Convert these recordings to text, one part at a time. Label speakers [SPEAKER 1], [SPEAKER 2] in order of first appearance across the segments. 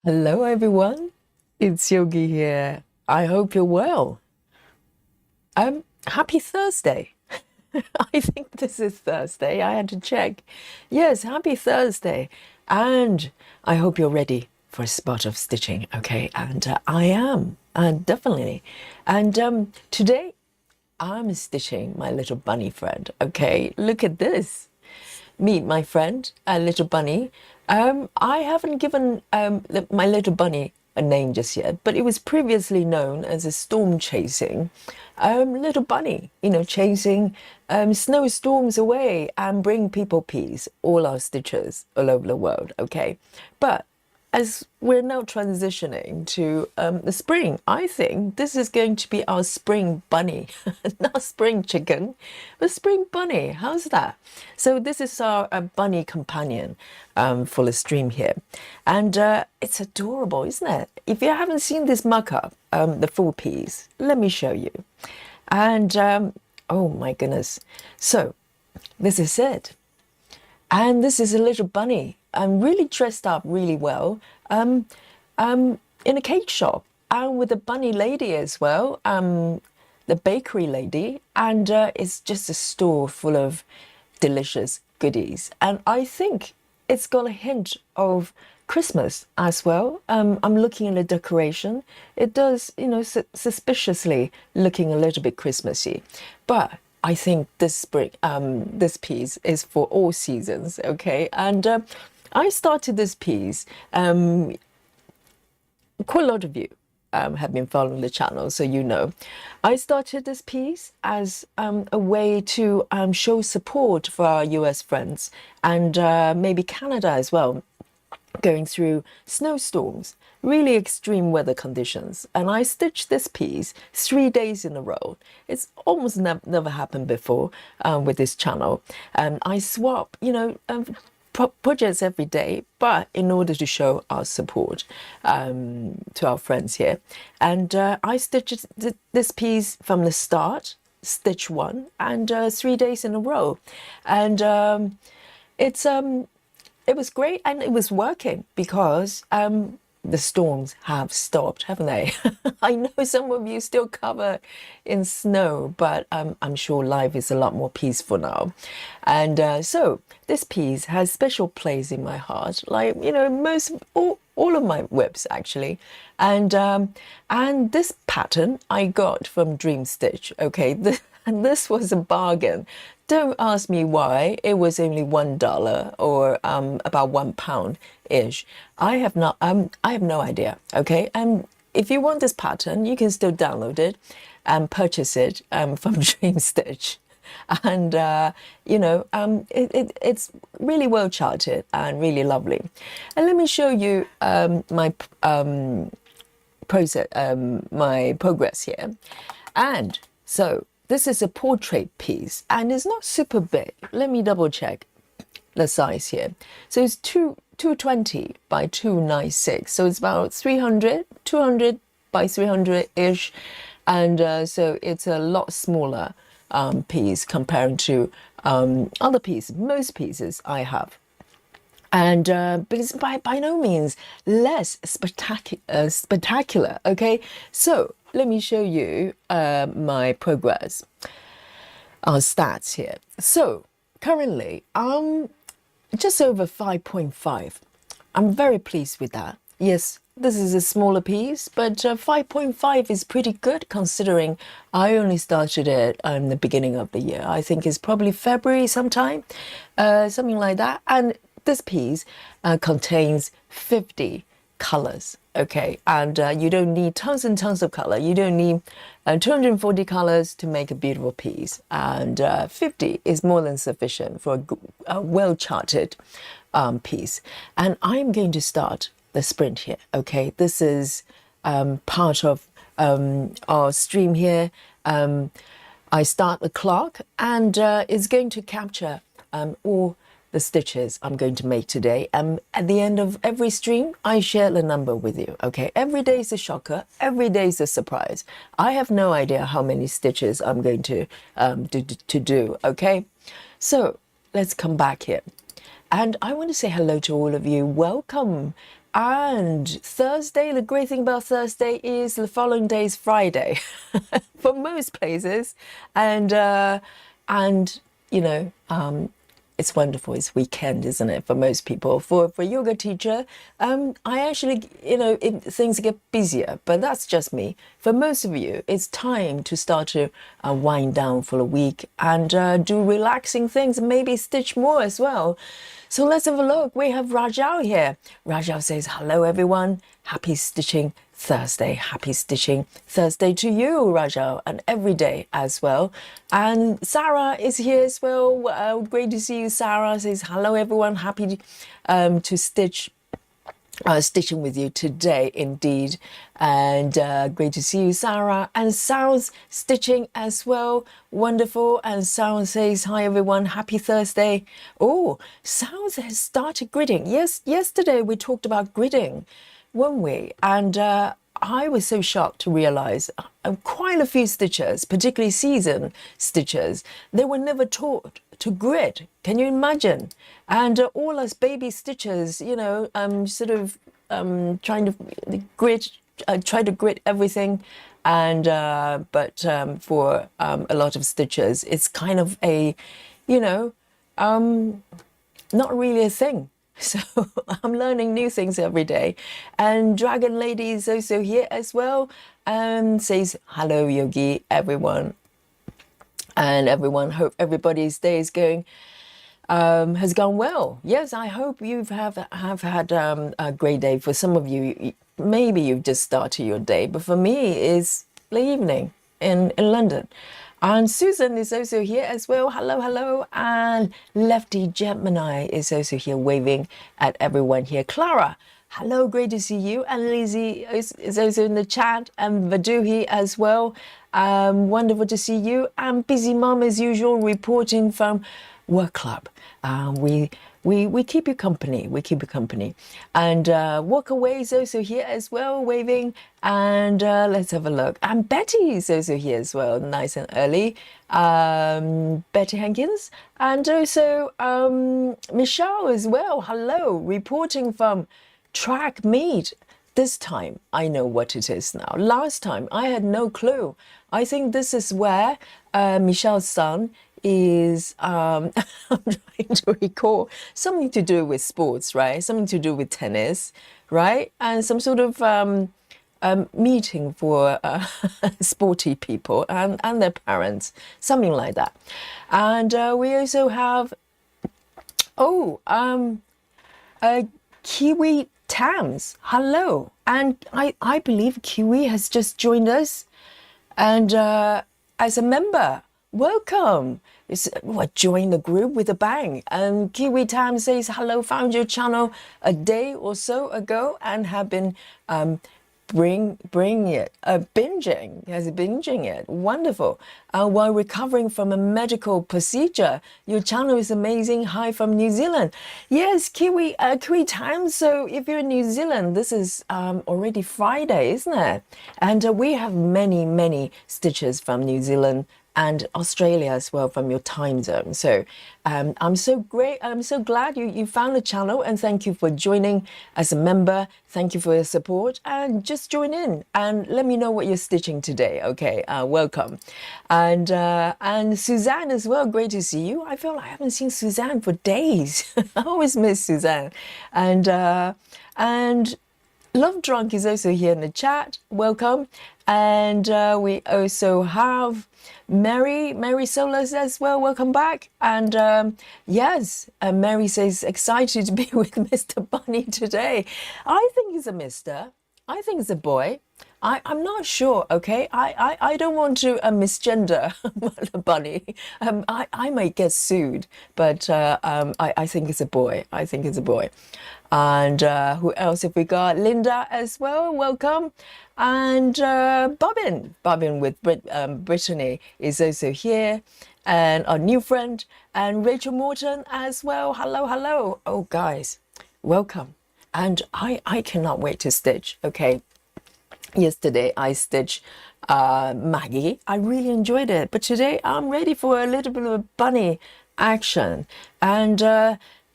[SPEAKER 1] Hello everyone, it's Yogi here. I hope you're well. Happy Thursday. I think this is Thursday. I had to check. Yes, happy Thursday. And I hope you're ready for a spot of stitching, okay? And I am, definitely. And today I'm stitching my little bunny friend, okay? Look at this. Meet my friend, a little bunny. I haven't given my little bunny a name just yet, but it was previously known as a storm chasing little bunny, chasing snowstorms away and bring people peace, all our stitchers all over the world, okay? But as we're now transitioning to the spring, I think this is going to be our spring bunny, not spring chicken, but spring bunny. How's that? So this is our bunny companion for the stream here. And it's adorable, isn't it? If you haven't seen this mock-up, the full piece, let me show you. And oh my goodness. So this is it. And this is a little bunny. I'm really dressed up really well in a cake shop and with a bunny lady as well, the bakery lady. And it's just a store full of delicious goodies. And I think it's got a hint of Christmas as well. I'm looking at the decoration. It does, suspiciously looking a little bit Christmassy. But I think this this piece is for all seasons, okay? And I started this piece. Quite a lot of you have been following the channel, so you know. I started this piece as a way to show support for our US friends and maybe Canada as well, going through snowstorms, really extreme weather conditions. And I stitched this piece 3 days in a row. It's almost never happened before with this channel. I swap, projects every day, but in order to show our support to our friends here. And I stitched this piece from the start, stitch one, and 3 days in a row. And it was great and it was working because the storms have stopped, haven't they? I know some of you still cover in snow, but I'm sure life is a lot more peaceful now. And so this piece has special place in my heart, like, all of my whips actually. And this pattern I got from Dreamstitch, okay? And this was a bargain. Don't ask me why. It was only $1 or about £1-ish. I have no idea. Okay, and if you want this pattern, you can still download it and purchase it from Dreamstitch. And it's really well charted and really lovely. And let me show you my process, my progress here. And so this is a portrait piece and it's not super big. Let me double check the size here. So it's 220 by 296. So it's about 200 by 300-ish. And so it's a lot smaller piece comparing to other pieces, most pieces I have. And but it's by no means less spectacular, okay? So let me show you my progress, our stats here. So currently I'm just over 5.5. I'm very pleased with that. Yes, this is a smaller piece, but 5.5 is pretty good considering I only started it in the beginning of the year. I think it's probably February sometime, something like that. And this piece contains 50 colors, okay? And you don't need tons and tons of color. You don't need 240 colors to make a beautiful piece. And 50 is more than sufficient for a well-charted piece. And I'm going to start the sprint here, okay? This is part of our stream here. I start the clock and it's going to capture all the stitches I'm going to make today. At the end of every stream, I share the number with you, okay? Every day is a shocker. Every day is a surprise. I have no idea how many stitches I'm going to do, okay? So let's come back here. And I want to say hello to all of you. Welcome And Thursday, the great thing about Thursday is the following day is Friday for most places. And you know, it's wonderful. It's weekend, isn't it, for most people? For yoga teacher, I actually, things get busier, but that's just me. For most of you, it's time to start to wind down for a week and do relaxing things and maybe stitch more as well. So let's have a look. We have Rajao here. Rajao says, hello, everyone. Happy stitching Thursday. Happy stitching Thursday to you, Rajao, and every day as well. And Sarah is here as well. Great to see you, Sarah. Says, hello, everyone. Happy to stitching with you today indeed, and great to see you, Sarah. And Sal's stitching as well, wonderful. And Sal says, hi everyone, happy Thursday. Oh, Sal has started gridding. Yes, yesterday we talked about gridding, weren't we? And I was so shocked to realize quite a few stitchers, particularly seasoned stitchers, they were never taught to grid. Can you imagine? And all us baby stitchers, trying to grid, try to grid everything. And but for a lot of stitchers, it's kind of a, not really a thing. So I'm learning new things every day. And Dragon Lady is also here as well. Says, hello, Yogi, everyone. And everyone, hope everybody's day is going, has gone well. Yes, I hope you have had a great day. For some of you, maybe you've just started your day. But for me, it's the evening in London. And Susan is also here as well. Hello, hello. And Lefty Gemini is also here waving at everyone here. Clara, hello, great to see you. And Lizzie is also in the chat. And Vaduhi as well. Wonderful to see you. And Busy Mom as usual reporting from Work Club. We keep you company. We keep you company. And Walk Away is also here as well, waving. And let's have a look. And Betty is also here as well, nice and early. Betty Hankins. And also Michelle as well. Hello, reporting from Track Meet. This time I know what it is now. Last time I had no clue. I think this is where Michelle's son is I'm trying to recall something to do with sports, right? Something to do with tennis, right? And some sort of meeting for sporty people and their parents, something like that. And we also have Kiwi Tams. Hello. And I believe Kiwi has just joined us, and as a member. Welcome. Join the group with a bang. And Kiwi Tam says, hello, found your channel a day or so ago and have been bringing it, binging it. Wonderful. While recovering from a medical procedure. Your channel is amazing. Hi from New Zealand. Yes, Kiwi Tam. So if you're in New Zealand, this is already Friday, isn't it? And we have many stitches from New Zealand and Australia as well from your time zone. So I'm so glad you found the channel, and thank you for joining as a member. Thank you for your support, and just join in and let me know what you're stitching today. Okay, welcome. And Suzanne as well, great to see you. I feel like I haven't seen Suzanne for days. I always miss Suzanne. And Love Drunk is also here in the chat. Welcome. And we also have Mary Solas as well. Welcome back. And yes, Mary says, excited to be with Mr. Bunny today. I think he's a mister. I think it's a boy. I'm not sure, okay? I don't want to misgender Bunny. I might get sued, but I think it's a boy. I think it's a boy. And who else have we got? Linda as well, welcome. And Bobbin with Brittany is also here. And our new friend, and Rachel Morton as well. Hello, hello. Oh, guys, welcome. And I cannot wait to stitch, okay? Yesterday I stitched Maggie. I really enjoyed it. But today I'm ready for a little bit of a bunny action. And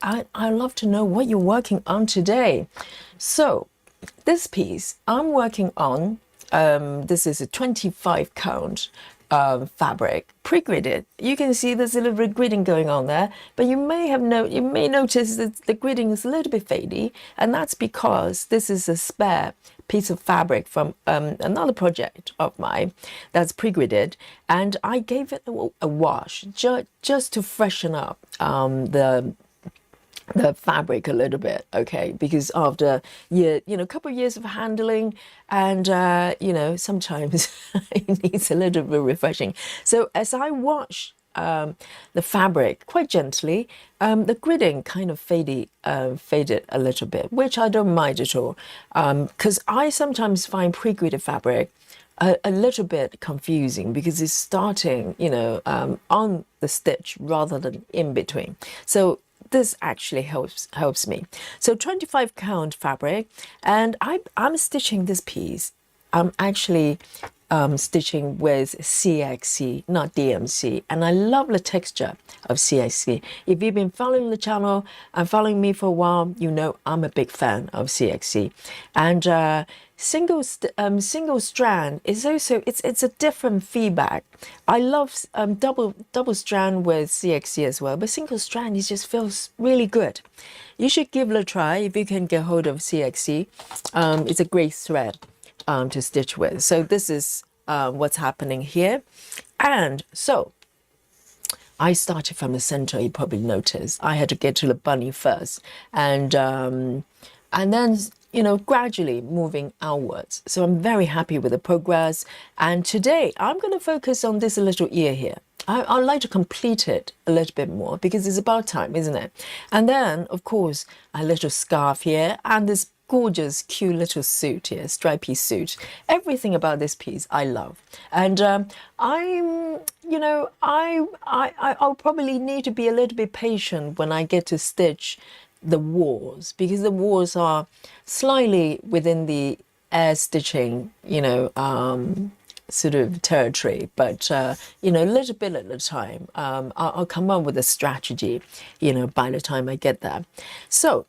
[SPEAKER 1] I love to know what you're working on today. So this piece I'm working on, this is a 25 count fabric, pre-gridded. You can see there's a little bit of gridding going on there, but you may notice that the gridding is a little bit fadey, and that's because this is a spare piece of fabric from another project of mine that's pre-gridded, and I gave it a wash just to freshen up the fabric a little bit, okay, because after a couple of years of handling, and sometimes it needs a little bit of refreshing. So as I wash the fabric quite gently, the gridding kind of faded a little bit, which I don't mind at all, because I sometimes find pre-gridded fabric a little bit confusing because it's starting, on the stitch rather than in between. So this actually helps me. So 25 count fabric, and I'm stitching this piece. I'm actually stitching with CXC, not DMC, and I love the texture of CXC. If you've been following the channel and following me for a while, you know I'm a big fan of CXC. And single strand is also, it's a different feedback. I love double strand with CXC as well, but single strand, it just feels really good. You should give it a try if you can get hold of CXC. It's a great thread to stitch with. So this is what's happening here. And so I started from the center. You probably noticed I had to get to the bunny first, and then gradually moving outwards. So I'm very happy with the progress. And today I'm going to focus on this little ear here. I'd like to complete it a little bit more because it's about time, isn't it? And then, of course, a little scarf here and this gorgeous, cute little suit here, stripy suit. Everything about this piece I love. And I'll probably need to be a little bit patient when I get to stitch the walls, because the walls are slightly within the air stitching, sort of territory, but a little bit at a time. I'll come up with a strategy, by the time I get there. So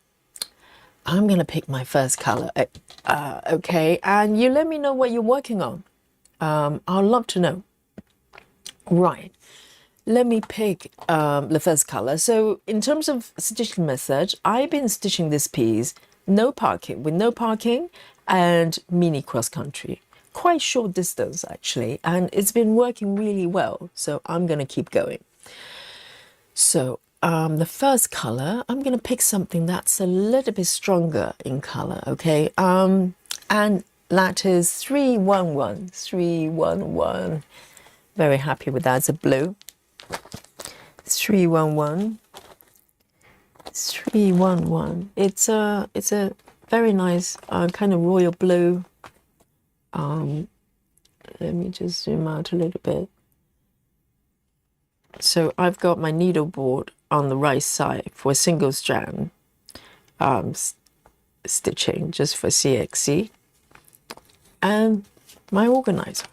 [SPEAKER 1] I'm gonna pick my first color, okay, and you let me know what you're working on. I'd love to know. Right. Let me pick the first color. So in terms of stitching method, I've been stitching this piece with no parking and mini cross country. Quite short distance actually, and it's been working really well. So I'm gonna keep going. So the first color, I'm gonna pick something that's a little bit stronger in color, okay? And that is 311, 311. Very happy with that. It's a blue. 311, 311. It's a very nice kind of royal blue. Let me just zoom out a little bit. So I've got my needle board on the right side for single strand stitching, just for CXC, and my organizer.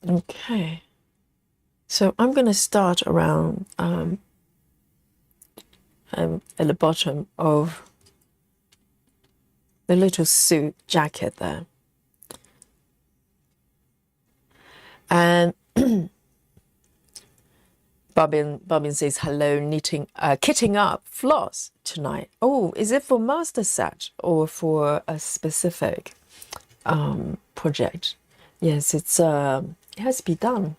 [SPEAKER 1] Okay, so I'm going to start around at the bottom of the little suit jacket there. And Bobbin says, hello, knitting, kitting up floss tonight. Oh, is it for master set or for a specific project? Yes, it has to be done.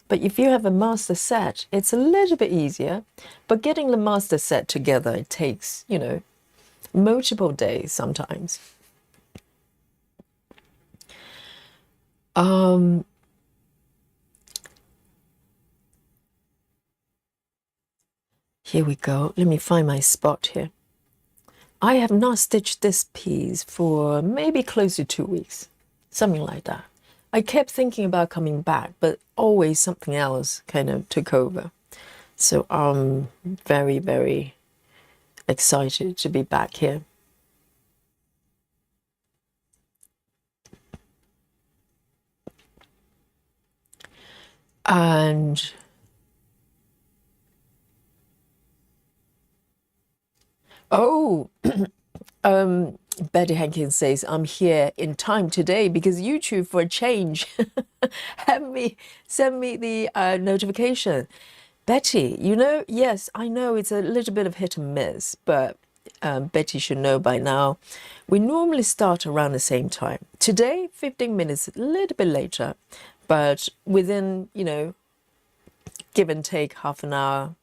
[SPEAKER 1] But if you have a master set, it's a little bit easier. But getting the master set together, it takes, multiple days sometimes. Here we go. Let me find my spot here. I have not stitched this piece for maybe close to 2 weeks, something like that. I kept thinking about coming back, but always something else kind of took over. So I'm very, very excited to be back here. And Oh, Betty Hankins says, I'm here in time today because YouTube, for a change, send me the notification. Betty, you know, yes, I know it's a little bit of hit and miss, but Betty should know by now. We normally start around the same time. Today, 15 minutes, a little bit later, but within, you know, give and take half an hour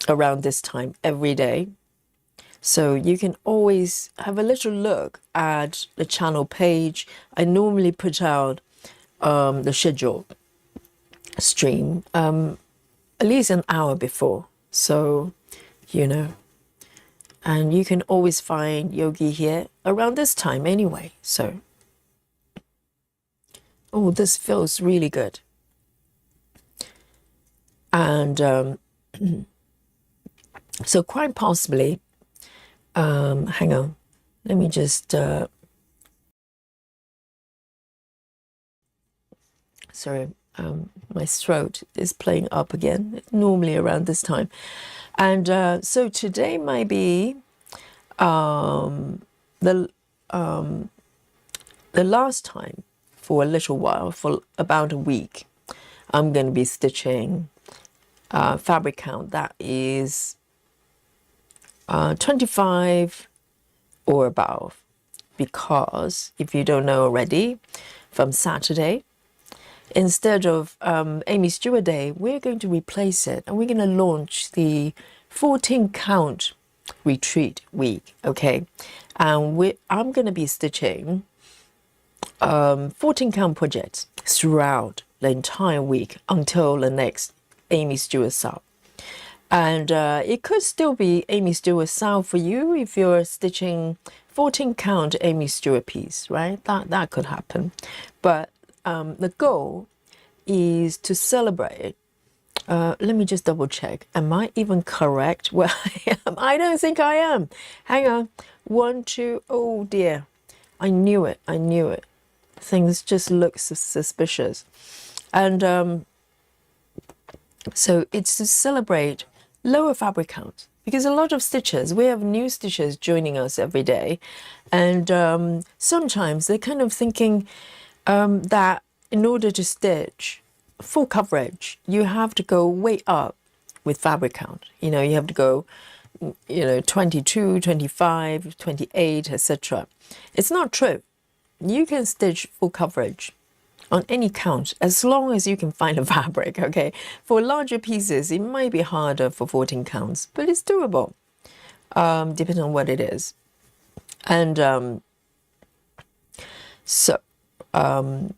[SPEAKER 1] around this time every day. So you can always have a little look at the channel page. I normally put out the schedule stream at least an hour before. So, you know, and you can always find Yogi here around this time anyway. So, oh, this feels really good. And so quite possibly, hang on, let me just, sorry, my throat is playing up again, normally around this time. And so today might be the last time for a little while, for about a week, I'm going to be stitching fabric count that is 25 or above, because if you don't know already, from Saturday, instead of Amy Stewart Day, we're going to replace it and we're going to launch the 14 count retreat week, okay? And I'm going to be stitching 14 count projects throughout the entire week until the next Amy Stewart South. And it could still be Amy Stewart South for you if you're stitching 14 count Amy Stewart piece, right? That could happen. But the goal is to celebrate. Let me just double check. Am I even correct where I am? I don't think I am. Hang on. 1, 2, oh dear. I knew it. I knew it. Things just look suspicious. And so it's to celebrate lower fabric count, because a lot of stitchers, we have new stitchers joining us every day, and sometimes they're kind of thinking that in order to stitch full coverage, you have to go way up with fabric count. You know, you have to go, you know, 22, 25, 28, etc. It's not true. You can stitch full coverage on any count as long as you can find a fabric, okay? For larger pieces, it might be harder for 14 counts, but it's doable, depending on what it is. And so, you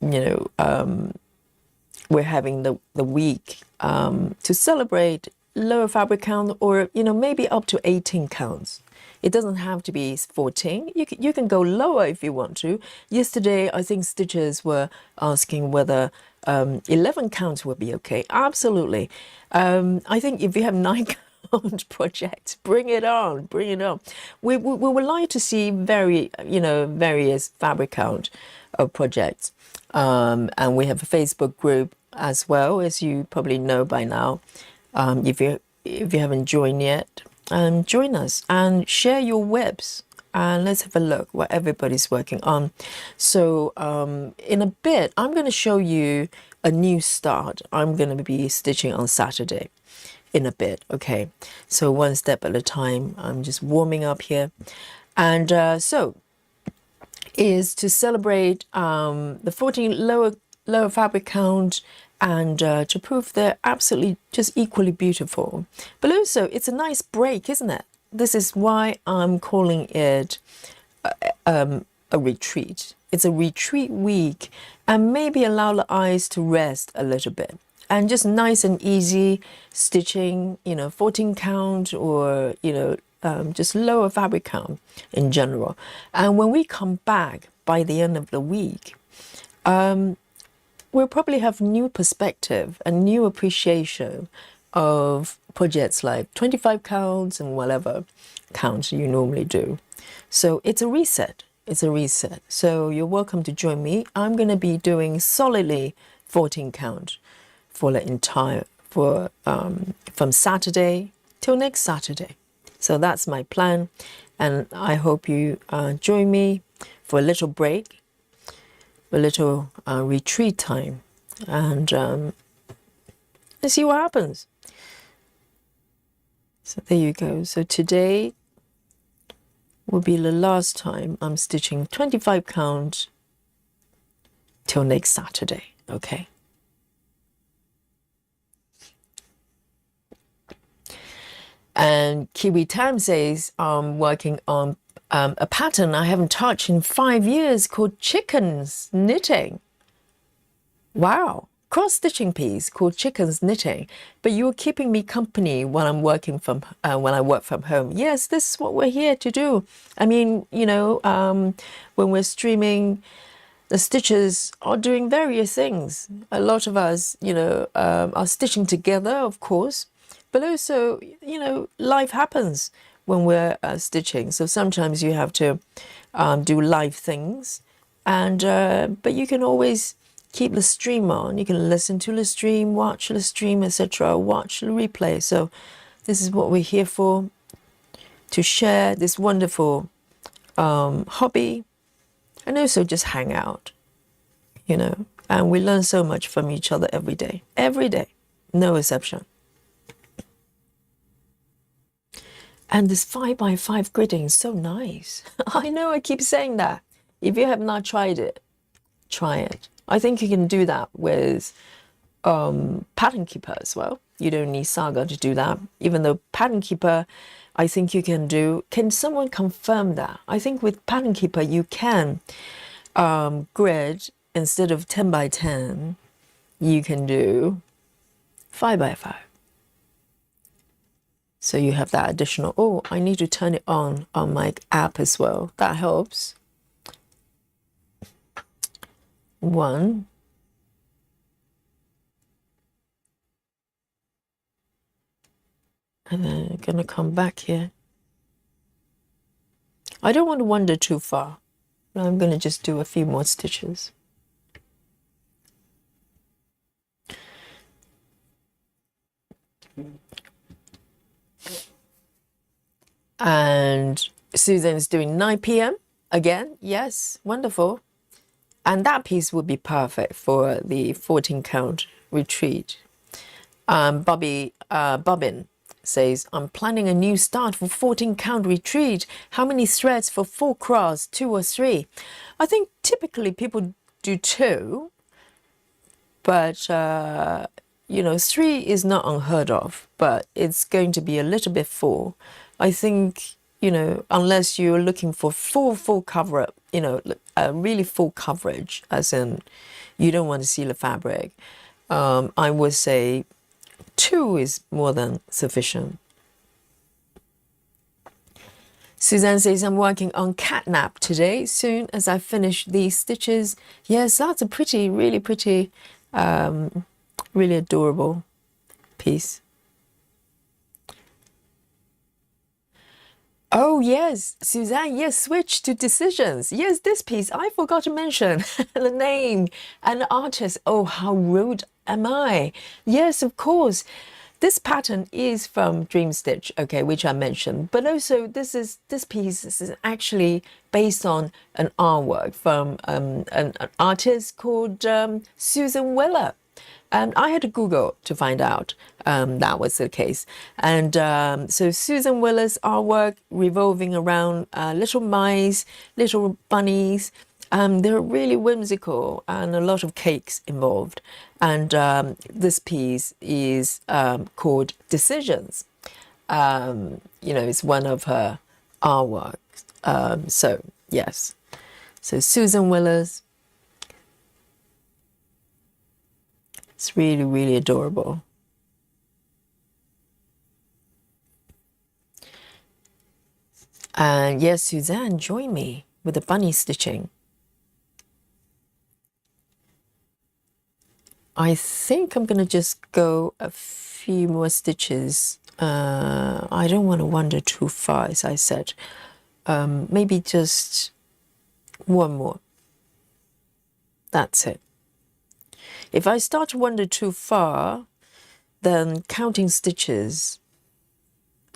[SPEAKER 1] know, we're having the week to celebrate lower fabric count, or, you know, maybe up to 18 counts. It doesn't have to be 14. You can go lower if you want to. Yesterday, I think stitchers were asking whether 11 counts would be okay. Absolutely. I think if you have 9 count projects, bring it on, bring it on. We would like to see various fabric count of projects. And we have a Facebook group as well, as you probably know by now. If you haven't joined yet, join us and share your webs, and let's have a look what everybody's working on. So in a bit, I'm going to show you a new start. I'm going to be stitching on Saturday in a bit, okay? So one step at a time. I'm just warming up here. And so is to celebrate the 14 lower fabric count, and to prove they're absolutely just equally beautiful. But also, it's a nice break, isn't it? This is why I'm calling it a retreat. It's a retreat week, and maybe allow the eyes to rest a little bit. And just nice and easy stitching, you know, 14 count, or, you know, just lower fabric count in general. And when we come back by the end of the week, we'll probably have new perspective and new appreciation of projects like 25 counts and whatever counts you normally do. So it's a reset. It's a reset. So you're welcome to join me. I'm going to be doing solidly 14 count for the entire, from Saturday till next Saturday. So that's my plan, and I hope you join me for a little break, a little retreat time, and let's see what happens. So there you go. So today will be the last time I'm stitching 25 count till next Saturday, okay? And Kiwi Tam says, I'm working on a pattern I haven't touched in 5 years called chickens knitting. Wow. Cross-stitching piece called chickens knitting. But you're keeping me company when I'm working from, when I work from home. Yes, this is what we're here to do. I mean, you know, when we're streaming, the stitchers are doing various things. A lot of us, you know, are stitching together, of course, but also, you know, life happens when we're stitching. So sometimes you have to do live things, and but you can always keep the stream on. You can listen to the stream, watch the stream, etc., watch the replay. So this is what we're here for, to share this wonderful hobby, and also just hang out, you know. And we learn so much from each other every day, no exception. And this 5x5 gridding is so nice. I know I keep saying that. If you have not tried it, try it. I think you can do that with Pattern Keeper as well. You don't need Saga to do that. Even though Pattern Keeper, I think you can do. Can someone confirm that? I think with Pattern Keeper you can grid, instead of 10x10, you can do 5x5. So you have that additional, oh, I need to turn it on my app as well. That helps. 1. And then I'm going to come back here. I don't want to wander too far. I'm going to just do a few more stitches. And Susan is doing 9 p.m. again. Yes, wonderful. And that piece would be perfect for the 14 count retreat. Bobbin says, I'm planning a new start for 14 count retreat. How many threads for 4 cross, 2 or 3? I think typically people do 2, but you know, 3 is not unheard of, but it's going to be a little bit full. I think, you know, unless you're looking for full cover, you know, really full coverage, as in you don't want to see the fabric, I would say 2 is more than sufficient. Suzanne says, I'm working on catnap today. Soon as I finish these stitches. Yes, that's a pretty, really pretty, really adorable piece. Oh, yes, Suzanne, yes, switch to decisions. Yes, this piece, I forgot to mention the name and the artist. Oh, how rude am I? Yes, of course. This pattern is from Dreamstitch, okay, which I mentioned. But also, this piece is actually based on an artwork from an artist called Susan Weller. And I had to Google to find out that was the case. And so Susan Weller's artwork revolving around little mice, little bunnies. They're really whimsical and a lot of cakes involved. And this piece is called Decisions. You know, it's one of her artworks. So, yes. So Susan Weller's. It's really, really adorable. And yes, Suzanne, join me with the bunny stitching. I think I'm going to just go a few more stitches. I don't want to wander too far, as I said. Maybe just 1 more. That's it. If I start to wander too far, then counting stitches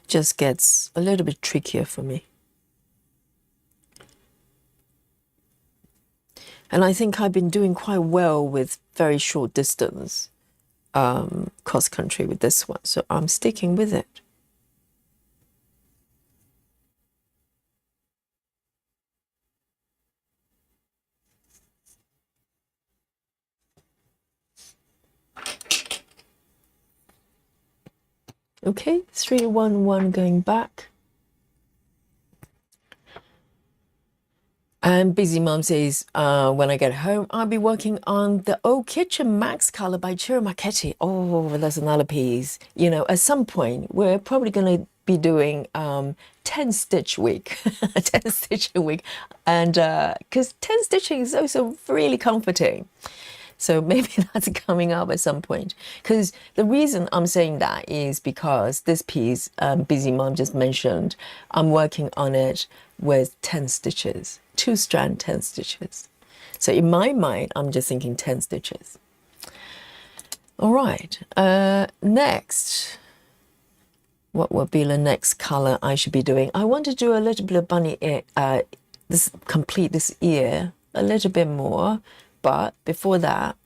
[SPEAKER 1] just gets a little bit trickier for me. And I think I've been doing quite well with very short distance cross country with this one, so I'm sticking with it. Okay, 311 going back. And Busy Mom says, when I get home, I'll be working on the Old Kitchen Max color by Ciro Marchetti. Oh, that's another piece. You know, at some point, we're probably going to be doing 10 stitch week, 10 stitch a week. And because 10 stitching is also really comforting. So maybe that's coming up at some point. Because the reason I'm saying that is because this piece, Busy Mom just mentioned, I'm working on it with 10 stitches, 2-strand 10 stitches. So in my mind, I'm just thinking 10 stitches. All right, next, what will be the next color I should be doing? I want to do a little bit of bunny ear, complete this ear a little bit more. But before that,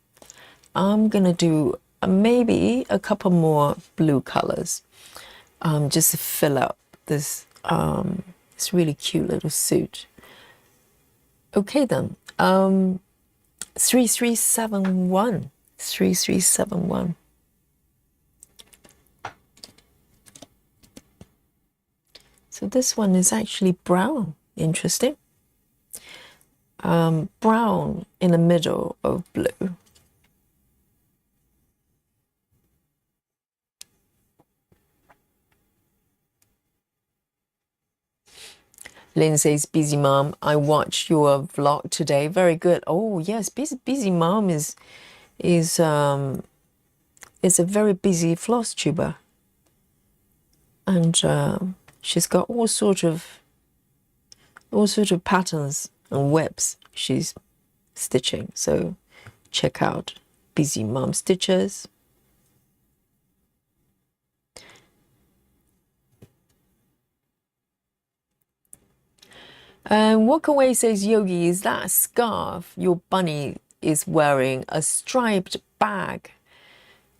[SPEAKER 1] I'm going to do maybe a couple more blue colors just to fill up this, this really cute little suit. Okay then, 3371, 3371. So this one is actually brown, interesting. Brown in the middle of blue. Lynn says, Busy Mom, I watched your vlog today. Very good. Oh yes, Busy Mom is a very busy floss tuber, and she's got all sort of patterns and webs she's stitching. So check out Busy Mom Stitches. And Walk Away says, Yogi, is that a scarf your bunny is wearing? A striped bag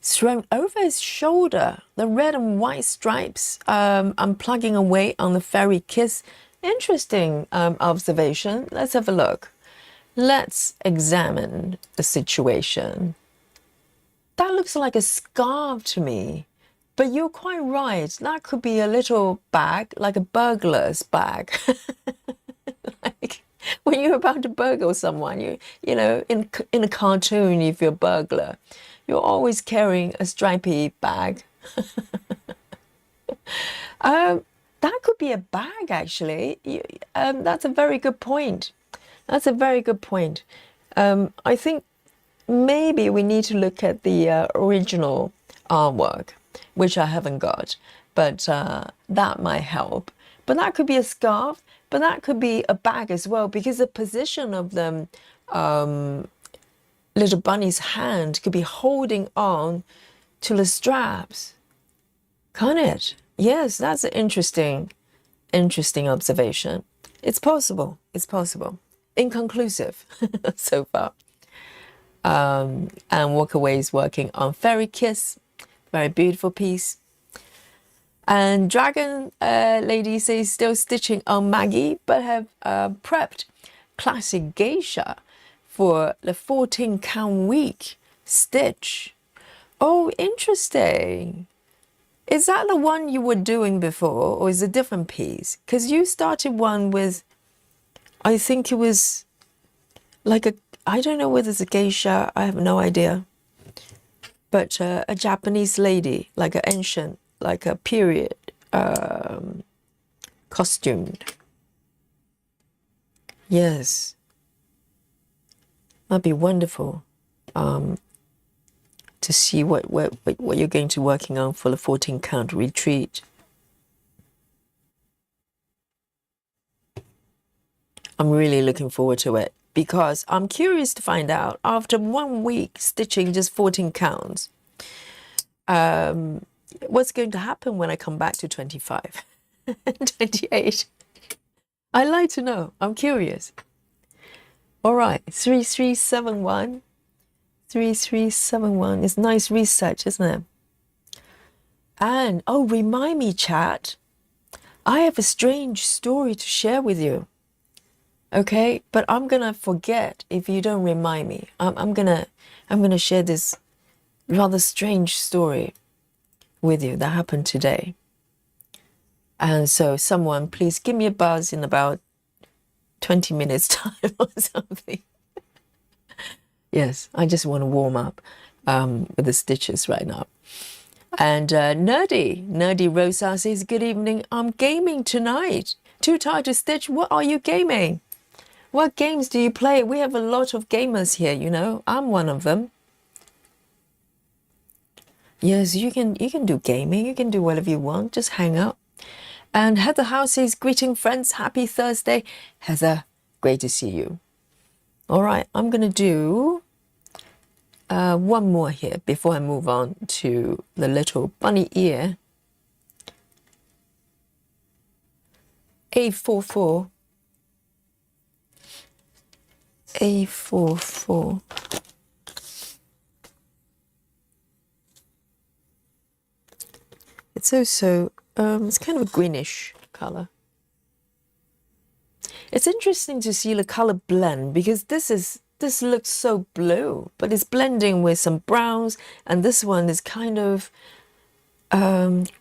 [SPEAKER 1] thrown over his shoulder. The red and white stripes I'm plugging away on the fairy kiss. Interesting observation. Let's have a look. Let's examine the situation. That looks like a scarf to me. But you're quite right. That could be a little bag, like a burglar's bag. Like when you're about to burgle someone, you know, in a cartoon, if you're a burglar, you're always carrying a stripy bag. That could be a bag, actually. That's a very good point. That's a very good point. I think maybe we need to look at the original artwork, which I haven't got, but that might help. But that could be a scarf, but that could be a bag as well, because the position of them, little bunny's hand could be holding on to the straps. Can't it? Yes, that's an interesting observation. It's possible. It's possible. Inconclusive so far. And Walk Away is working on Fairy Kiss. Very beautiful piece. And Dragon Lady says still stitching on Maggie, but have prepped Classic Geisha for the 14-count week stitch. Oh, interesting. Is that the one you were doing before, or is it a different piece? Because you started one with, I think it was like a, I don't know whether it's a geisha, I have no idea. But a Japanese lady, like an ancient, like a period costumed. Yes. That'd be wonderful to see what you're going to be working on for the 14-count retreat. I'm really looking forward to it, because I'm curious to find out, after 1 week stitching just 14 counts, what's going to happen when I come back to 25 and 28? I'd like to know. I'm curious. All right, 3371. 3371 is nice research, isn't it? And, oh, remind me, chat. I have a strange story to share with you. Okay, but I'm gonna forget if you don't remind me. I'm gonna share this rather strange story with you that happened today. And so someone please give me a buzz in about 20 minutes time or something. Yes, I just want to warm up with the stitches right now. And Nerdy Rosa says, good evening, I'm gaming tonight. Too tired to stitch, what are you gaming? What games do you play? We have a lot of gamers here, you know. I'm one of them. Yes, you can do gaming. You can do whatever you want. Just hang out. And Heather House says, greeting friends. Happy Thursday. Heather, great to see you. All right, I'm going to do one more here before I move on to the little bunny ear. 844. 844. It's also, it's kind of a greenish color. It's interesting to see the color blend because this looks so blue, but it's blending with some browns, and this one is kind of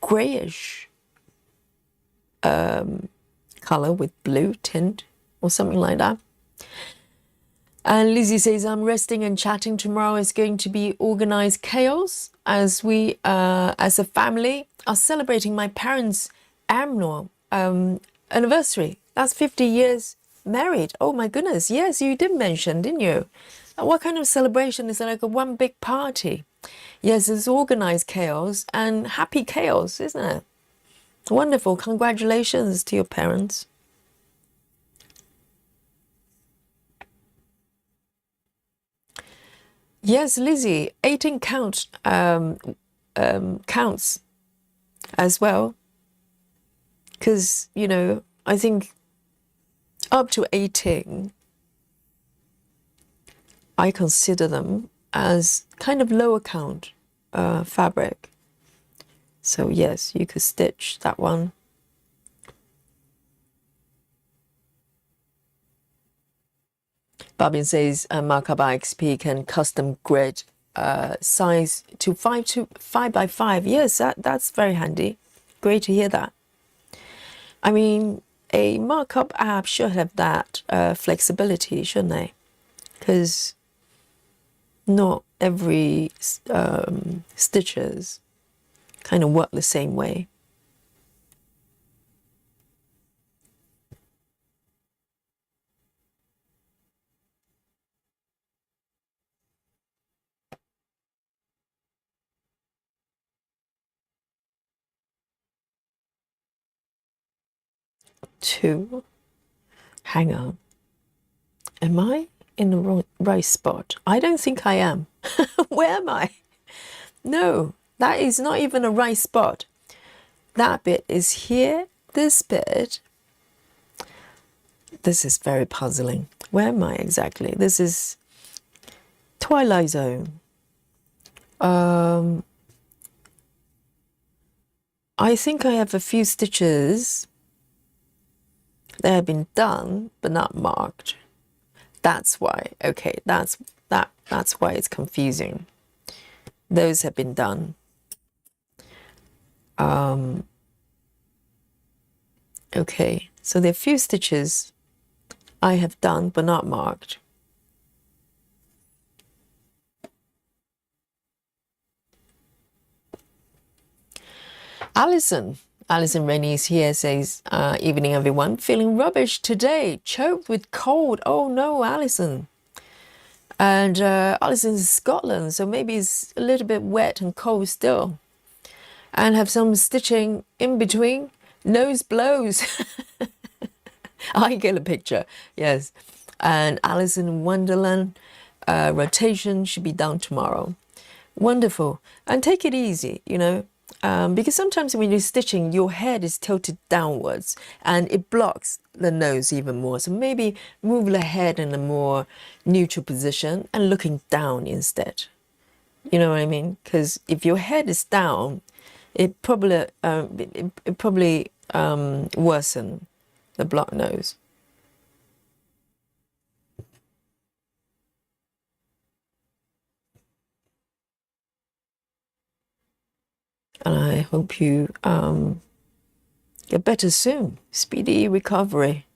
[SPEAKER 1] grayish color with blue tint or something like that. And Lizzie says, I'm resting and chatting. Tomorrow is going to be organized chaos as we, as a family, are celebrating my parents' annual anniversary. That's 50 years married. Oh my goodness. Yes, you did mention, didn't you? What kind of celebration? Is it like a one big party? Yes, it's organized chaos and happy chaos, isn't it? Wonderful. Congratulations to your parents. Yes, Lizzie, 18 counts as well. Because, you know, I think up to 18, I consider them as kind of lower count fabric. So yes, you could stitch that one. Babin says Markup XP can custom grid size to 5 by 5. Yes, that's very handy. Great to hear that. I mean, a markup app should have that flexibility, shouldn't they? Because not every stitches kind of work the same way. Two. Hang on. Am I in the right spot? I don't think I am. Where am I? No, that is not even a right spot. That bit is here. This bit. This is very puzzling. Where am I exactly? This is Twilight Zone. I think I have a few stitches that have been done but not marked. That's why. Okay, that's why it's confusing. Those have been done. Okay, so there are a few stitches I have done but not marked. Alison Rennie is here, says, evening everyone, feeling rubbish today, choked with cold. Oh no, Alison. And Alison's in Scotland, so maybe it's a little bit wet and cold still. And have some stitching in between. Nose blows. I get a picture, yes. And Alice in Wonderland rotation should be done tomorrow. Wonderful. And take it easy, you know. Because sometimes when you're stitching, your head is tilted downwards and it blocks the nose even more. So maybe move the head in a more neutral position and looking down instead. You know what I mean? Because if your head is down, it probably worsen the blocked nose. And I hope you get better soon. Speedy recovery.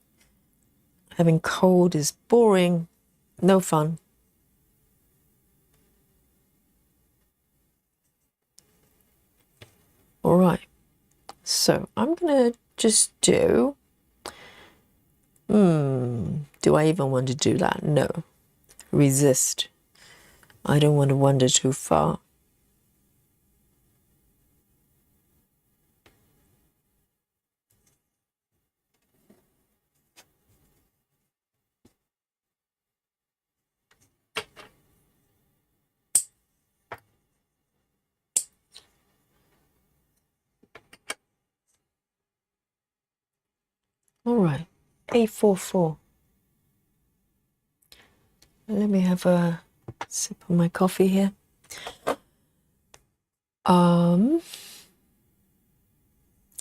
[SPEAKER 1] Having cold is boring, no fun. All right. So I'm gonna just do. Do I even want to do that? No. Resist. I don't want to wander too far. All right, 844. Let me have a sip of my coffee here.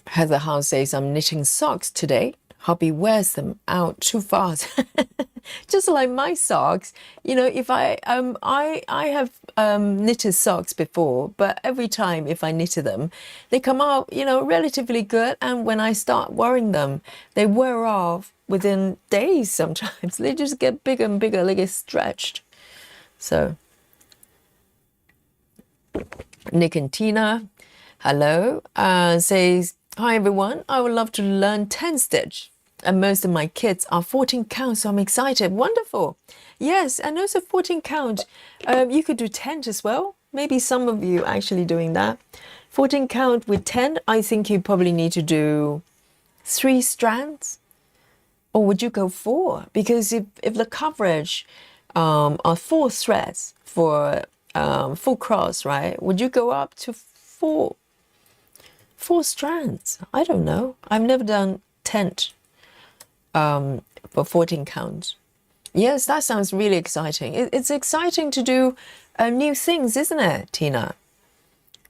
[SPEAKER 1] Heather House says, I'm knitting socks today. Hubby wears them out too fast. Just like my socks, you know, if I have knitted socks before, but every time if I knitted them, they come out, you know, relatively good. And when I start wearing them, they wear off within days sometimes. They just get bigger and bigger, they get stretched. So, Nick and Tina, hello, says, hi everyone, I would love to learn 10 stitch. And most of my kids are 14 count, so I'm excited. Wonderful. Yes, and also 14 count. You could do 10 as well. Maybe some of you actually doing that. 14 count with 10, I think you probably need to do 3 strands. Or would you go 4? Because if the coverage are 4 threads for full cross, right? Would you go up to 4 strands? I don't know. I've never done tent for 14 count. Yes, that sounds really exciting. It's exciting to do new things, isn't it, Tina?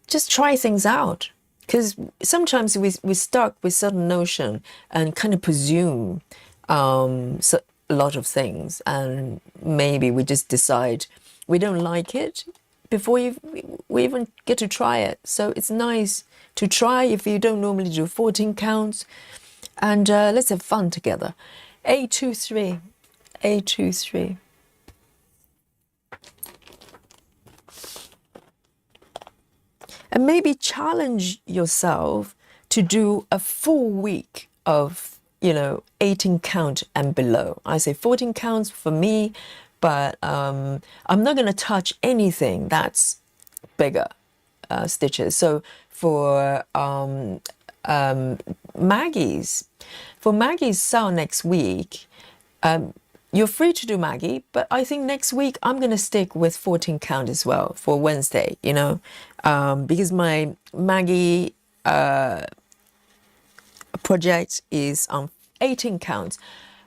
[SPEAKER 1] Just try things out. Because sometimes we're stuck with certain notion and kind of presume a lot of things, and maybe we just decide we don't like it before we even get to try it. So it's nice to try if you don't normally do 14 counts, and let's have fun together. 823, 823. And maybe challenge yourself to do a full week of, you know, 18 count and below. I say 14 counts for me, but I'm not going to touch anything that's bigger stitches. So for Maggie's sale next week, you're free to do Maggie, but I think next week I'm going to stick with 14 count as well for Wednesday, you know, because my Maggie project is on 18 counts.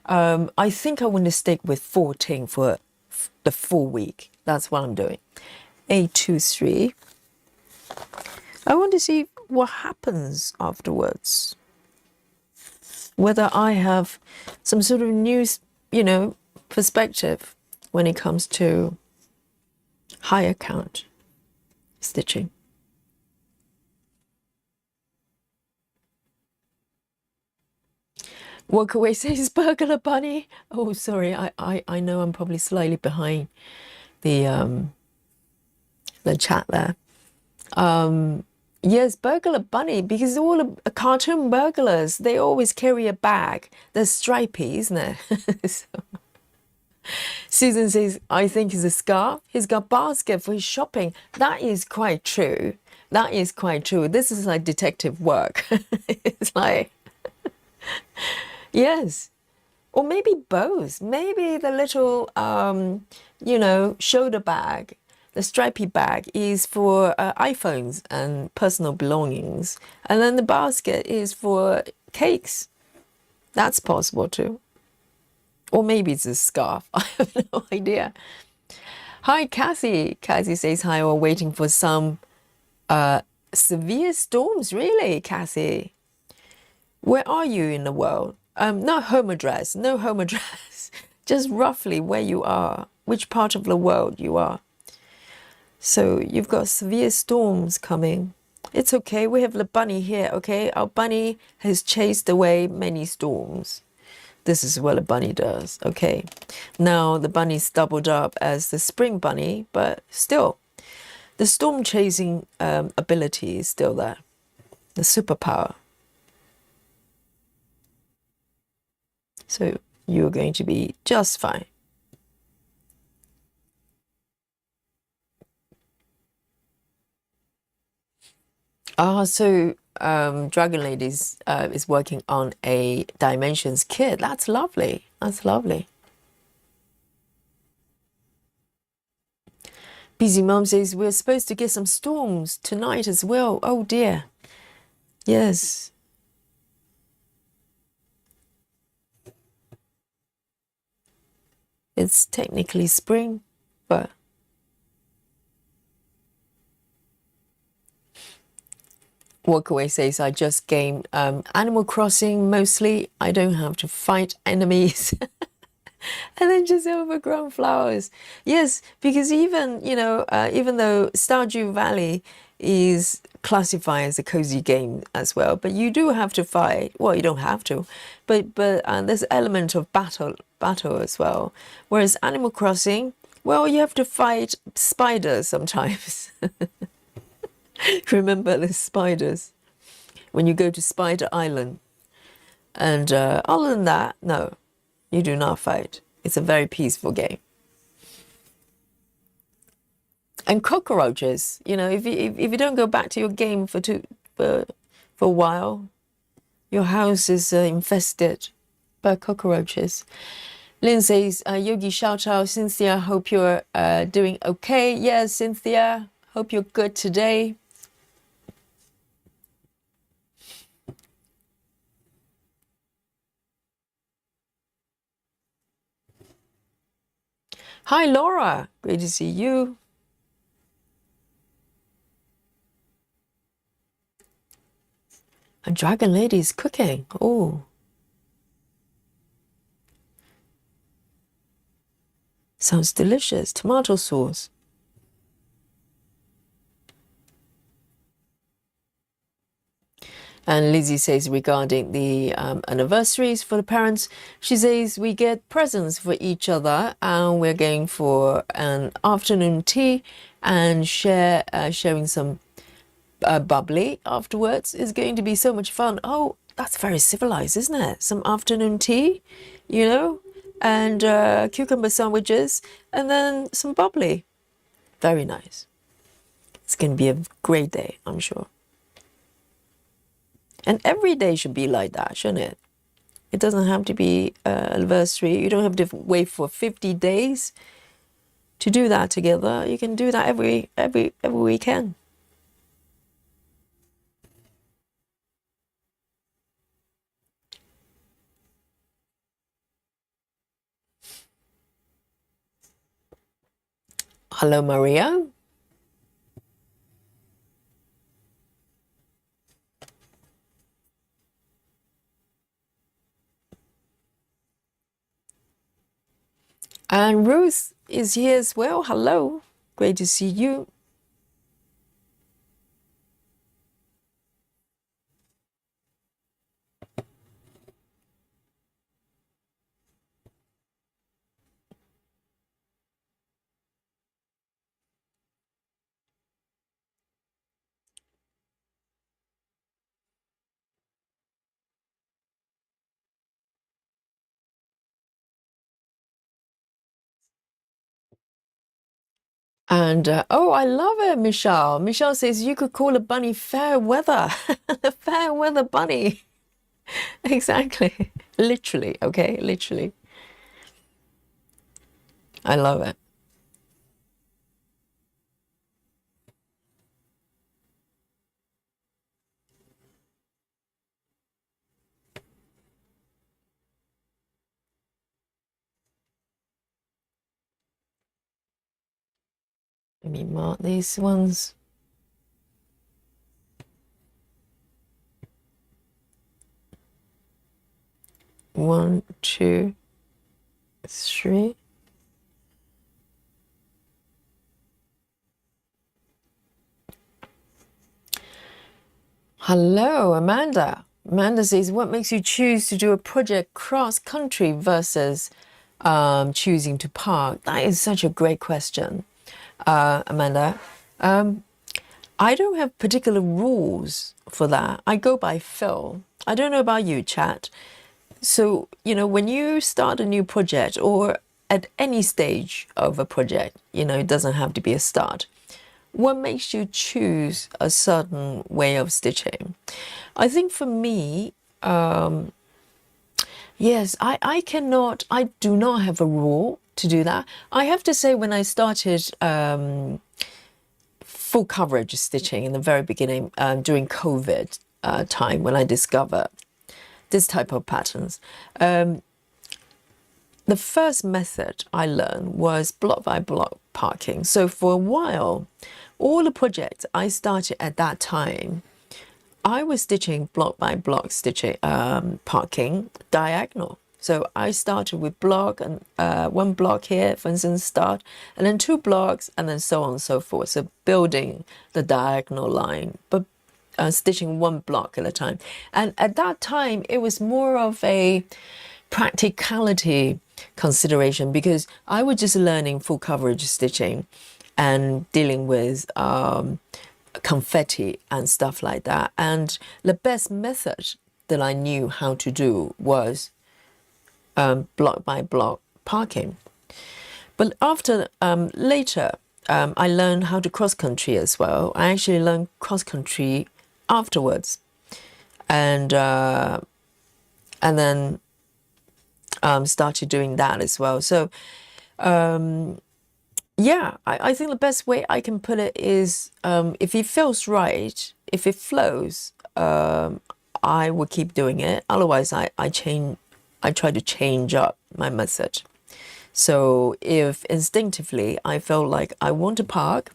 [SPEAKER 1] I think I want to stick with 14 for the full week. That's what I'm doing. 823. I want to see what happens afterwards. Whether I have some sort of new, you know, perspective when it comes to higher count stitching. Walk away says burglar bunny. Oh, sorry. I know I'm probably slightly behind the chat there. Yes, burglar bunny, because all the cartoon burglars, they always carry a bag that's stripy, isn't it? So, Susan says, I think it's a scarf. He's got basket for his shopping. That is quite true. That is quite true. This is like detective work. It's like, yes. Or maybe both. Maybe the little, you know, shoulder bag the stripy bag is for iPhones and personal belongings. And then the basket is for cakes. That's possible too. Or maybe it's a scarf. I have no idea. Hi, Cassie. Cassie says hi. We're waiting for some severe storms. Really, Cassie? Where are you in the world? No home address. No home address. Just roughly where you are, which part of the world you are. So you've got severe storms coming. It's okay. We have the bunny here, okay? Our bunny has chased away many storms. This is what a bunny does, okay? Now the bunny's doubled up as the spring bunny, but still, the storm chasing ability is still there. The superpower. So you're going to be just fine. So Dragon Lady is working on a dimensions kit. That's lovely. That's lovely. Busy Mom says we're supposed to get some storms tonight as well. Oh dear. Yes. It's technically spring, but Walkaway says I just game Animal Crossing mostly. I don't have to fight enemies. And then just overgrown flowers. Yes, because even, you know, even though Stardew Valley is classified as a cozy game as well, but you do have to fight. Well, you don't have to, but there's an element of battle as well. Whereas Animal Crossing, well, you have to fight spiders sometimes. Remember the spiders when you go to Spider Island. And other than that, no, you do not fight. It's a very peaceful game. And cockroaches, you know, if you don't go back to your game for a while, your house is infested by cockroaches. Lynn says, Yogi, shout out, Cynthia, hope you're doing okay. Yes, Cynthia, hope you're good today. Hi, Laura. Great to see you. And Dragon Lady is cooking. Oh. Sounds delicious. Tomato sauce. And Lizzie says regarding the anniversaries for the parents, she says we get presents for each other and we're going for an afternoon tea and sharing some bubbly afterwards. Is going to be so much fun. Oh, that's very civilized, isn't it? Some afternoon tea, you know, and cucumber sandwiches and then some bubbly. Very nice. It's going to be a great day, I'm sure. And every day should be like that, shouldn't it? It doesn't have to be anniversary. You don't have to wait for 50 days to do that together. You can do that every weekend. Hello, Maria. And Ruth is here as well. Hello. Great to see you. And oh, I love it, Michelle. Michelle says you could call a bunny fair weather. The fair weather bunny. Exactly. Literally, okay? Literally. I love it. Let me mark these ones. One, two, three. Hello, Amanda. Amanda says, what makes you choose to do a project cross-country versus choosing to park? That is such a great question, Amanda. I don't have particular rules for that. I go by feel. I don't know about you, Chat. So, when you start a new project or at any stage of a project, it doesn't have to be a start. What makes you choose a certain way of stitching? I think for me, yes, I do not have a rule to do that. I have to say, when I started full coverage stitching in the very beginning, during COVID time, when I discovered this type of patterns, the first method I learned was block by block parking. So for a while, all the projects I started at that time, I was stitching block by block stitching, parking diagonal. So I started with block and one block here, for instance, start, and then two blocks, and then so on and so forth. So building the diagonal line, but stitching one block at a time. And at that time, it was more of a practicality consideration because I was just learning full coverage stitching and dealing with confetti and stuff like that. And the best method that I knew how to do was block by block parking. But after later, I learned how to cross country as well. I actually learned cross country afterwards, and then started doing that as well. So yeah, I think the best way I can put it is, if it feels right, if it flows, I will keep doing it. Otherwise, I try to change up my method. So if instinctively I feel like I want to park,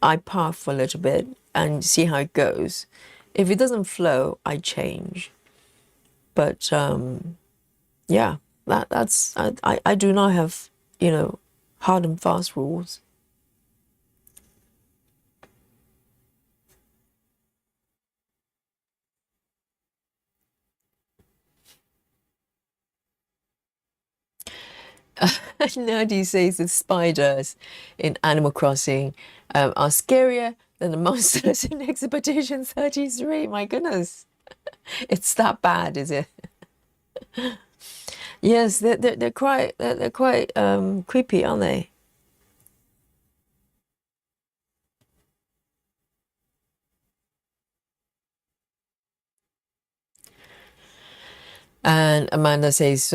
[SPEAKER 1] I park for a little bit and see how it goes. If it doesn't flow, I change. But yeah, that's I do not have, hard and fast rules. Nerdy says the spiders in Animal Crossing are scarier than the monsters in Expedition 33. My goodness, it's that bad, is it? Yes, they're quite creepy, aren't they? And Amanda says,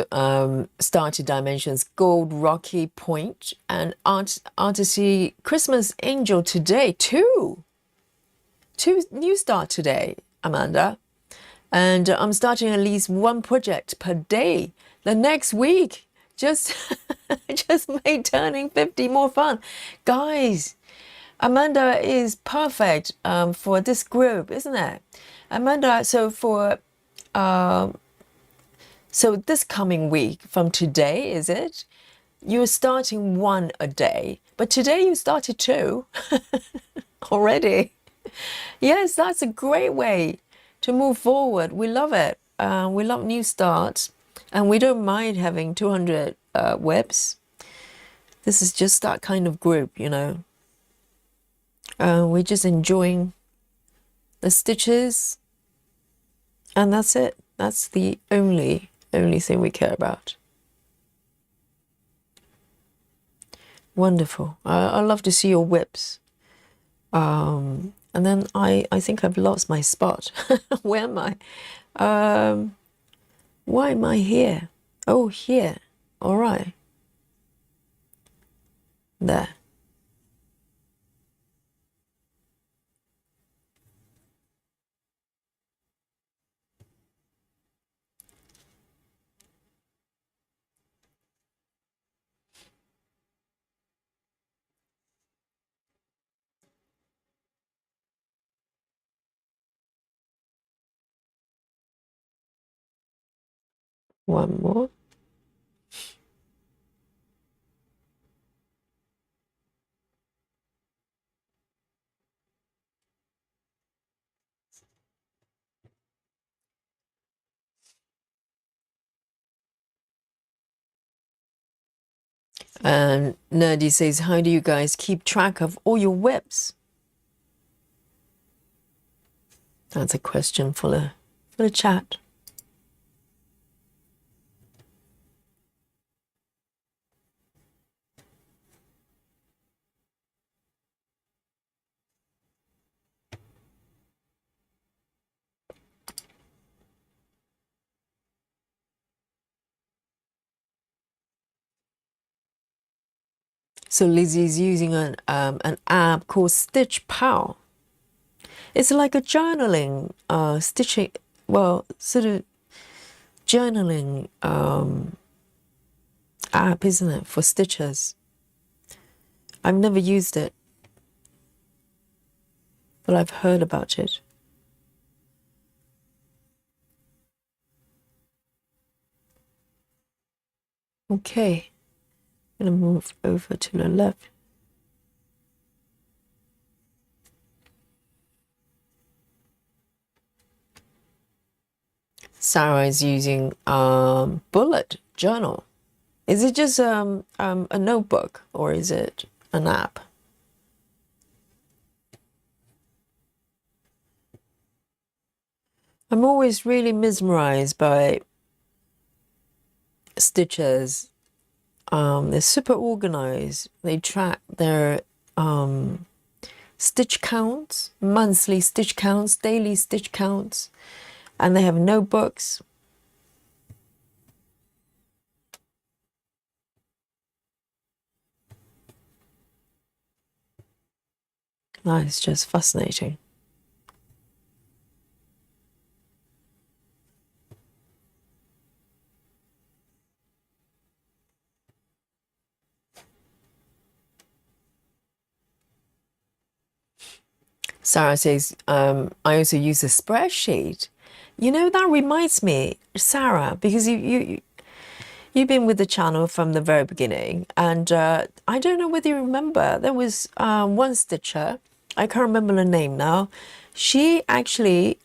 [SPEAKER 1] started dimensions, gold, rocky point, and artisy Christmas angel today. Two new start today, Amanda. And I'm starting at least one project per day. The next week just just made turning 50 more fun. Guys, Amanda is perfect for this group, isn't it? Amanda, so this coming week from today, is it? You're starting one a day, but today you started two already. Yes, that's a great way to move forward. We love it. We love new starts, and we don't mind having 200 webs. This is just that kind of group, We're just enjoying the stitches, and that's it. That's the only thing we care about. Wonderful. I love to see your whips. And then I think I've lost my spot. Where am I? Why am I here? Oh, here. All right. There. One more. And Nerdy says, how do you guys keep track of all your webs? That's a question for the chat. So Lizzie's using an app called Stitch Pal. It's like a journaling, stitching, well, sort of journaling app, isn't it, for stitchers? I've never used it, but I've heard about it. Okay, I'm gonna move over to the left. Sarah is using bullet journal. Is it just a notebook or is it an app? I'm always really mesmerized by stitchers. They're super organized. They track their stitch counts, monthly stitch counts, daily stitch counts, and they have notebooks. That is just fascinating. Sarah says, I also use a spreadsheet. You know, that reminds me, Sarah, because you've been with the channel from the very beginning, and I don't know whether you remember, there was one stitcher, I can't remember the name now. She actually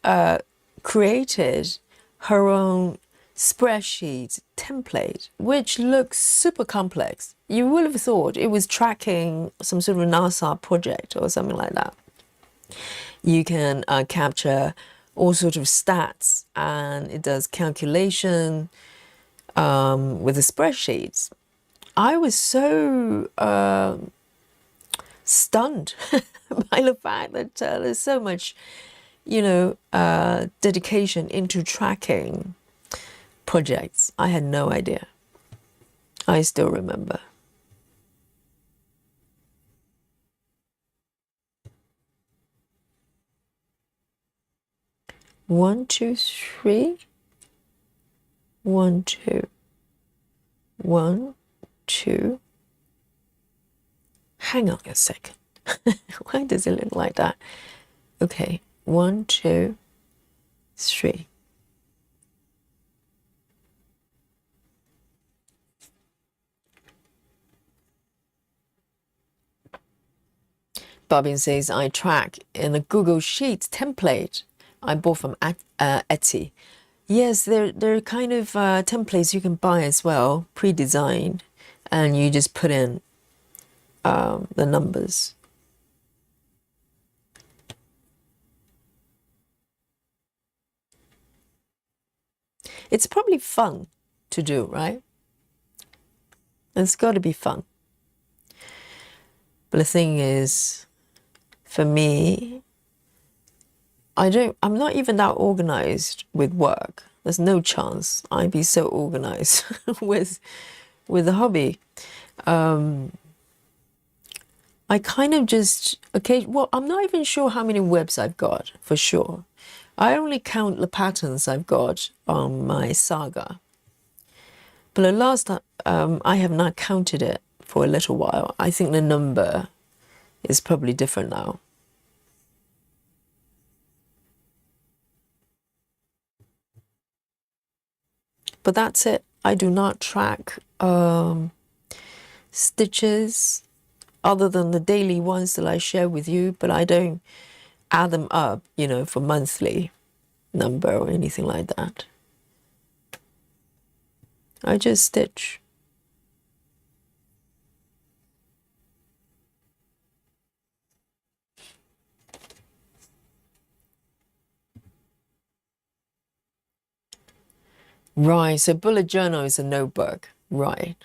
[SPEAKER 1] created her own spreadsheet template, which looks super complex. You would have thought it was tracking some sort of NASA project or something like that. You can capture all sorts of stats, and it does calculation with the spreadsheets. I was so stunned by the fact that there's so much, you know, dedication into tracking projects. I had no idea. I still remember. One, two, three. 1, 2. 1, 2. Hang on a second. Why does it look like that? Okay, 1, 2, 3. Bobbin says, I track in a Google Sheets template I bought from Etsy. Yes, they're kind of templates you can buy as well, pre-designed, and you just put in the numbers. It's probably fun to do, right? It's got to be fun. But the thing is, for me, I'm not even that organized with work. There's no chance I'd be so organized with the hobby. I kind of just, okay, well, I'm not even sure how many webs I've got, for sure. I only count the patterns I've got on my saga. But the last time, I have not counted it for a little while. I think the number is probably different now. but that's it. I do not track stitches other than the daily ones that I share with you, but I don't add them up, you know, for monthly number or anything like that. I just stitch. Right, so bullet journal is a notebook, right.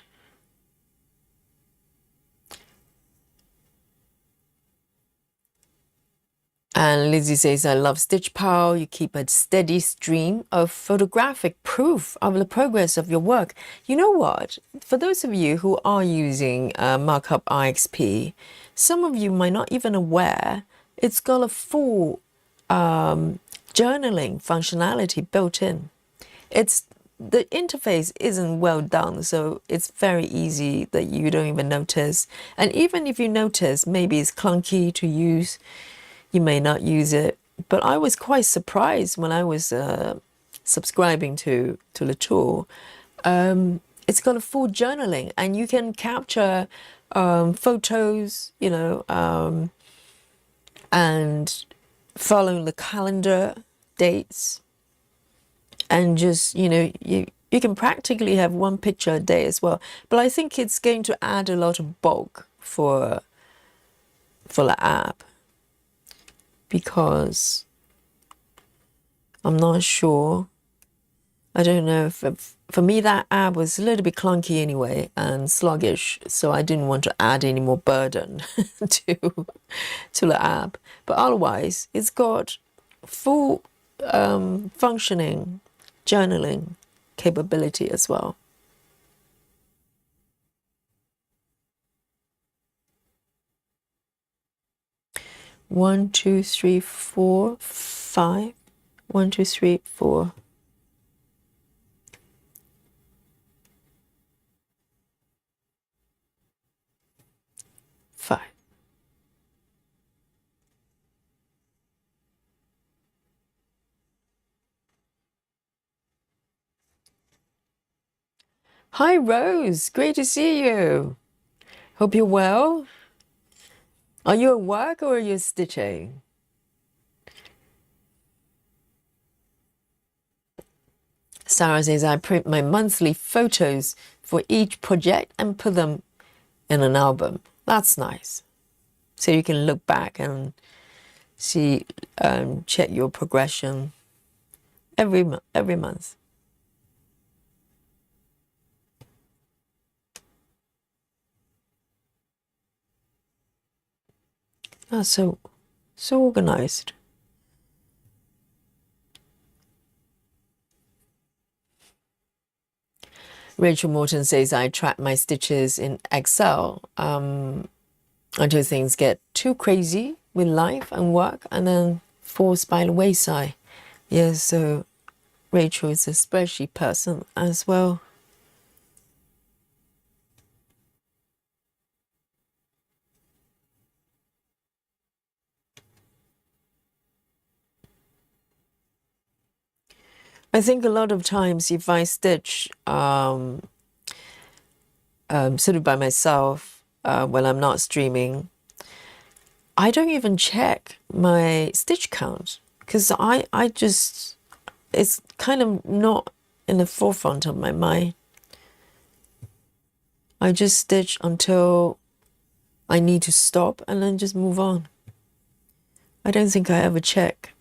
[SPEAKER 1] And Lizzie says, I love Stitch Pal. You keep a steady stream of photographic proof of the progress of your work. You know what? For those of you who are using Markup IXP, some of you might not even aware it's got a full journaling functionality built in. The interface isn't well done, so it's very easy that you don't even notice. And even if you notice, maybe it's clunky to use, you may not use it. But I was quite surprised when I was subscribing to the tool. It's got a full journaling, and you can capture photos, you know, and following the calendar dates. And just, you know, you can practically have one picture a day as well. But I think it's going to add a lot of bulk for the app, because I'm not sure. I don't know if for me that app was a little bit clunky anyway and sluggish, so I didn't want to add any more burden to the app. But otherwise, it's got full functioning journaling capability as well. One, two, three, four, five. 1, 2, 3, 4. Five. Hi, Rose. Great to see you. Hope you're well. Are you at work or are you stitching? Sarah says, I print my monthly photos for each project and put them in an album. That's nice. So you can look back and see, check your progression every month. Oh, so organized. Rachel Morton says, I track my stitches in Excel until things get too crazy with life and work and then falls by the wayside. Yeah, so Rachel is a spreadsheet person as well. I think a lot of times if I stitch sort of by myself when I'm not streaming, I don't even check my stitch count because I just, it's kind of not in the forefront of my mind. I just stitch until I need to stop and then just move on. I don't think I ever check.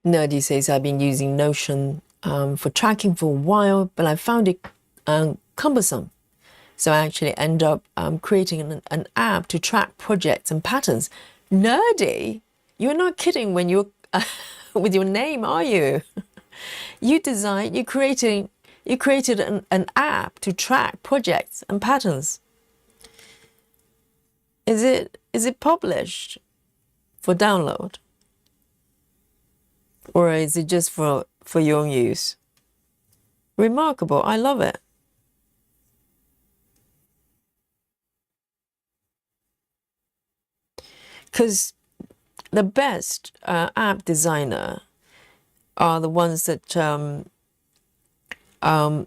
[SPEAKER 1] Nerdy says, I've been using Notion for tracking for a while, but I found it cumbersome. So I actually end up creating an app to track projects and patterns. Nerdy? You're not kidding when you're with your name, are you? You created an app to track projects and patterns. Is is it published for download? Or is it just for your own use? Remarkable. I love it. Because the best app designer are the ones that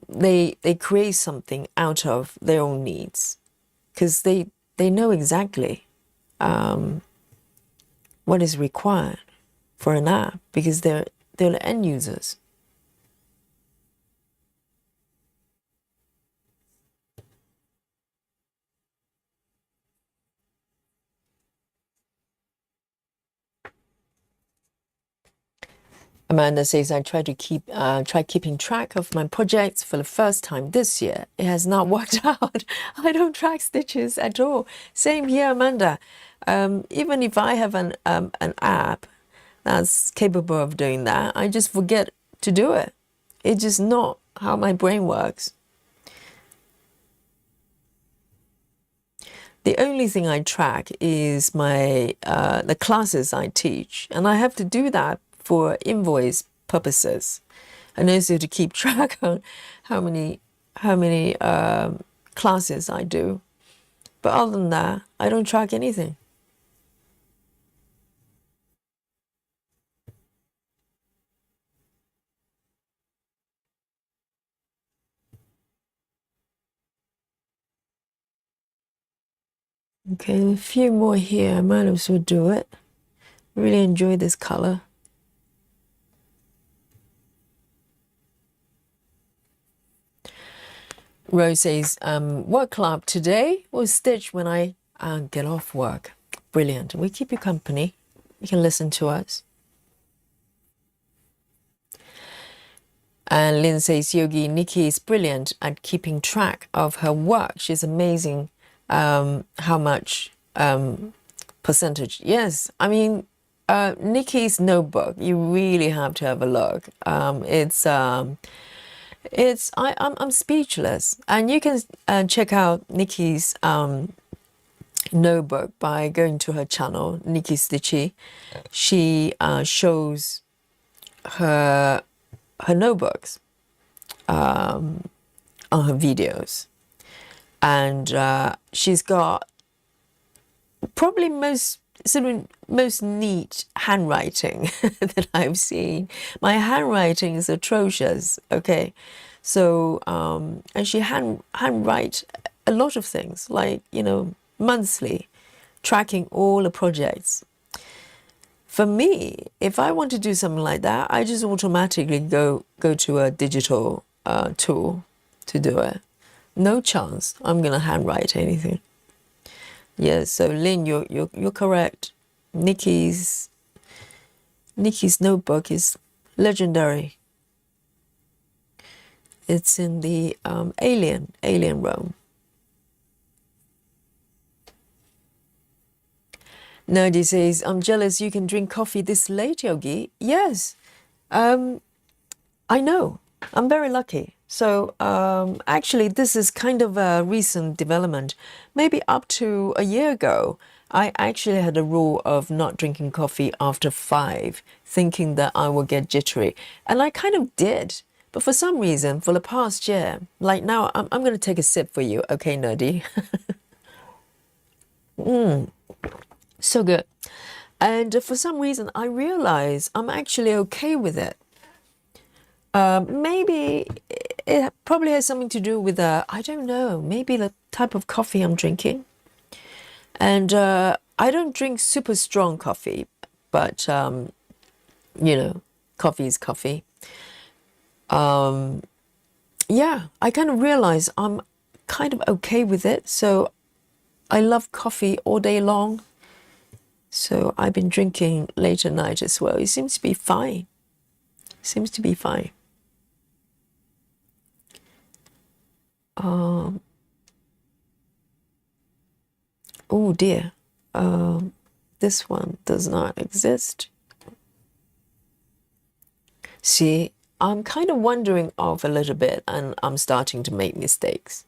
[SPEAKER 1] they create something out of their own needs, because they know exactly what is required for an app, because they're the end users. Amanda says, I try keeping track of my projects for the first time this year. It has not worked out. I don't track stitches at all. Same here, Amanda. Even if I have an app that's capable of doing that, I just forget to do it. It's just not how my brain works. The only thing I track is my the classes I teach, and I have to do that for invoice purposes, and also to keep track on how many classes I do. But other than that, I don't track anything. Okay, a few more here. I might as well do it. Really enjoy this color. Rose says, work club today will stitch when I get off work. Brilliant. We keep you company. You can listen to us. And Lynn says, Yogi, Nikki is brilliant at keeping track of her work. She's amazing how much percentage. Yes, I mean, Nikki's notebook, you really have to have a look. I'm speechless. And you can check out Nikki's notebook by going to her channel, Nikki Stitchy. She shows her notebooks on her videos, and she's got probably most neat handwriting that I've seen. My handwriting is atrocious. Okay, so and she handwrite a lot of things, like, you know, monthly, tracking all the projects. For me, if I want to do something like that, I just automatically go to a digital tool to do it. No chance I'm gonna handwrite anything. Yes, so Lynn, you're correct. Nikki's notebook is legendary. It's in the alien realm. Nerdy says, I'm jealous you can drink coffee this late, Yogi. Yes, I know. I'm very lucky. So actually, this is kind of a recent development. Maybe up to a year ago, I actually had a rule of not drinking coffee after 5, thinking that I would get jittery. And I kind of did. But for some reason, for the past year, like now, I'm going to take a sip for you. Okay, Nerdy. So good. And for some reason, I realize I'm actually okay with it. Maybe it probably has something to do with, I don't know, maybe the type of coffee I'm drinking. And I don't drink super strong coffee, but, you know, coffee is coffee. Yeah, I kind of realize I'm kind of okay with it. So I love coffee all day long. So I've been drinking late at night as well. It seems to be fine. Seems to be fine. Oh dear. This one does not exist. See, I'm kind of wandering off a little bit, and I'm starting to make mistakes.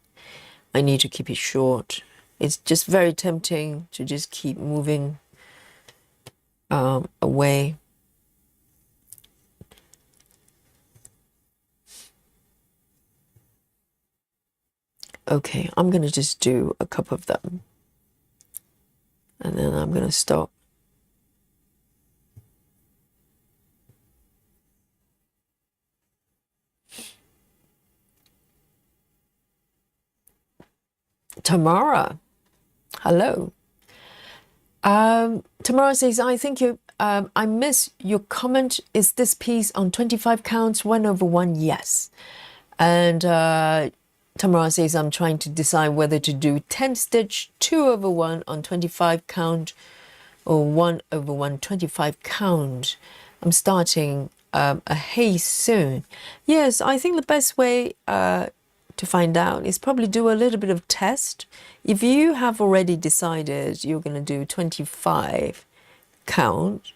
[SPEAKER 1] I need to keep it short. It's just very tempting to just keep moving away. Okay, I'm going to just do a couple of them. And then I'm going to stop. Tamara, hello. Tamara says, I think I miss your comment. Is this piece on 25 counts, 1/1? Yes. And Tamara says, I'm trying to decide whether to do 10 stitch, 2/1 on 25 count or 1/1 25 count. I'm starting a haze soon. Yes, I think the best way to find out is probably do a little bit of test. If you have already decided you're going to do 25 count,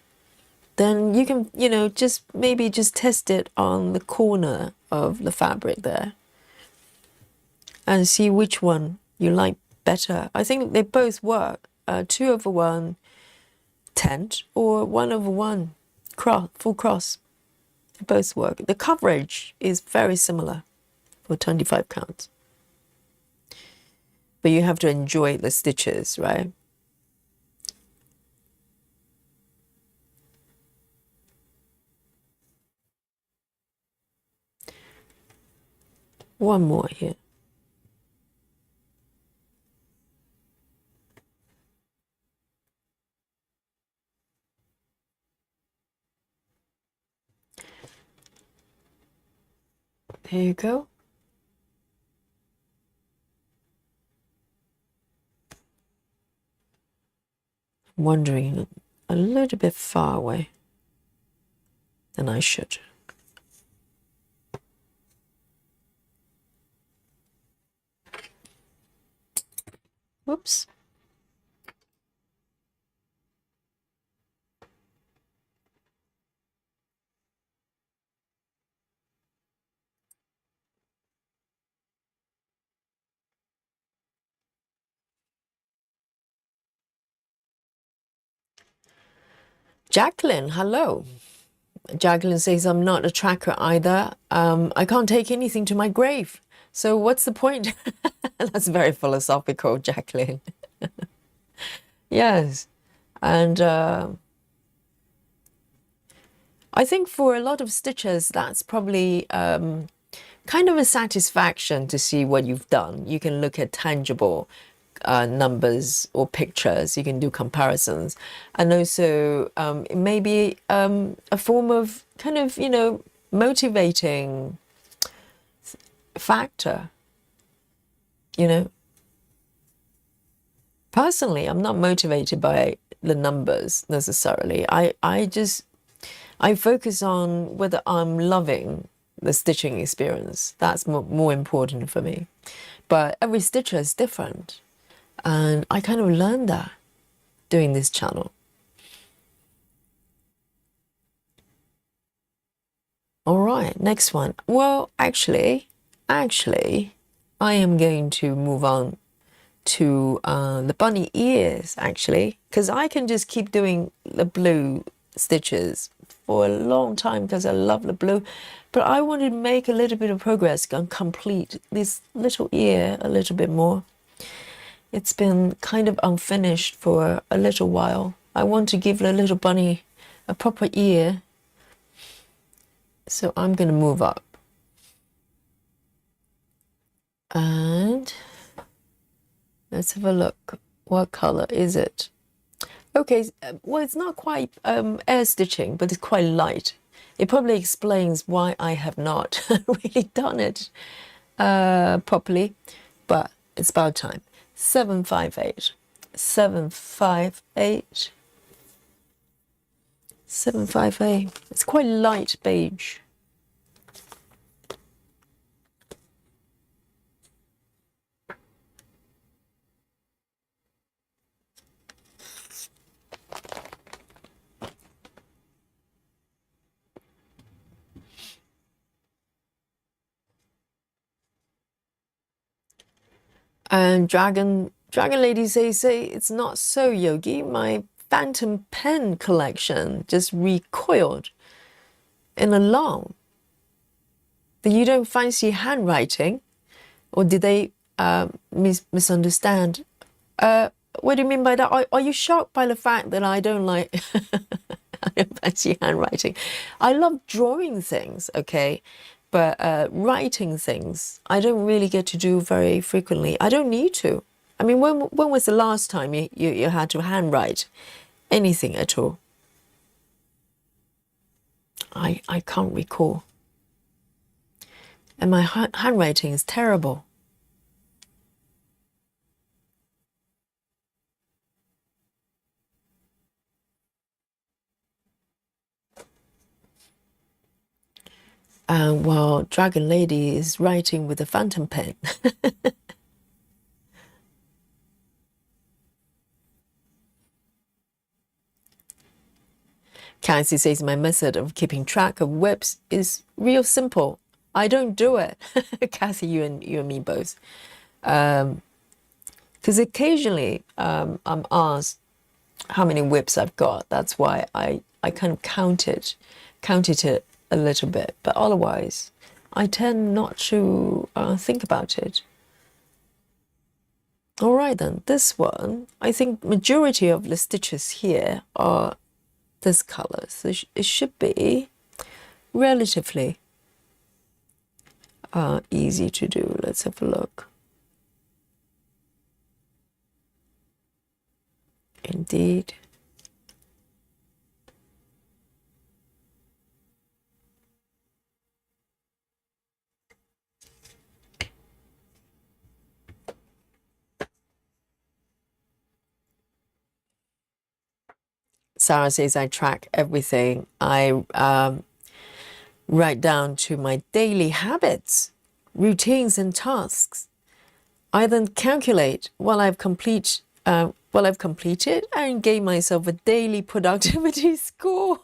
[SPEAKER 1] then you can, just maybe just test it on the corner of the fabric there and see which one you like better. I think they both work. 2/1 tent or 1/1 cross, full cross. They both work. The coverage is very similar for 25 counts. But you have to enjoy the stitches, right? One more here. There you go. I'm wandering a little bit far away than I should. Whoops. Jacqueline, hello. Jacqueline says, I'm not a tracker either. I can't take anything to my grave. So what's the point? That's very philosophical, Jacqueline. Yes. And I think for a lot of stitchers, that's probably kind of a satisfaction to see what you've done. You can look at tangible numbers or pictures. You can do comparisons. And also it may be a form of kind of, motivating factor, Personally, I'm not motivated by the numbers necessarily. I focus on whether I'm loving the stitching experience. That's more important for me. But every stitcher is different. And I kind of learned that doing this channel. All right, next one. Well, actually, I am going to move on to the bunny ears, actually, because I can just keep doing the blue stitches for a long time because I love the blue. But I want to make a little bit of progress and complete this little ear a little bit more. It's been kind of unfinished for a little while. I want to give the little bunny a proper ear. So I'm going to move up. And let's have a look. What color is it? Okay, well, it's not quite air stitching, but it's quite light. It probably explains why I have not really done it properly, but it's about time. 758, 758, 758. It's quite light beige. And Dragon Dragon Lady say it's not so, Yogi. My phantom pen collection just recoiled in alarm. That you don't fancy handwriting? Or did they misunderstand? What do you mean by that? Are you shocked by the fact that I don't like I don't fancy handwriting? I love drawing things, okay? But writing things, I don't really get to do very frequently. I don't need to. I mean, when was the last time you had to handwrite anything at all? I can't recall. And my handwriting is terrible. While Dragon Lady is writing with a phantom pen. Cassie says my method of keeping track of whips is real simple. I don't do it. Cassie, you and me both. Because occasionally I'm asked how many whips I've got. That's why I kind of counted it a little bit. But otherwise, I tend not to think about it. All right then, this one, I think majority of the stitches here are this color. So it should be relatively easy to do. Let's have a look. Indeed. Sarah says I track everything. I write down to my daily habits, routines, and tasks. I then calculate what I've completed and gave myself a daily productivity score.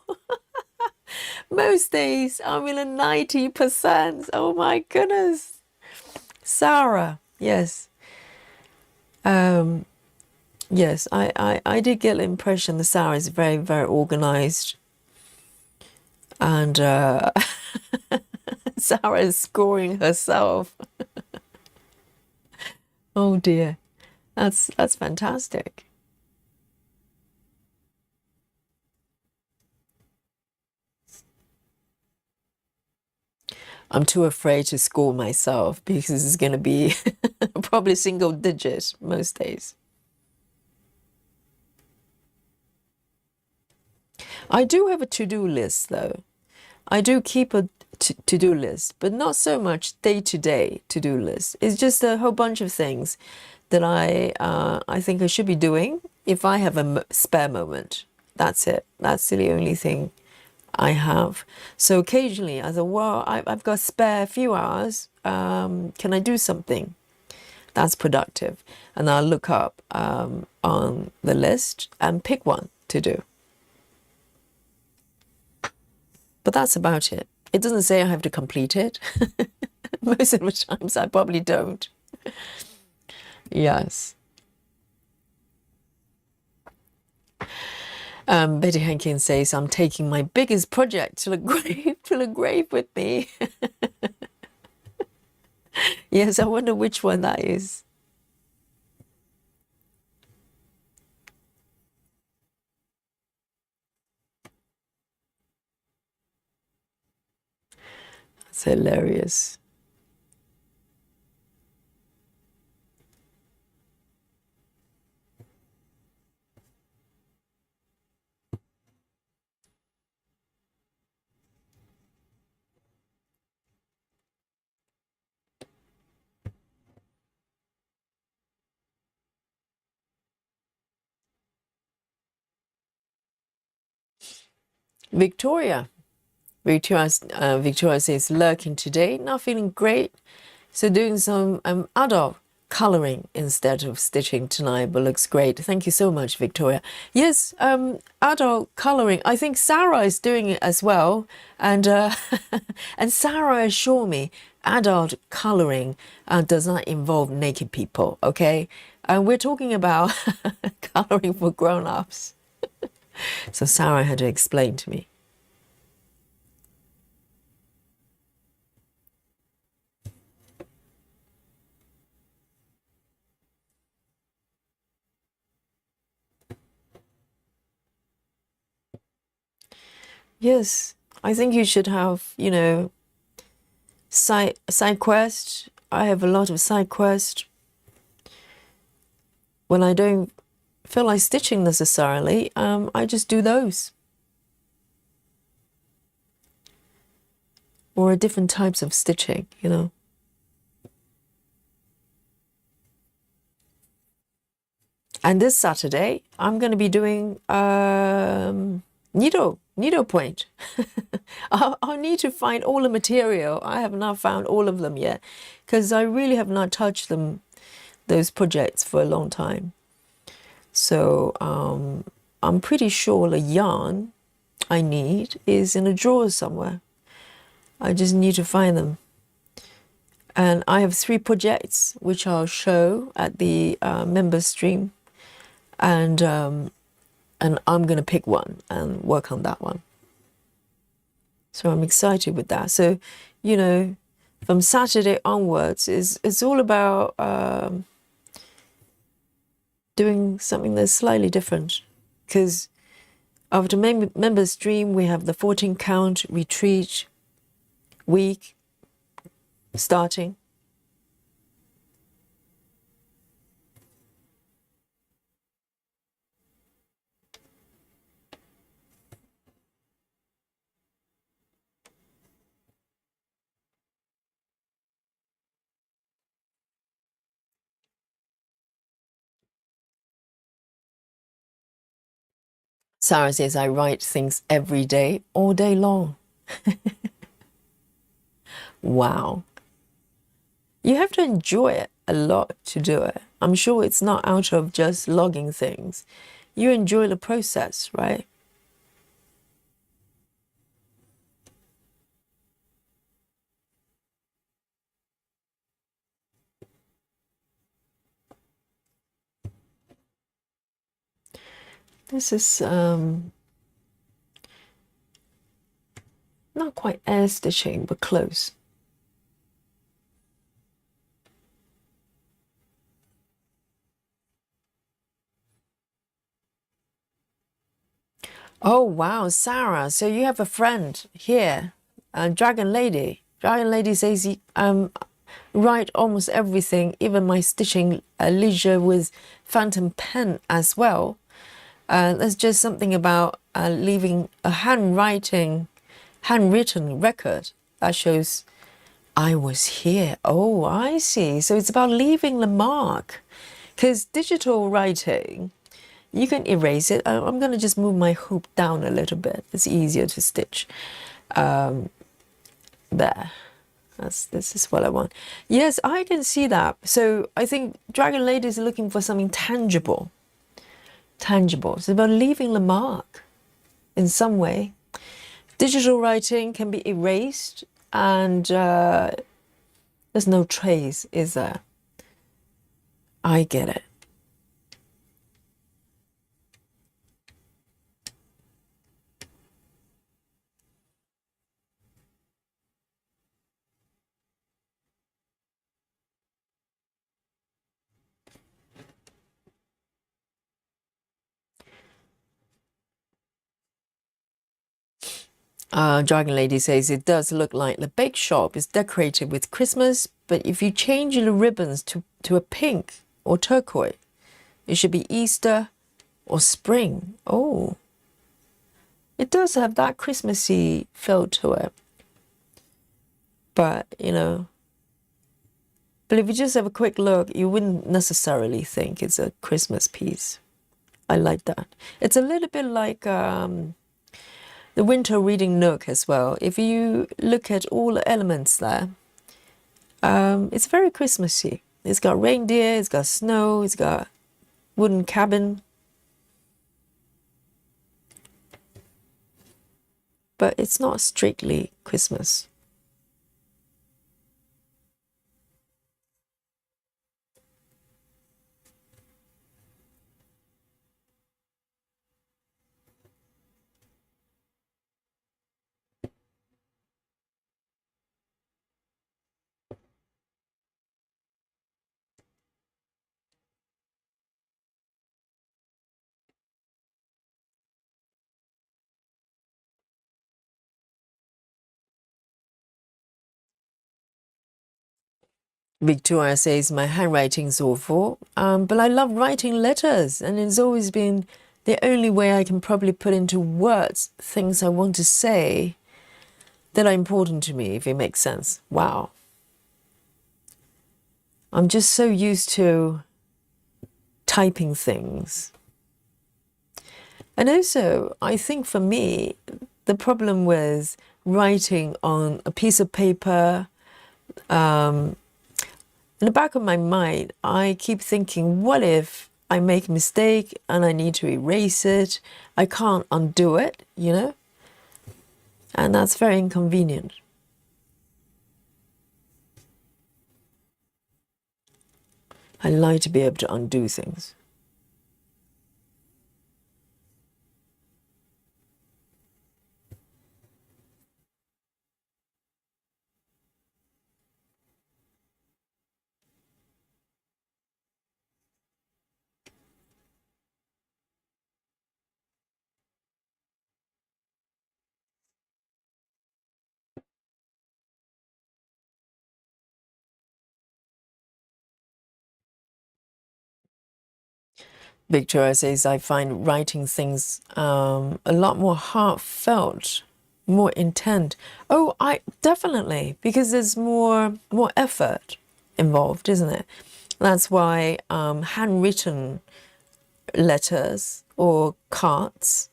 [SPEAKER 1] Most days I'm in a 90%. Oh my goodness. Sarah, yes. Yes, I did get the impression that Sarah is very, very organized. And Sarah is scoring herself. Oh dear. That's fantastic. I'm too afraid to score myself because it's going to be probably single digit most days. I do have a to-do list though. I do keep a to-do list, but not so much day-to-day to-do list. It's just a whole bunch of things that I think I should be doing if I have a spare moment. That's it. That's the only thing I have. So occasionally I thought, well, I've got a spare few hours. Can I do something that's productive? And I'll look up on the list and pick one to do. But that's about it. It doesn't say I have to complete it. Most of the times I probably don't. Yes. Betty Hankins says, I'm taking my biggest project to the grave with me. Yes, I wonder which one that is. That's hilarious. Victoria says, lurking today, not feeling great. So doing some adult coloring instead of stitching tonight, but looks great. Thank you so much, Victoria. Yes, adult coloring. I think Sarah is doing it as well. And and Sarah assured me adult coloring does not involve naked people, okay? And we're talking about coloring for grown-ups. So Sarah had to explain to me. Yes, I think you should have, you know, side quest. I have a lot of side quest. When I don't feel like stitching necessarily, I just do those. Or different types of stitching, you know. And this Saturday, I'm going to be doing needlepoint. I'll need to find all the material. I have not found all of them yet because I really have not touched them, those projects, for a long time. So I'm pretty sure the yarn I need is in a drawer somewhere. I just need to find them. And I have 3 projects which I'll show at the member stream. And I'm going to pick one and work on that one. So I'm excited with that. So, you know, from Saturday onwards, it's all about doing something that's slightly different. Because after member stream, we have the 14 count retreat week starting. Sarah says I write things every day, all day long. Wow. You have to enjoy it a lot to do it. I'm sure it's not out of just logging things. You enjoy the process, right? This is not quite air stitching, but close. Oh, wow, Sarah. So you have a friend here, Dragon Lady. Dragon Lady says, write almost everything, even my stitching leisure with phantom pen as well. There's just something about leaving a handwritten record that shows I was here. Oh, I see. So it's about leaving the mark. Because digital writing, you can erase it. I'm going to just move my hoop down a little bit. It's easier to stitch. There. This is what I want. Yes, I can see that. So I think Dragon Lady is looking for something tangible. Tangible. It's about leaving the mark in some way. Digital writing can be erased and there's no trace, is there? I get it. Dragon Lady says it does look like the bake shop is decorated with Christmas, but if you change the ribbons to a pink or turquoise, it should be Easter or spring. Oh, it does have that Christmassy feel to it. But, you know, but if you just have a quick look, you wouldn't necessarily think it's a Christmas piece. I like that. It's a little bit like the winter reading nook as well. If you look at all the elements there, it's very Christmassy. It's got reindeer, it's got snow, it's got wooden cabin. But it's not strictly Christmas. Victoria says my handwriting's awful, but I love writing letters, and it's always been the only way I can probably put into words things I want to say that are important to me, if it makes sense. Wow. I'm just so used to typing things. And also, I think for me, the problem with writing on a piece of paper, in the back of my mind, I keep thinking, what if I make a mistake and I need to erase it? I can't undo it, you know? And that's very inconvenient. I like to be able to undo things. Victoria says, I find writing things a lot more heartfelt, more intent. Oh, I definitely, because there's more effort involved, isn't it? That's why handwritten letters or cards,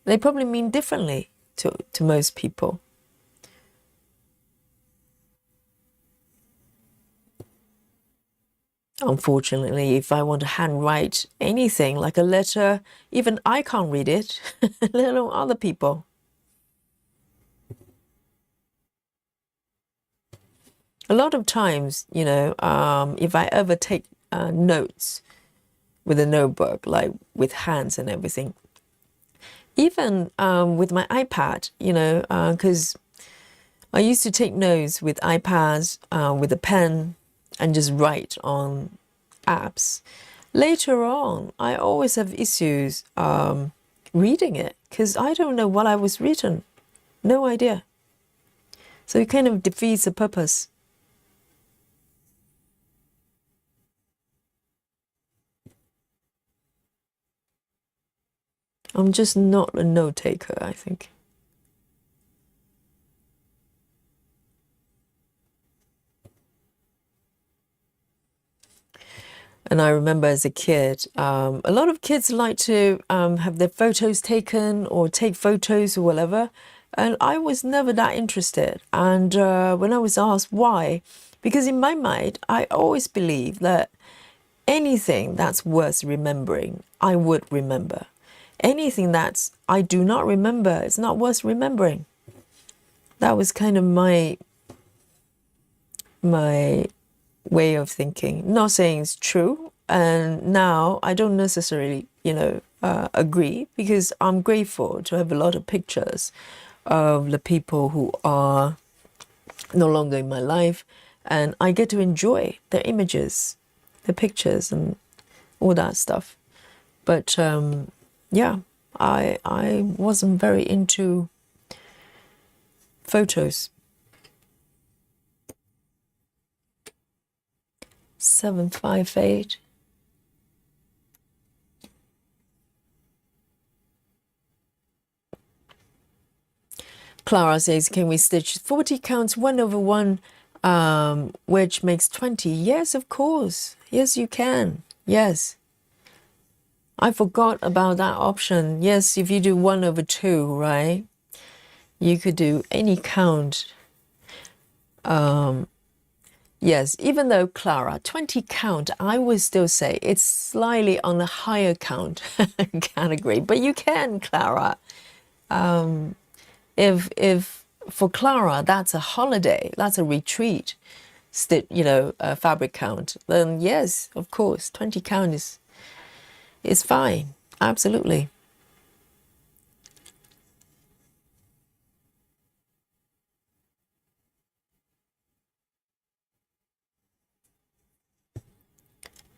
[SPEAKER 1] they probably mean differently to most people. Unfortunately, if I want to handwrite anything like a letter, even I can't read it, let alone other people. A lot of times, you know, if I ever take notes with a notebook, like with hands and everything, even with my iPad, you know, because I used to take notes with iPads, with a pen, and just write on apps. Later on, I always have issues reading it because I don't know what I was reading. No idea. So it kind of defeats the purpose. I'm just not a note taker, I think. And I remember as a kid, a lot of kids like to have their photos taken or take photos or whatever. And I was never that interested. And when I was asked why, because in my mind, I always believe that anything that's worth remembering, I would remember. Anything that's I do not remember, it's not worth remembering. That was kind of my way of thinking. Not saying it's true, and now I don't necessarily, you know, agree, because I'm grateful to have a lot of pictures of the people who are no longer in my life, and I get to enjoy their images, their pictures, and all that stuff. But yeah, I wasn't very into photos. 758. Clara says, can we stitch 40 counts 1/1, which makes 20? Yes, of course. Yes, you can. Yes. I forgot about that option. Yes, if you do 1/2, right? You could do any count. Yes, even though Clara, 20 count, I would still say it's slightly on the higher count category, but you can, Clara. If for Clara, that's a holiday, that's a retreat, you know, fabric count, then yes, of course, 20 count is fine. Absolutely.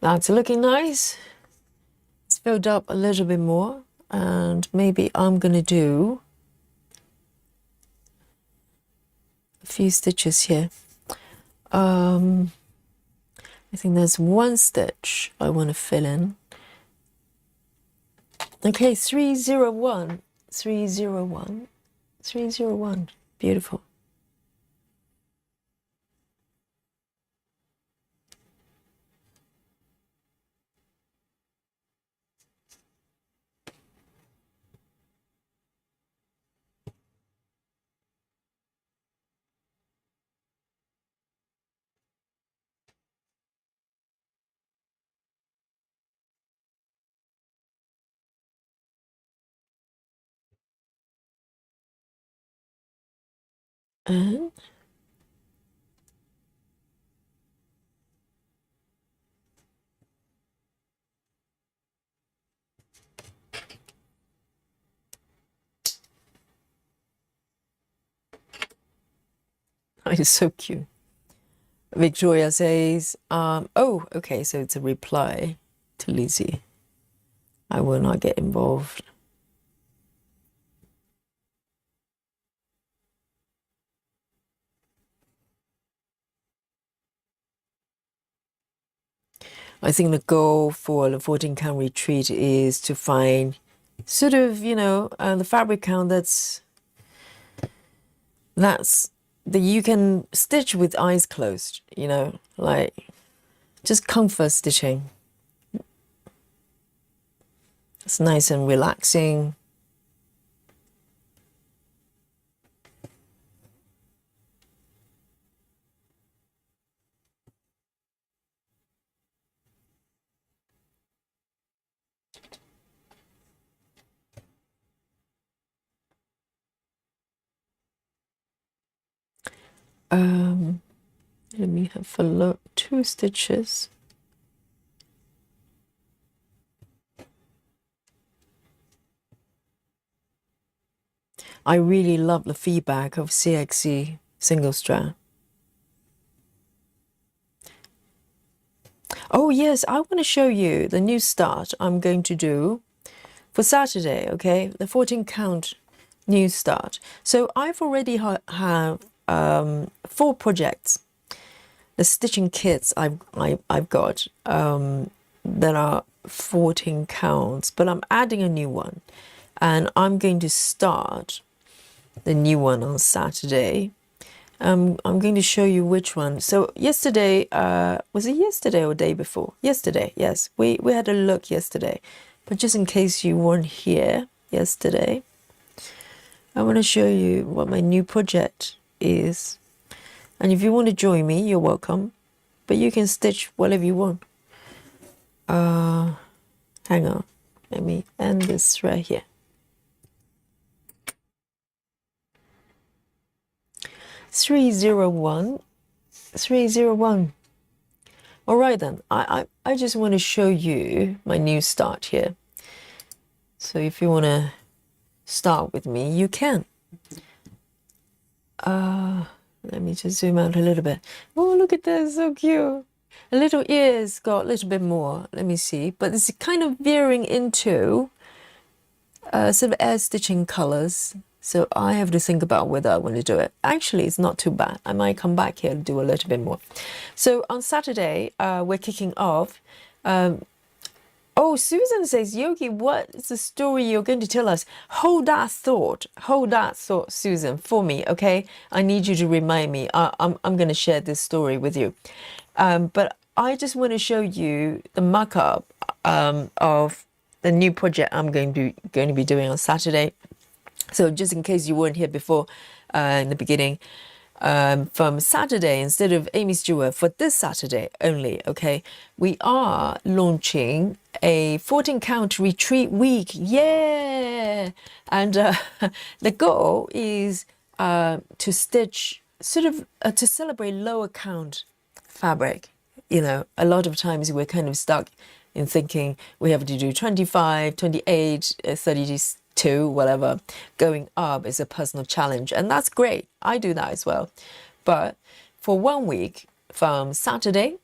[SPEAKER 1] That's looking nice. It's filled up a little bit more, and maybe I'm going to do a few stitches here. I think there's one stitch I want to fill in. Okay, 301, 301, 301. Beautiful. And it's so cute. Victoria says, oh, okay, so it's a reply to Lizzie. I will not get involved. I think the goal for the 14 count retreat is to find sort of, the fabric count that you can stitch with eyes closed, like just comfort stitching. It's nice and relaxing. Let me have a look. 2 stitches. I really love the feedback of CXC single strand. Oh yes, I want to show you the new start I'm going to do for Saturday, okay? The 14 count new start. So I've already have 4 projects. The stitching kits I've got that are 14 counts, but I'm adding a new one, and I'm going to start the new one on Saturday. I'm going to show you which one. So yesterday, was it yesterday or day before? Yesterday, yes. We had a look yesterday, but just in case you weren't here yesterday, I want to show you what my new project is. And if you want to join me, you're welcome. But you can stitch whatever you want. Hang on. Let me end this right here. 301. 301. All right then. I just want to show you my new start here. So if you want to start with me, you can. Let me just zoom out a little bit. Oh, look at that, so cute. A little ears got a little bit more. Let me see. But it's kind of veering into sort of air stitching colors. So I have to think about whether I want to do it. Actually, it's not too bad. I might come back here and do a little bit more. So on Saturday, we're kicking off. Oh, Susan says, Yogi, what is the story you're going to tell us? Hold that thought, Susan, for me, okay? I need you to remind me. I'm going to share this story with you. But I just want to show you the mock-up of the new project I'm going to be doing on Saturday. So just in case you weren't here before in the beginning, from Saturday, instead of Amy Stewart, for this Saturday only, okay, we are launching a 14 count retreat week. Yeah! And the goal is to stitch sort of to celebrate lower count fabric. A lot of times we're kind of stuck in thinking we have to do 25, 28, 32, whatever. Going up is a personal challenge, and that's great. I do that as well. But for 1 week, from Saturday,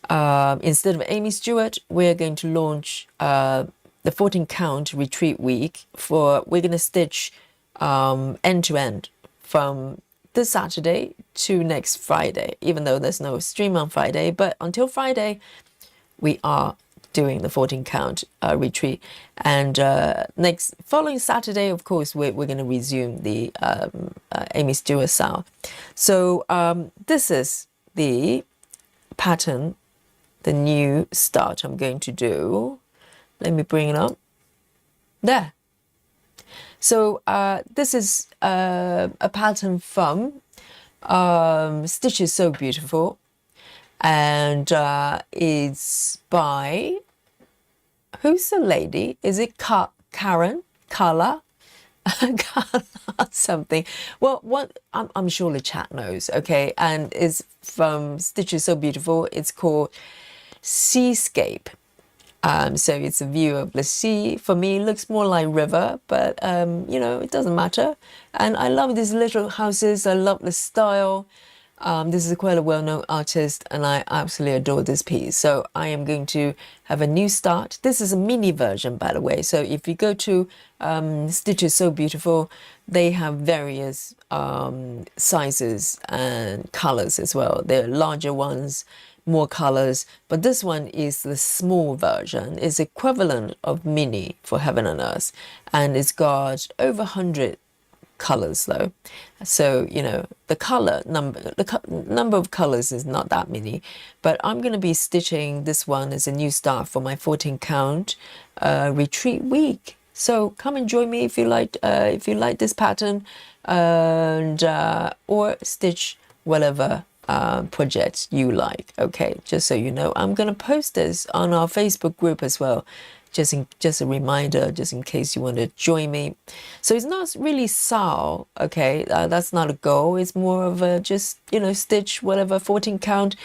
[SPEAKER 1] instead of Amy Stewart, we're going to launch the 14 count retreat week. We're going to stitch end to end from this Saturday to next Friday, even though there's no stream on Friday. But until Friday, we are doing the 14 count retreat. And next following Saturday, of course, we're going to resume the Amy Stewart style. So this is the pattern, the new start I'm going to do. Let me bring it up. There. So this is a pattern from Stitch is So Beautiful, and it's by, who's the lady? Is it Karen? Carla? Carla something. Well, what I'm sure the chat knows, okay? And it's from Stitch is So Beautiful. It's called Seascape. So it's a view of the sea. For me, it looks more like river, but you know, it doesn't matter. And I love these little houses. I love the style. This is quite a well-known artist, and I absolutely adore this piece. So I am going to have a new start. This is a mini version, by the way. So if you go to Stitch is So Beautiful, they have various sizes and colors as well. There are larger ones, more colors, but this one is the small version. It's equivalent of mini for Heaven and Earth, and it's got over 100 colors though. So you know, the color number, the number of colors is not that many, but I'm going to be stitching this one as a new start for my 14 count retreat week. So come and join me if you like this pattern, and or stitch whatever projects you like. Okay, just so you know, I'm going to post this on our Facebook group as well, just a reminder, just in case you want to join me. So it's not really SAL, okay, that's not a goal. It's more of a just, you know, stitch whatever 14 count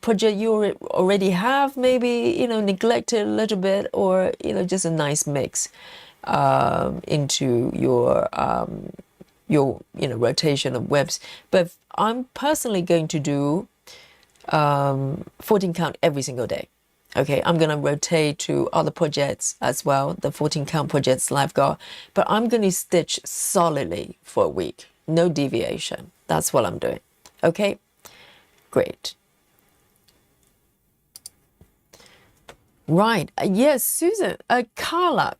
[SPEAKER 1] project you already have, maybe, you know, neglect it a little bit, or, you know, just a nice mix into your you know, rotation of webs. But I'm personally going to do 14 count every single day. Okay, I'm going to rotate to other projects as well, the 14 count projects I've got, but I'm going to stitch solidly for a week, no deviation. That's what I'm doing. Okay, great. Right, yes, Susan, Carla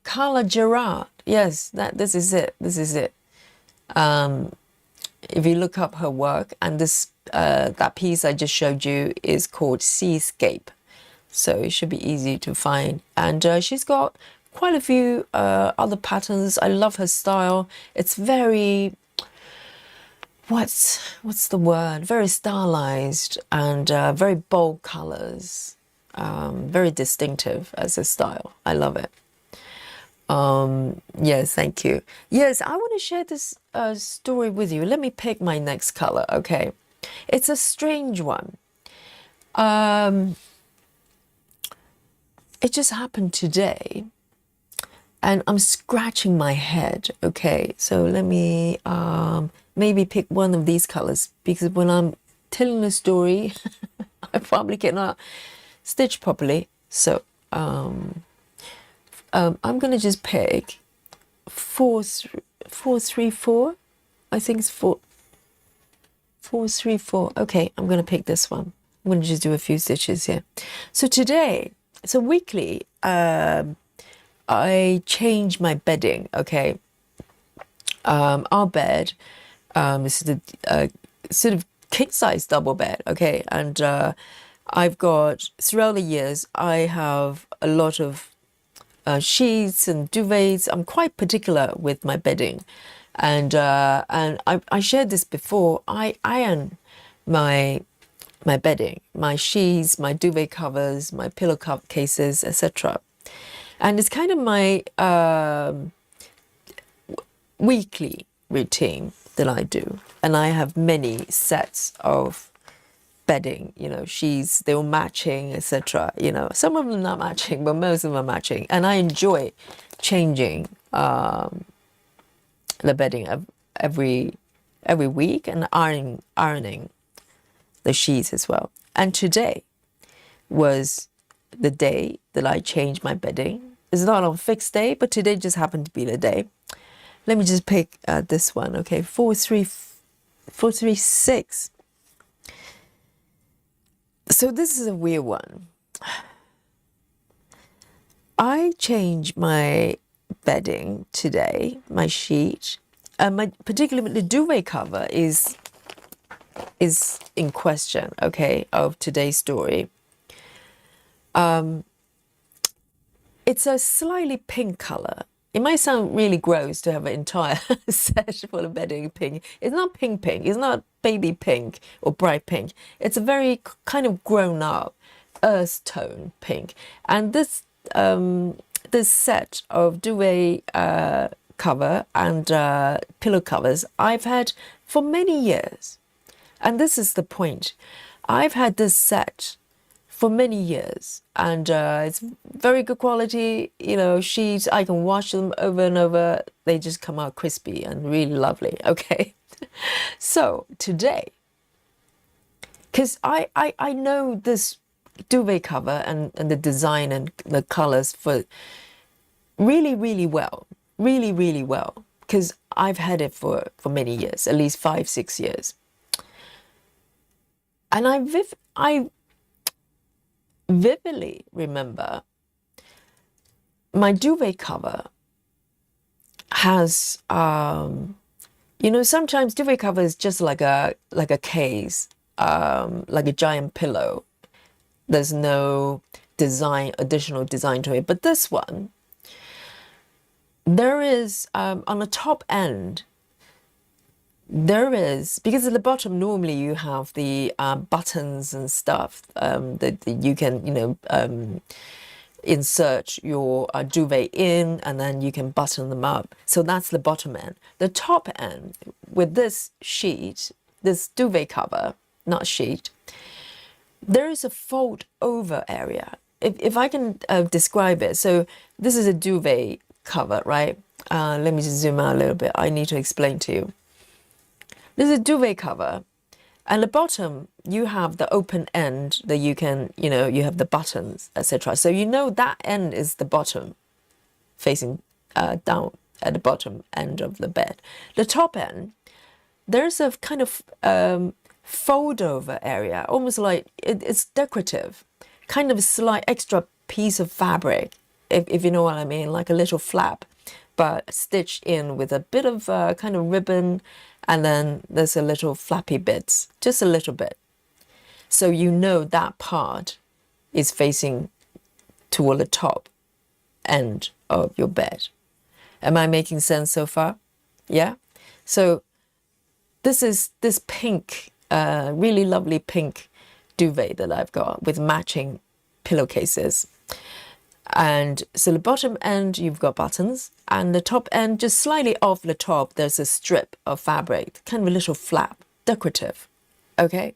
[SPEAKER 1] Gerard. Yes, this is it. This is it. If you look up her work, and this that piece I just showed you is called Seascape, so it should be easy to find. And she's got quite a few other patterns. I love her style. It's very, what's the word? Very stylized, and very bold colors. Very distinctive as a style. I love it. Yes, thank you. Yes, I want to share this story with you. Let me pick my next color. Okay, it's a strange one. It just happened today, and I'm scratching my head. Okay, so let me maybe pick one of these colors, because when I'm telling the story, I probably cannot stitch properly. So I'm gonna just pick 434. I think it's 434. Okay, I'm gonna pick this one. I'm gonna just do a few stitches here. So today, so weekly, I change my bedding. Okay, our bed is the sort of king size double bed. Okay, and I've got, throughout the years, I have a lot of sheets and duvets. I'm quite particular with my bedding, and I shared this before. I iron my bedding, my sheets, my duvet covers, my pillow cases, etc. And it's kind of my weekly routine that I do. And I have many sets of bedding, you know, sheets, they're all matching, etc. You know, some of them not matching, but most of them are matching. And I enjoy changing the bedding every week, and ironing the sheets as well. And today was the day that I changed my bedding. It's not on a fixed day, but today just happened to be the day. Let me just pick this one. Okay, 434. 436. So this is a weird one. I changed my bedding today, my sheet. Particularly the duvet cover is in question, okay, of today's story. It's a slightly pink color. It might sound really gross to have an entire set full of bedding pink. It's not pink pink. It's not baby pink or bright pink. It's a very kind of grown up earth tone pink. And this this set of duvet cover and pillow covers I've had for many years. And this is the point. I've had this set for many years, and it's very good quality, you know, sheets. I can wash them over and over. They just come out crispy and really lovely, okay? So today, because I know this duvet cover and the design and the colors for really well, really well, because I've had it for many years, at least 5-6 years. And I vividly remember my duvet cover has you know, sometimes duvet cover is just like a case, like a giant pillow. There's no additional design to it. But this one, there is on the top end, there is, because at the bottom normally you have the buttons and stuff that you can, you know, insert your duvet in, and then you can button them up. So that's the bottom end. The top end with this sheet, this duvet cover, not sheet, there is a fold over area. If I can describe it, so this is a duvet cover, right? Let me just zoom out a little bit. I need to explain to you. This is a duvet cover, and the bottom you have the open end that you can, you know, you have the buttons, etc. So you know that end is the bottom, facing down at the bottom end of the bed. The top end, there's a kind of fold over area, almost like it's decorative, kind of a slight extra piece of fabric, if you know what I mean, like a little flap, but stitched in with a bit of kind of ribbon. And then there's a little flappy bits, just a little bit. So you know that part is facing toward the top end of your bed. Am I making sense so far? Yeah? So this is this pink, really lovely pink duvet that I've got with matching pillowcases. And so the bottom end, you've got buttons, and the top end, just slightly off the top, there's a strip of fabric, kind of a little flap, decorative, okay?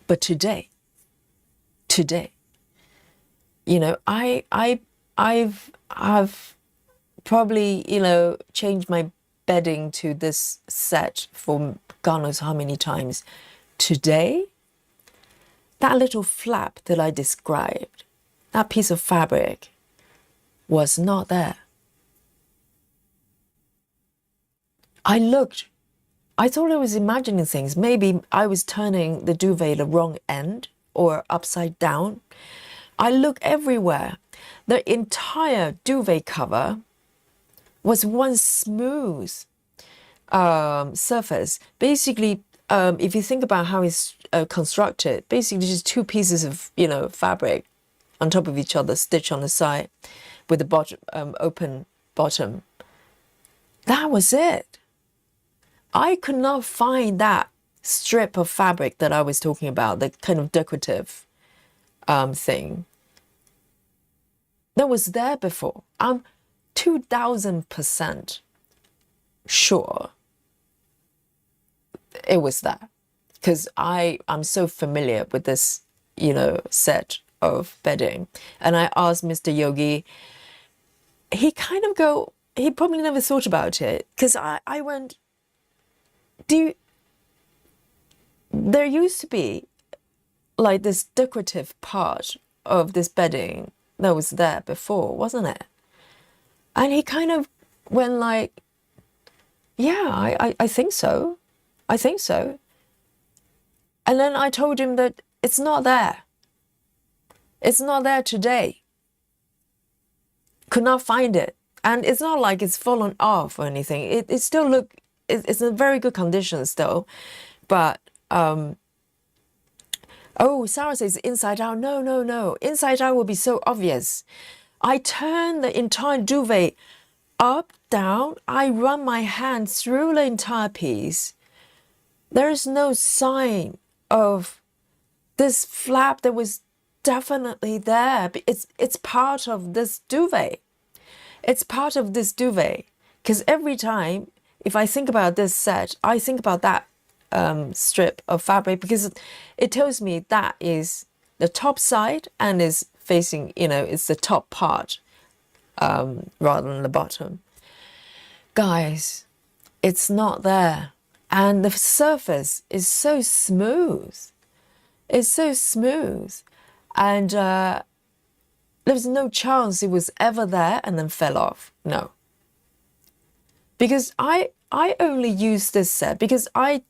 [SPEAKER 1] But today, you know, I've probably, you know, changed my bedding to this set for God knows how many times. Today, that little flap that I described, that piece of fabric was not there. I looked. I thought I was imagining things. Maybe I was turning the duvet the wrong end or upside down. I looked everywhere. The entire duvet cover was one smooth surface. Basically, if you think about how it's constructed, basically just two pieces of, you know, fabric on top of each other, stitched on the side, with the bottom open bottom. That was it. I could not find that strip of fabric that I was talking about, the kind of decorative thing that was there before. I'm 2000% sure it was there, because I'm so familiar with this, you know, set of bedding. And I asked Mr. Yogi, he probably never thought about it, because I went, there used to be like this decorative part of this bedding that was there before, wasn't it? And he kind of went like, yeah, I think so. I think so. And then I told him that it's not there. It's not there today. Could not find it. And it's not like it's fallen off or anything. It still it's in very good condition still. But, oh, Sarah says inside out. No, no, no. Inside out will be so obvious. I turn the entire duvet up, down. I run my hand through the entire piece. There is no sign of this flap that was definitely there. It's part of this duvet. It's part of this duvet. Because every time, if I think about this set, I think about that strip of fabric, because it tells me that is the top side and is facing, it's the top part rather than the bottom. Guys, it's not there. And the surface is so smooth. It's so smooth. And there's no chance it was ever there and then fell off. No. Because I only use this set because I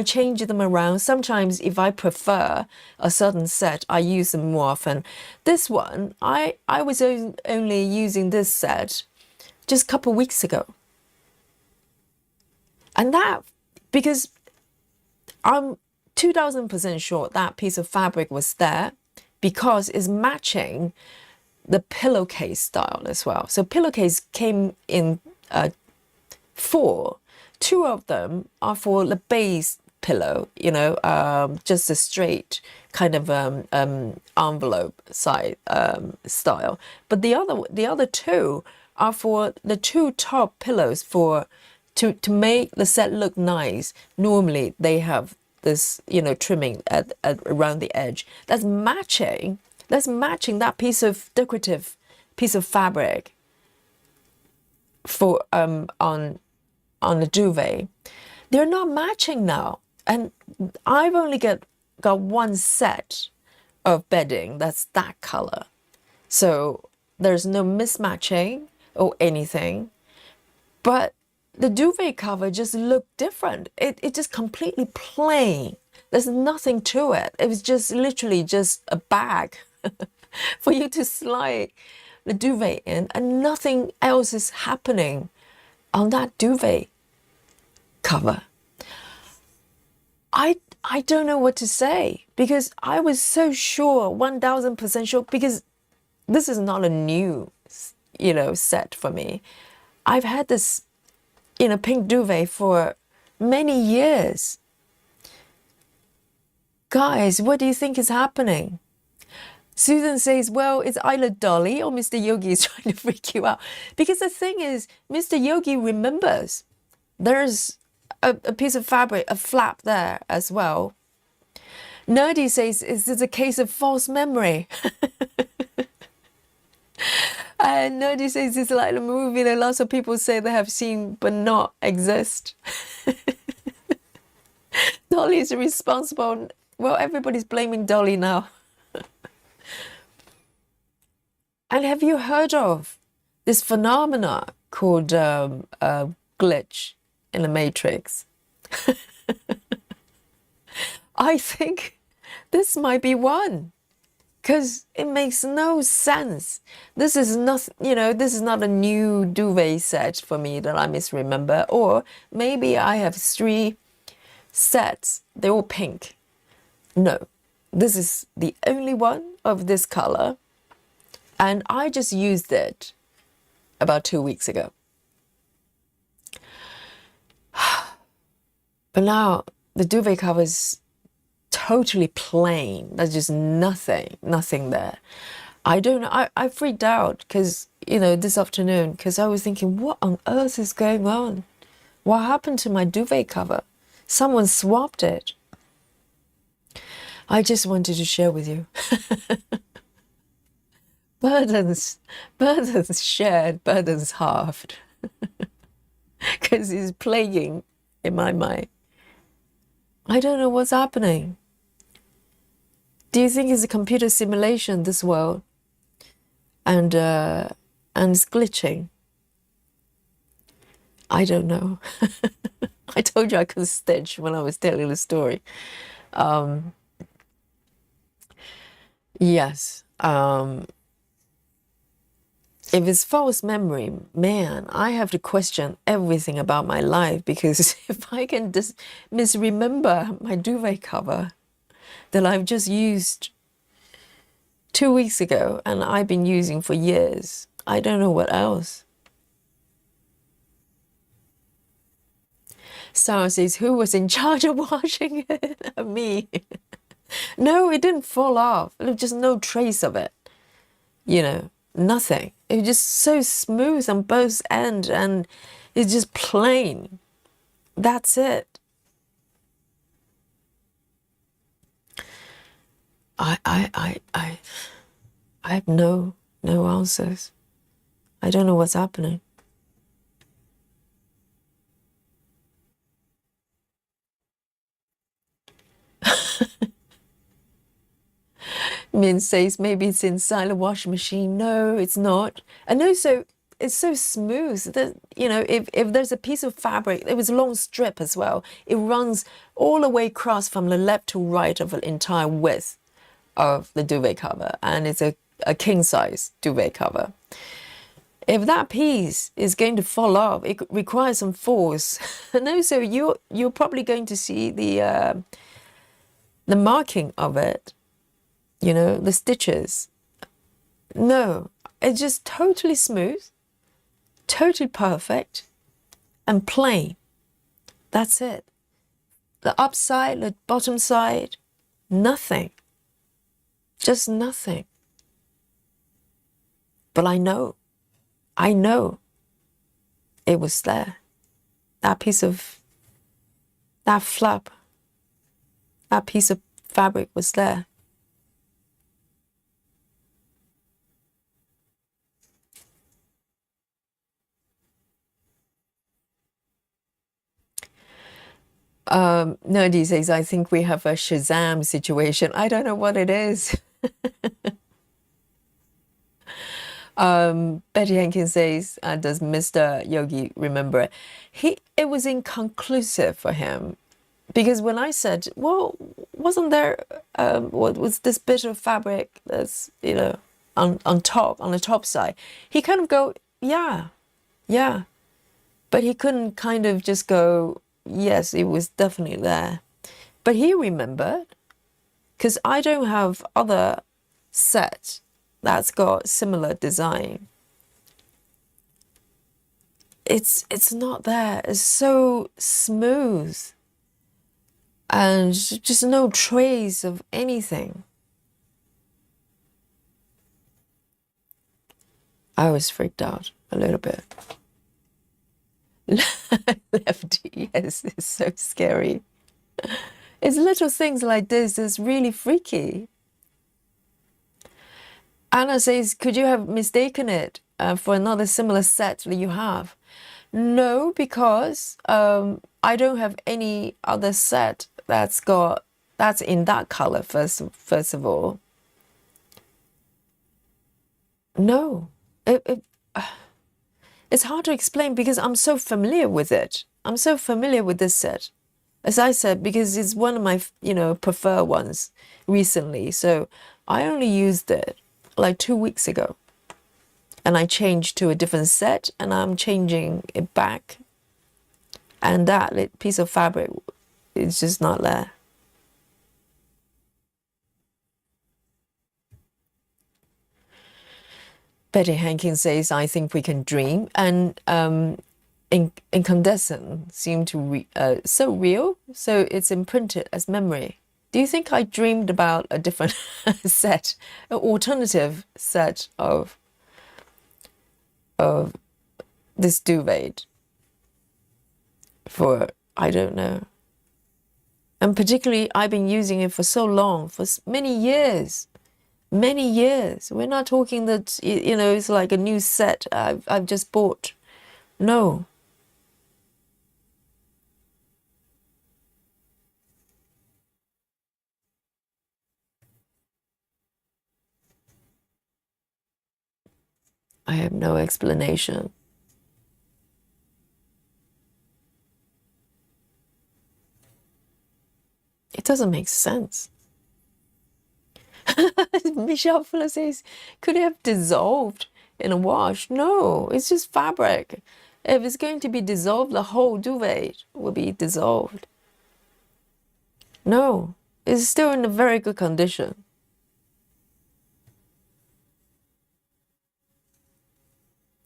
[SPEAKER 1] change them around. Sometimes if I prefer a certain set, I use them more often. This one, I was only using this set just a couple of weeks ago. And that, because I'm 2000% sure that piece of fabric was there because it's matching the pillowcase style as well. So pillowcase came in 4. 2 of them are for the base pillow, just a straight kind of envelope side style. But the other 2 are for the 2 top pillows to make the set look nice. Normally they have this, trimming at around the edge. That's matching that piece of decorative piece of fabric for on the duvet. They're not matching now, and I've only got one set of bedding that's that color, so there's no mismatching or anything. But the duvet cover just looked different. It just completely plain. There's nothing to it. It was just literally just a bag for you to slide the duvet in, and nothing else is happening on that duvet cover. I don't know what to say, because I was so sure, 1000% sure, because this is not a new, set for me. I've had this, pink duvet for many years. Guys, what do you think is happening? Susan says, well, it's either Dolly or Mr. Yogi is trying to freak you out. Because the thing is, Mr. Yogi remembers there's a piece of fabric, a flap there as well. Nerdy says, is this a case of false memory? And Nerdy says, it's like a movie that lots of people say they have seen but not exist. Dolly is responsible. Well, everybody's blaming Dolly now. And have you heard of this phenomena called glitch in the Matrix? I think this might be one, because it makes no sense. This is not, this is not a new duvet set for me that I misremember. Or maybe I have 3 sets, they're all pink. No, this is the only one of this color. And I just used it about 2 weeks ago. But now the duvet cover is totally plain. There's just nothing there. I don't know. I freaked out because, this afternoon, because I was thinking, what on earth is going on? What happened to my duvet cover? Someone swapped it. I just wanted to share with you. Burdens shared, burdens halved. Because it's plaguing in my mind. I don't know what's happening. Do you think it's a computer simulation, this world? And it's glitching? I don't know. I told you I couldn't stitch when I was telling the story. Yes. If it's false memory, man, I have to question everything about my life, because if I can just misremember my duvet cover that I've just used 2 weeks ago and I've been using for years, I don't know what else. Sarah says, who was in charge of washing it? Me. No, it didn't fall off. There was just no trace of it. You know, nothing. It was just so smooth on both ends, and it's just plain. That's it. I have no answers. I don't know what's happening. Min says maybe it's inside the washing machine. No, it's not. And also, it's so smooth that, you know, if there's a piece of fabric, it was a long strip as well. It runs all the way across from the left to right of the entire width of the duvet cover, and it's a king size duvet cover. If that piece is going to fall off, it requires some force. And also, you're probably going to see the marking of it. You know, the stitches. No, it's just totally smooth, totally perfect, and plain. That's it. The upside, the bottom side, nothing. Just nothing. But I know it was there. That piece of, that flap, that piece of fabric was there. No, he says, I think we have a Shazam situation. I don't know what it is. Betty Hankins says, does Mr. Yogi remember it? It was inconclusive for him, because when I said, well, wasn't there, what was this bit of fabric that's, you know, on the top side? He kind of go, yeah. But he couldn't kind of just go, yes, it was definitely there. But he remembered, because I don't have other set that's got similar design. It's not there. It's so smooth, and just no trace of anything. I was freaked out a little bit. Lefty, yes, it's so scary. It's little things like this that's really freaky. Anna says, could you have mistaken it for another similar set that you have? No, because I don't have any other set that's in that color, first of all. No, it's hard to explain because I'm so familiar with it. I'm so familiar with this set. As I said, because it's one of my, you know, preferred ones recently. So I only used it like 2 weeks ago. And I changed to a different set, and I'm changing it back. And that piece of fabric is just not there. Betty Hankins says, I think we can dream. And incandescent seem to so real, so it's imprinted as memory. Do you think I dreamed about a different set, an alternative set of this duvet for, I don't know. And particularly, I've been using it for so long, for many years. Many years. We're not talking that, you know, it's like a new set I've just bought. No. I have no explanation. It doesn't make sense. Michelle Fuller says, could it have dissolved in a wash? No, it's just fabric. If it's going to be dissolved, the whole duvet will be dissolved. No, it's still in a very good condition.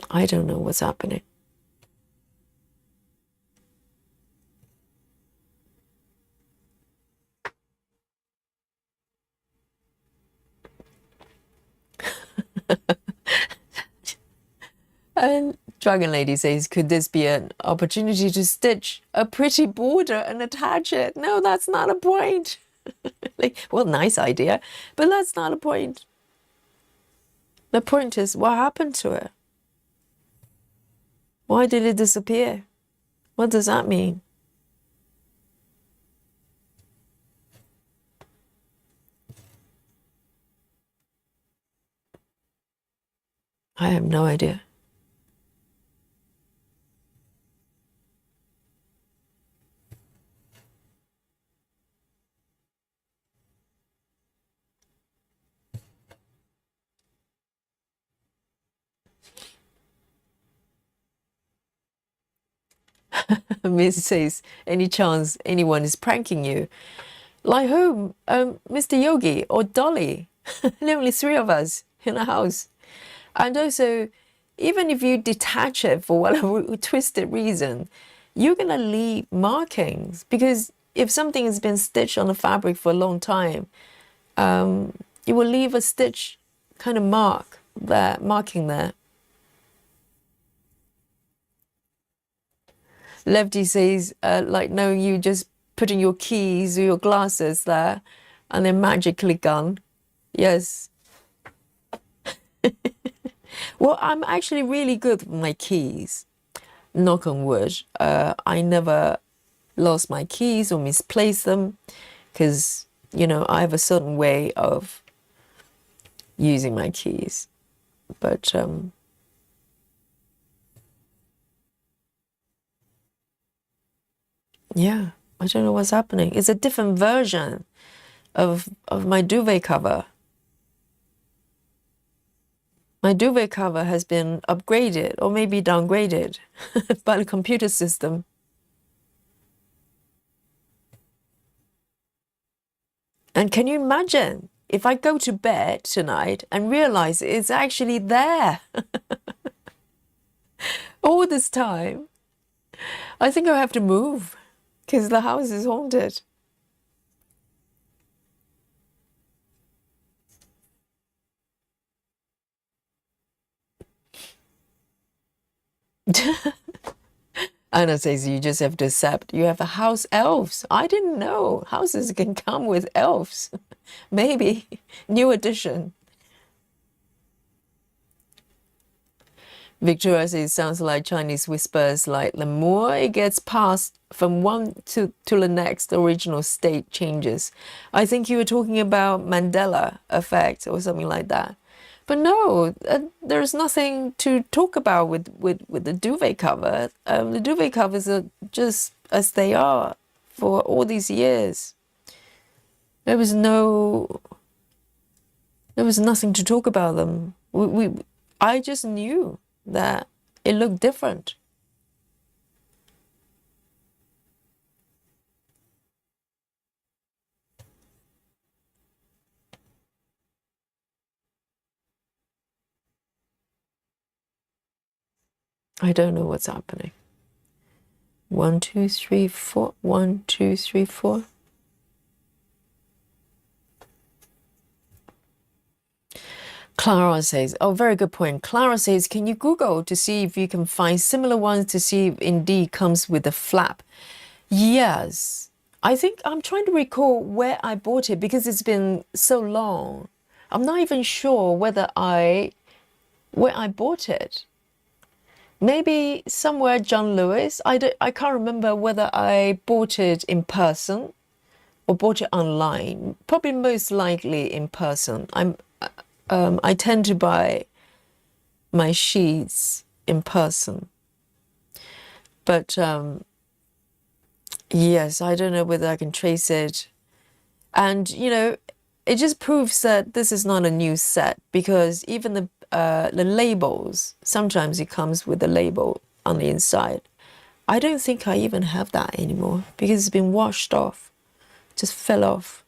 [SPEAKER 1] I don't know what's happening. And Dragon Lady says, could this be an opportunity to stitch a pretty border and attach it? No, that's not a point. Like, well, nice idea, but that's not a point. The point is, what happened to it? Why did it disappear? What does that mean? I have no idea. Miss says, any chance anyone is pranking you? Like whom? Mr. Yogi or Dolly? There are only 3 of us in the house. And also, even if you detach it for whatever twisted reason, you're going to leave markings, because if something has been stitched on the fabric for a long time, it will leave a stitch kind of marking there. Lefty says, like, no, you just putting your keys or your glasses there and they're magically gone. Yes. Well, I'm actually really good with my keys. Knock on wood. I never lost my keys or misplaced them, because, you know, I have a certain way of using my keys. But yeah, I don't know what's happening. It's a different version of my duvet cover. My duvet cover has been upgraded or maybe downgraded by the computer system. And can you imagine if I go to bed tonight and realize it's actually there all this time? I think I'll have to move because the house is haunted. Anna says you just have to accept you have a house elves. I didn't know houses can come with elves. Maybe new addition. Victoria says sounds like Chinese whispers, like the more it gets passed from one to the next, the original state changes. I think you were talking about Mandela effect or something like that. But no, there's nothing to talk about with the duvet cover. The duvet covers are just as they are for all these years. There was nothing to talk about them. I just knew that it looked different. I don't know what's happening. 1, 2, 3, 4. 1, 2, 3, 4. Clara says, oh, very good point. Clara says, can you Google to see if you can find similar ones to see if indeed comes with a flap? Yes. I think I'm trying to recall where I bought it because it's been so long. I'm not even sure where I bought it. Maybe somewhere John Lewis. I can't remember whether I bought it in person or bought it online. Probably most likely in person. I tend to buy my sheets in person. But yes, I don't know whether I can trace it And, you know, it just proves that this is not a new set, because even the labels, sometimes it comes with a label on the inside. I don't think I even have that anymore because it's been washed off, just fell off.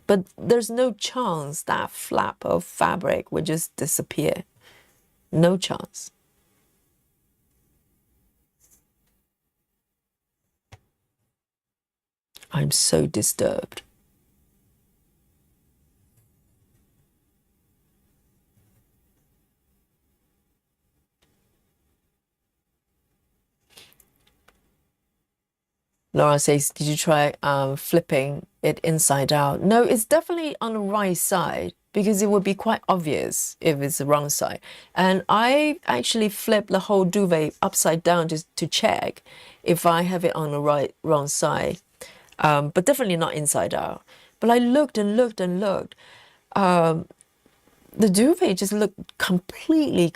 [SPEAKER 1] But there's no chance that flap of fabric would just disappear. No chance. I'm so disturbed. Laura says, did you try flipping it inside out? No, it's definitely on the right side because it would be quite obvious if it's the wrong side. And I actually flip the whole duvet upside down just to check if I have it on the wrong side, but definitely not inside out. But I looked and looked and looked. The duvet just looked completely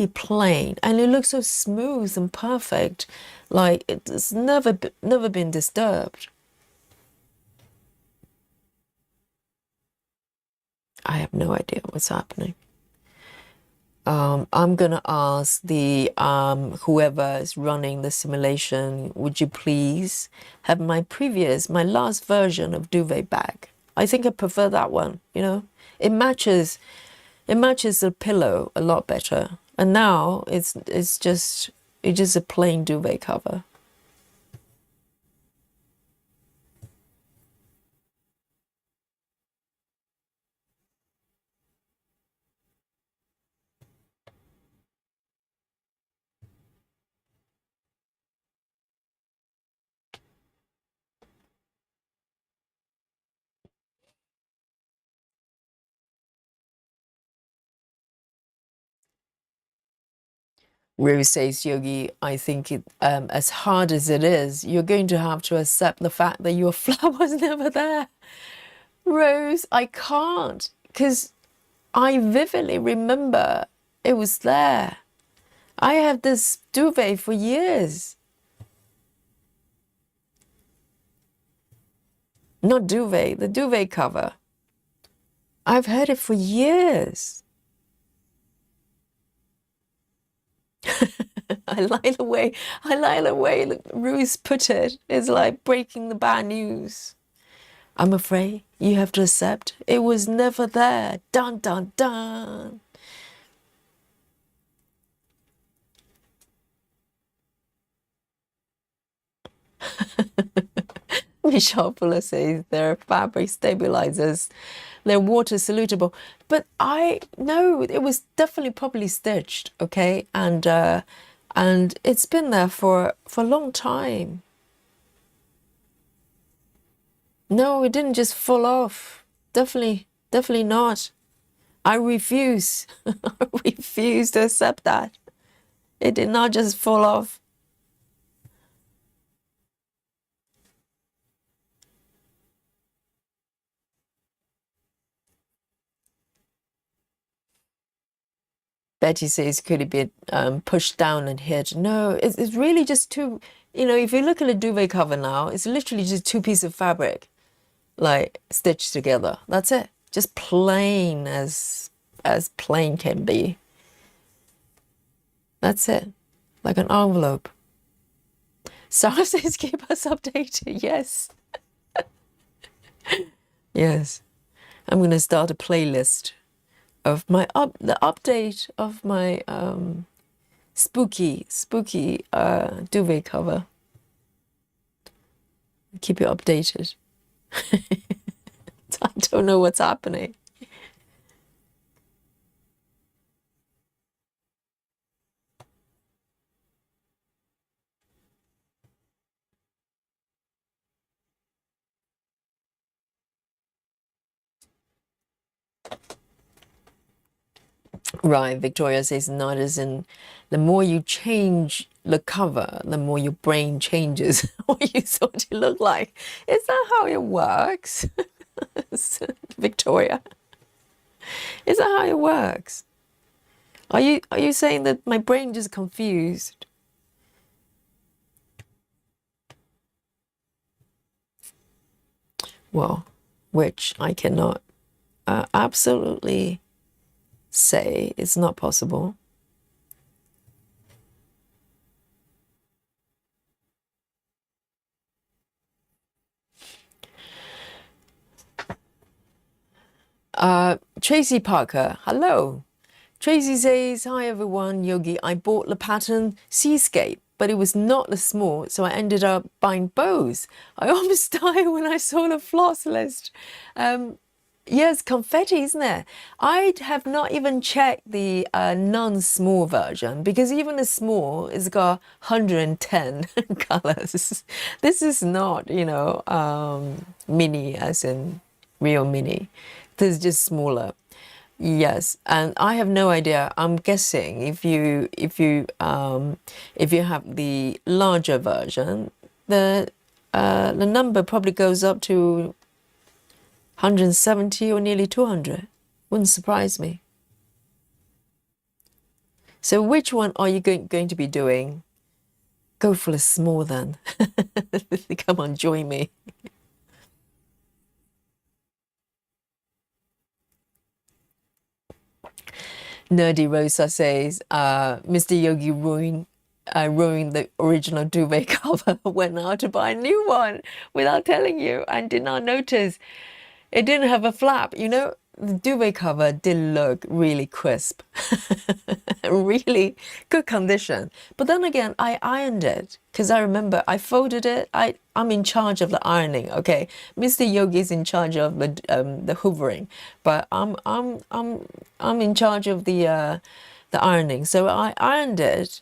[SPEAKER 1] plain, and it looked so smooth and perfect, like it's never been disturbed. I have no idea what's happening. I'm gonna ask the whoever is running the simulation, would you please have my last version of duvet bag? I think I prefer that one, you know. It matches the pillow a lot better. And now it's just a plain duvet cover. Rose says, Yogi, I think as hard as it is, you're going to have to accept the fact that your flower was never there. Rose, I can't, because I vividly remember it was there. I have this duvet for years. Not duvet, the duvet cover. I've had it for years. I like the way Ruth put it. It's like breaking the bad news. I'm afraid you have to accept it was never there. Dun dun dun. Michelle Fuller says they're fabric stabilizers. They're water solutable. But I know it was definitely properly stitched, okay? And it's been there for a long time. No, it didn't just fall off. Definitely not. I refuse. I refuse to accept that. It did not just fall off. Betty says, could it be pushed down and hit? No, it's really just two, you know, if you look at a duvet cover now, it's literally just two pieces of fabric, like stitched together. That's it. Just plain as plain can be. That's it. Like an envelope. Sarah says, keep us updated. Yes. Yes. I'm going to start a playlist of my the update of my spooky duvet cover. Keep you updated. I don't know what's happening. Right, Victoria says, not as in the more you change the cover, the more your brain changes what you thought you looked like. Is that how it works? Victoria, is that how it works? Are you saying that my brain just confused? well, which I cannot absolutely say it's not possible. Tracy Parker, hello. Tracy says, hi everyone, Yogi. I bought the pattern Seascape, but it was not the small, so I ended up buying bows. I almost died when I saw the floss list. Yes, confetti, isn't it? I have not even checked the non-small version because even the small has got 110 colors. This is not, mini as in real mini. This is just smaller. Yes, and I have no idea. I'm guessing if you have the larger version, the number probably goes up to 170 or nearly 200. Wouldn't surprise me. So which one are you going to be doing? Go for a small then. Come on, join me. Nerdy Rosa says, Mr. Yogi ruined the original duvet cover, went out to buy a new one without telling you and did not notice. It didn't have a flap. The duvet cover did look really crisp, really good condition. But then again, I ironed it because I remember I folded it. I'm in charge of the ironing. Okay, Mr. Yogi is in charge of the hoovering, but I'm in charge of the ironing. So I ironed it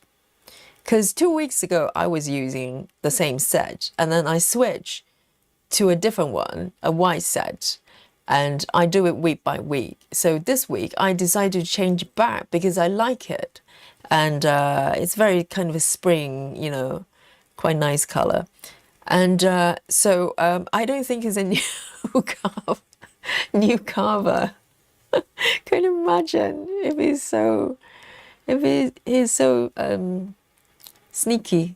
[SPEAKER 1] because 2 weeks ago I was using the same set, and then I switched to a different one, a white set. And I do it week by week. So this week I decided to change back because I like it. And it's very kind of a spring, quite nice color. And so I don't think it's a new carver. Can you imagine if he's so sneaky?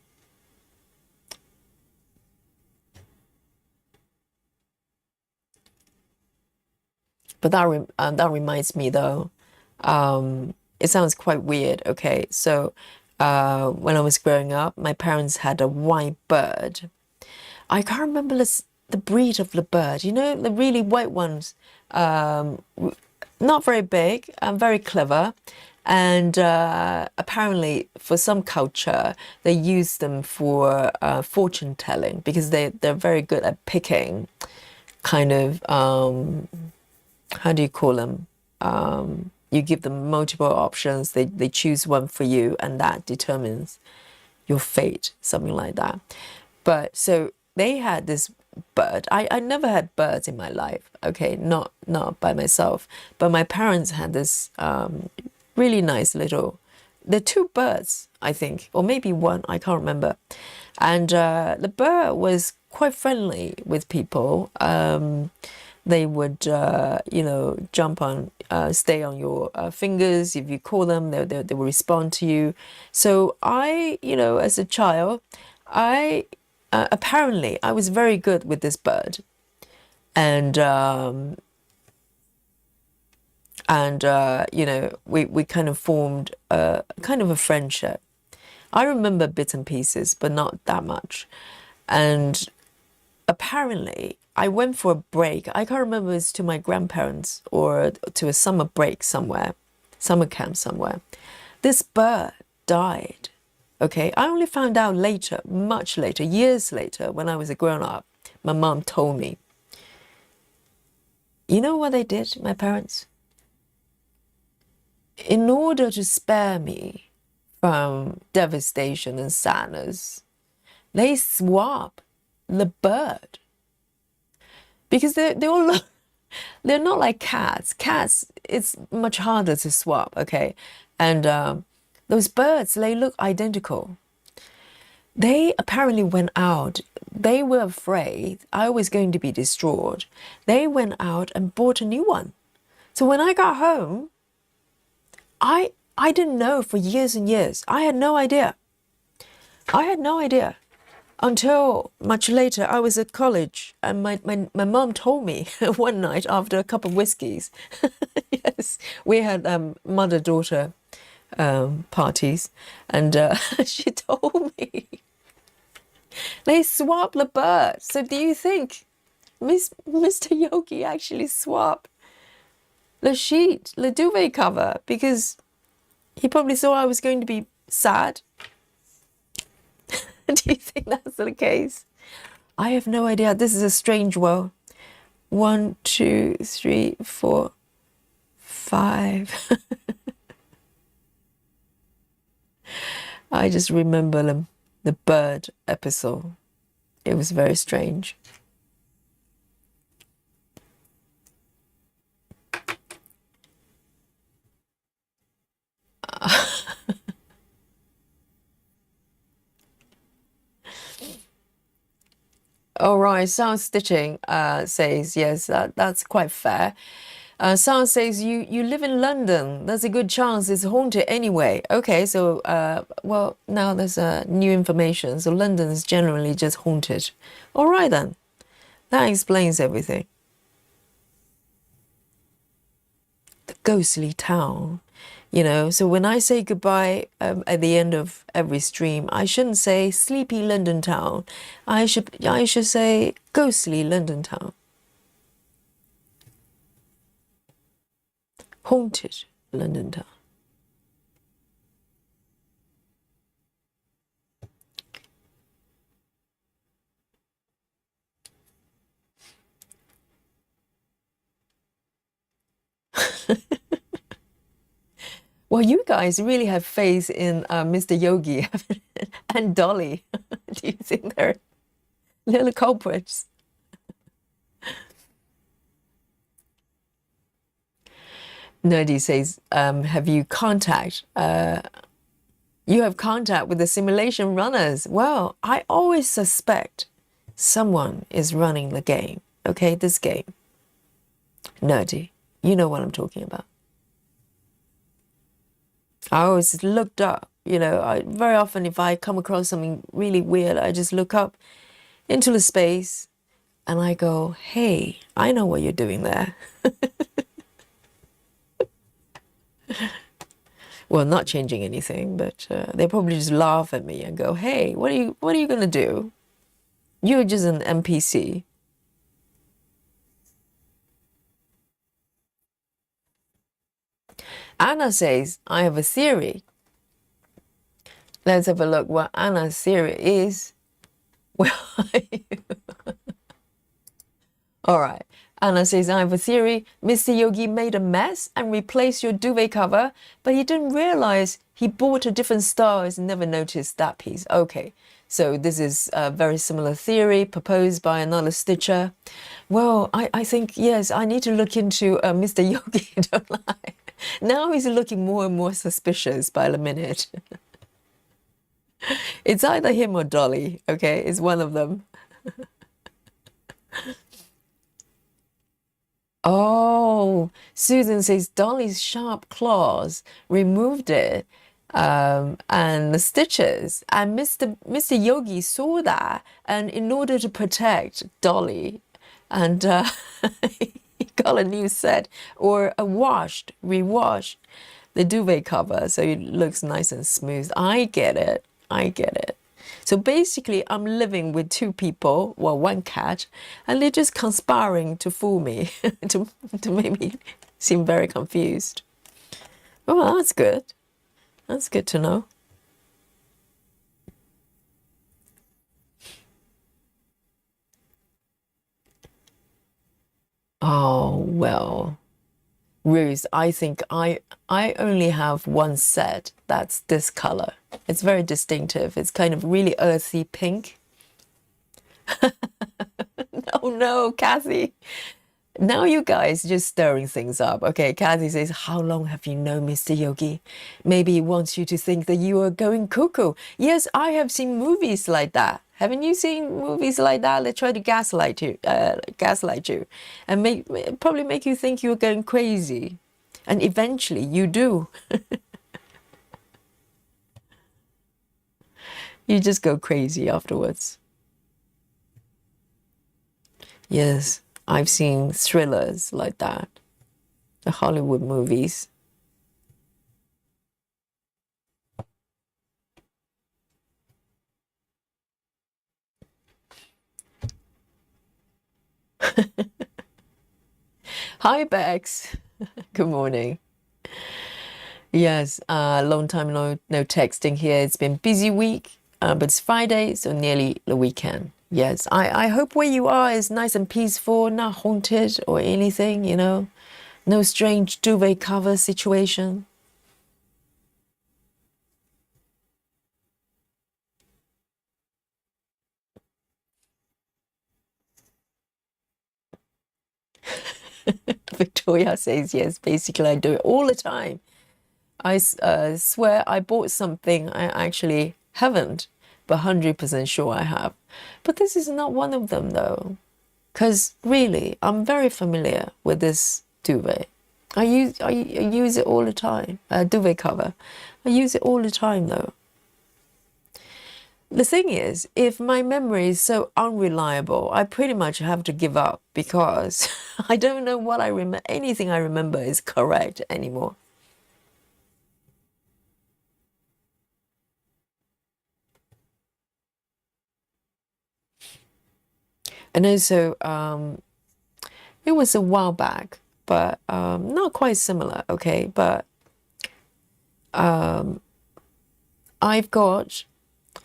[SPEAKER 1] But that reminds me though, it sounds quite weird. Okay, so when I was growing up, my parents had a white bird. I can't remember the breed of the bird. The really white ones, not very big and very clever. And apparently, for some culture, they use them for fortune telling because they're very good at picking kind of. How do you call them? You give them multiple options. They choose one for you, and that determines your fate, something like that. But so they had this bird. I never had birds in my life. Okay, not by myself, but my parents had this really nice little. They're two birds, I think, or maybe one. I can't remember. And the bird was quite friendly with people. They would, jump on, stay on your fingers. If you call them, they will respond to you. So I, as a child, apparently I was very good with this bird. And we kind of formed kind of a friendship. I remember bits and pieces, but not that much. And apparently, I went for a break. I can't remember if it's to my grandparents or to a summer break somewhere, summer camp somewhere. This bird died. Okay, I only found out later, much later, years later, when I was a grown-up. My mom told me. You know what they did, my parents? In order to spare me from devastation and sadness, they swap the bird. Because they all look, they're not like cats. Cats, it's much harder to swap, okay? And those birds, they look identical. They apparently went out. They were afraid I was going to be destroyed. They went out and bought a new one. So when I got home, I didn't know for years and years. I had no idea. I had no idea. Until much later, I was at college, and my mom told me one night after a cup of whiskeys. Yes, we had mother-daughter parties, and she told me they swapped the bird. So do you think Mr. Yogi actually swapped the sheet, the duvet cover, because he probably saw I was going to be sad? Do you think that's the case? I have no idea. This is a strange world. 1, 2, 3, 4, 5. I just remember the bird episode. It was very strange. All right, Sound Stitching says, yes, that's quite fair. Sound says, you live in London. There's a good chance it's haunted anyway. Okay, so, well, now there's new information. So London is generally just haunted. All right, then. That explains everything. The ghostly town. You know, so when I say goodbye at the end of every stream, I shouldn't say sleepy London town. I should say ghostly London town. Haunted London town. Well, you guys really have faith in Mr. Yogi and Dolly. Do you think they're little culprits? Nerdy says, have you contact? You have contact with the simulation runners. Well, I always suspect someone is running the game. Okay, this game. Nerdy, you know what I'm talking about. I always looked up, you know, very often if I come across something really weird, I just look up into the space and I go, hey, I know what you're doing there. Well, not changing anything, but they probably just laugh at me and go, hey, what are you going to do? You're just an NPC. Anna says, I have a theory. Let's have a look what Anna's theory is. Where are you? All right. Anna says, I have a theory. Mr. Yogi made a mess and replaced your duvet cover, but he didn't realize he bought a different style and never noticed that piece. Okay. So this is a very similar theory proposed by another stitcher. Well, I think, yes, I need to look into Mr. Yogi, don't I? Now he's looking more and more suspicious by the minute. It's either him or Dolly, okay? It's one of them. Oh, Susan says Dolly's sharp claws removed it and the stitches. And Mr. Yogi saw that, and in order to protect Dolly, and he got a new set or rewashed the duvet cover so it looks nice and smooth. I get it. I get it. So basically, I'm living with two people, well, one cat, and they're just conspiring to fool me, to make me seem very confused. Oh, that's good. That's good to know. Oh, well, Ruth, I think I only have one set that's this color. It's very distinctive. It's kind of really earthy pink. No, Kathy. Now you guys just stirring things up. Okay, Kathy says, how long have you known Mr. Yogi? Maybe he wants you to think that you are going cuckoo. Yes, I have seen movies like that. Haven't you seen movies like that? They try to gaslight you, and probably make you think you're going crazy. And eventually you do. You just go crazy afterwards. Yes, I've seen thrillers like that, the Hollywood movies. Hi, Bex. Good morning. Yes, long time no texting here. It's been busy week, but it's Friday, so nearly the weekend. Yes, I hope where you are is nice and peaceful, not haunted or anything, you know. No strange duvet cover situation. Victoria says yes. Basically, I do it all the time. I swear I bought something I actually haven't, but 100% sure I have. But this is not one of them though, because really, I'm very familiar with this duvet. I use it all the time. Duvet cover. I use it all the time though. The thing is, if my memory is so unreliable, I pretty much have to give up because I don't know what I remember. Anything I remember is correct anymore. And also, it was a while back, but not quite similar. Okay, but I've got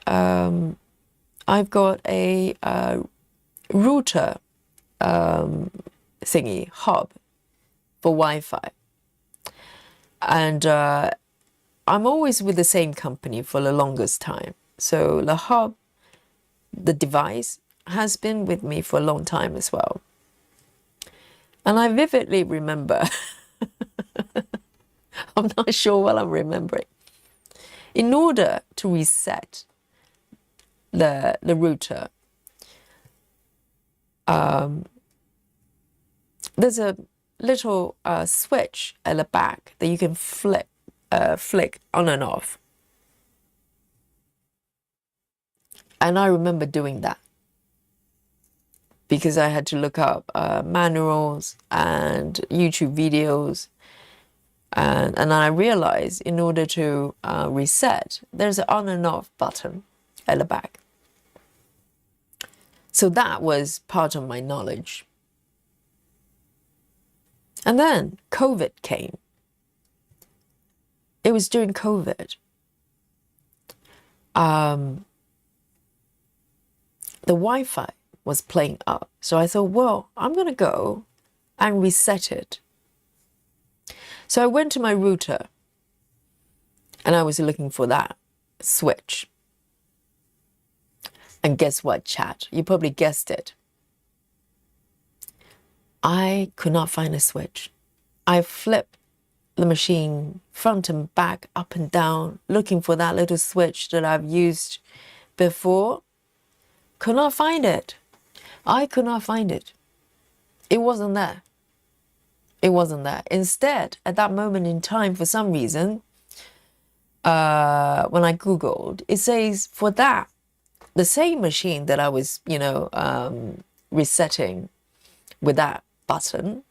[SPEAKER 1] I've got a router thingy hub for Wi-Fi, and I'm always with the same company for the longest time. So the hub, the device, has been with me for a long time as well. And I vividly remember, I'm not sure what I'm remembering. In order to reset the router, there's a little switch at the back that you can flick on and off. And I remember doing that because I had to look up manuals and YouTube videos. And I realized in order to reset, there's an on and off button at the back. So that was part of my knowledge. And then COVID came. It was during COVID. The Wi-Fi was playing up. So I thought, well, I'm going to go and reset it. So I went to my router and I was looking for that switch. And guess what, chat? You probably guessed it. I could not find a switch. I flipped the machine front and back, up and down, looking for that little switch that I've used before. Could not find it. I could not find it. It wasn't there. It wasn't there. Instead, at that moment in time, for some reason, when I Googled, it says for that, the same machine that I was, resetting with that button,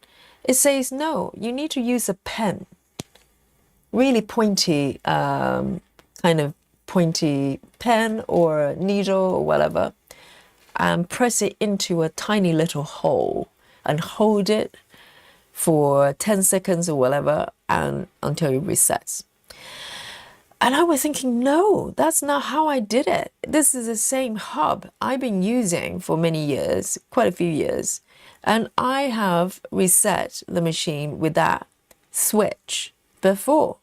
[SPEAKER 1] it says, no, you need to use a pen, really pointy, kind of pointy pen or needle or whatever, and press it into a tiny little hole and hold it for 10 seconds or whatever, and until it resets. And I was thinking, no, that's not how I did it. This is the same hub I've been using for many years, quite a few years. And I have reset the machine with that switch before.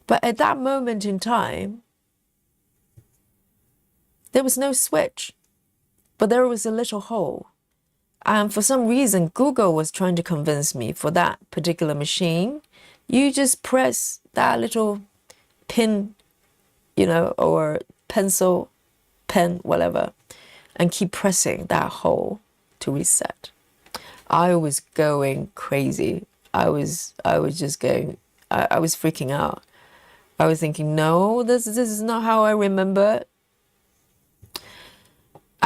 [SPEAKER 1] But at that moment in time, there was no switch, but there was a little hole. And for some reason, Google was trying to convince me for that particular machine, you just press that little pin, or pencil, pen, whatever, and keep pressing that hole to reset. I was going crazy. I was just going, I was freaking out. I was thinking, no, this is not how I remember it.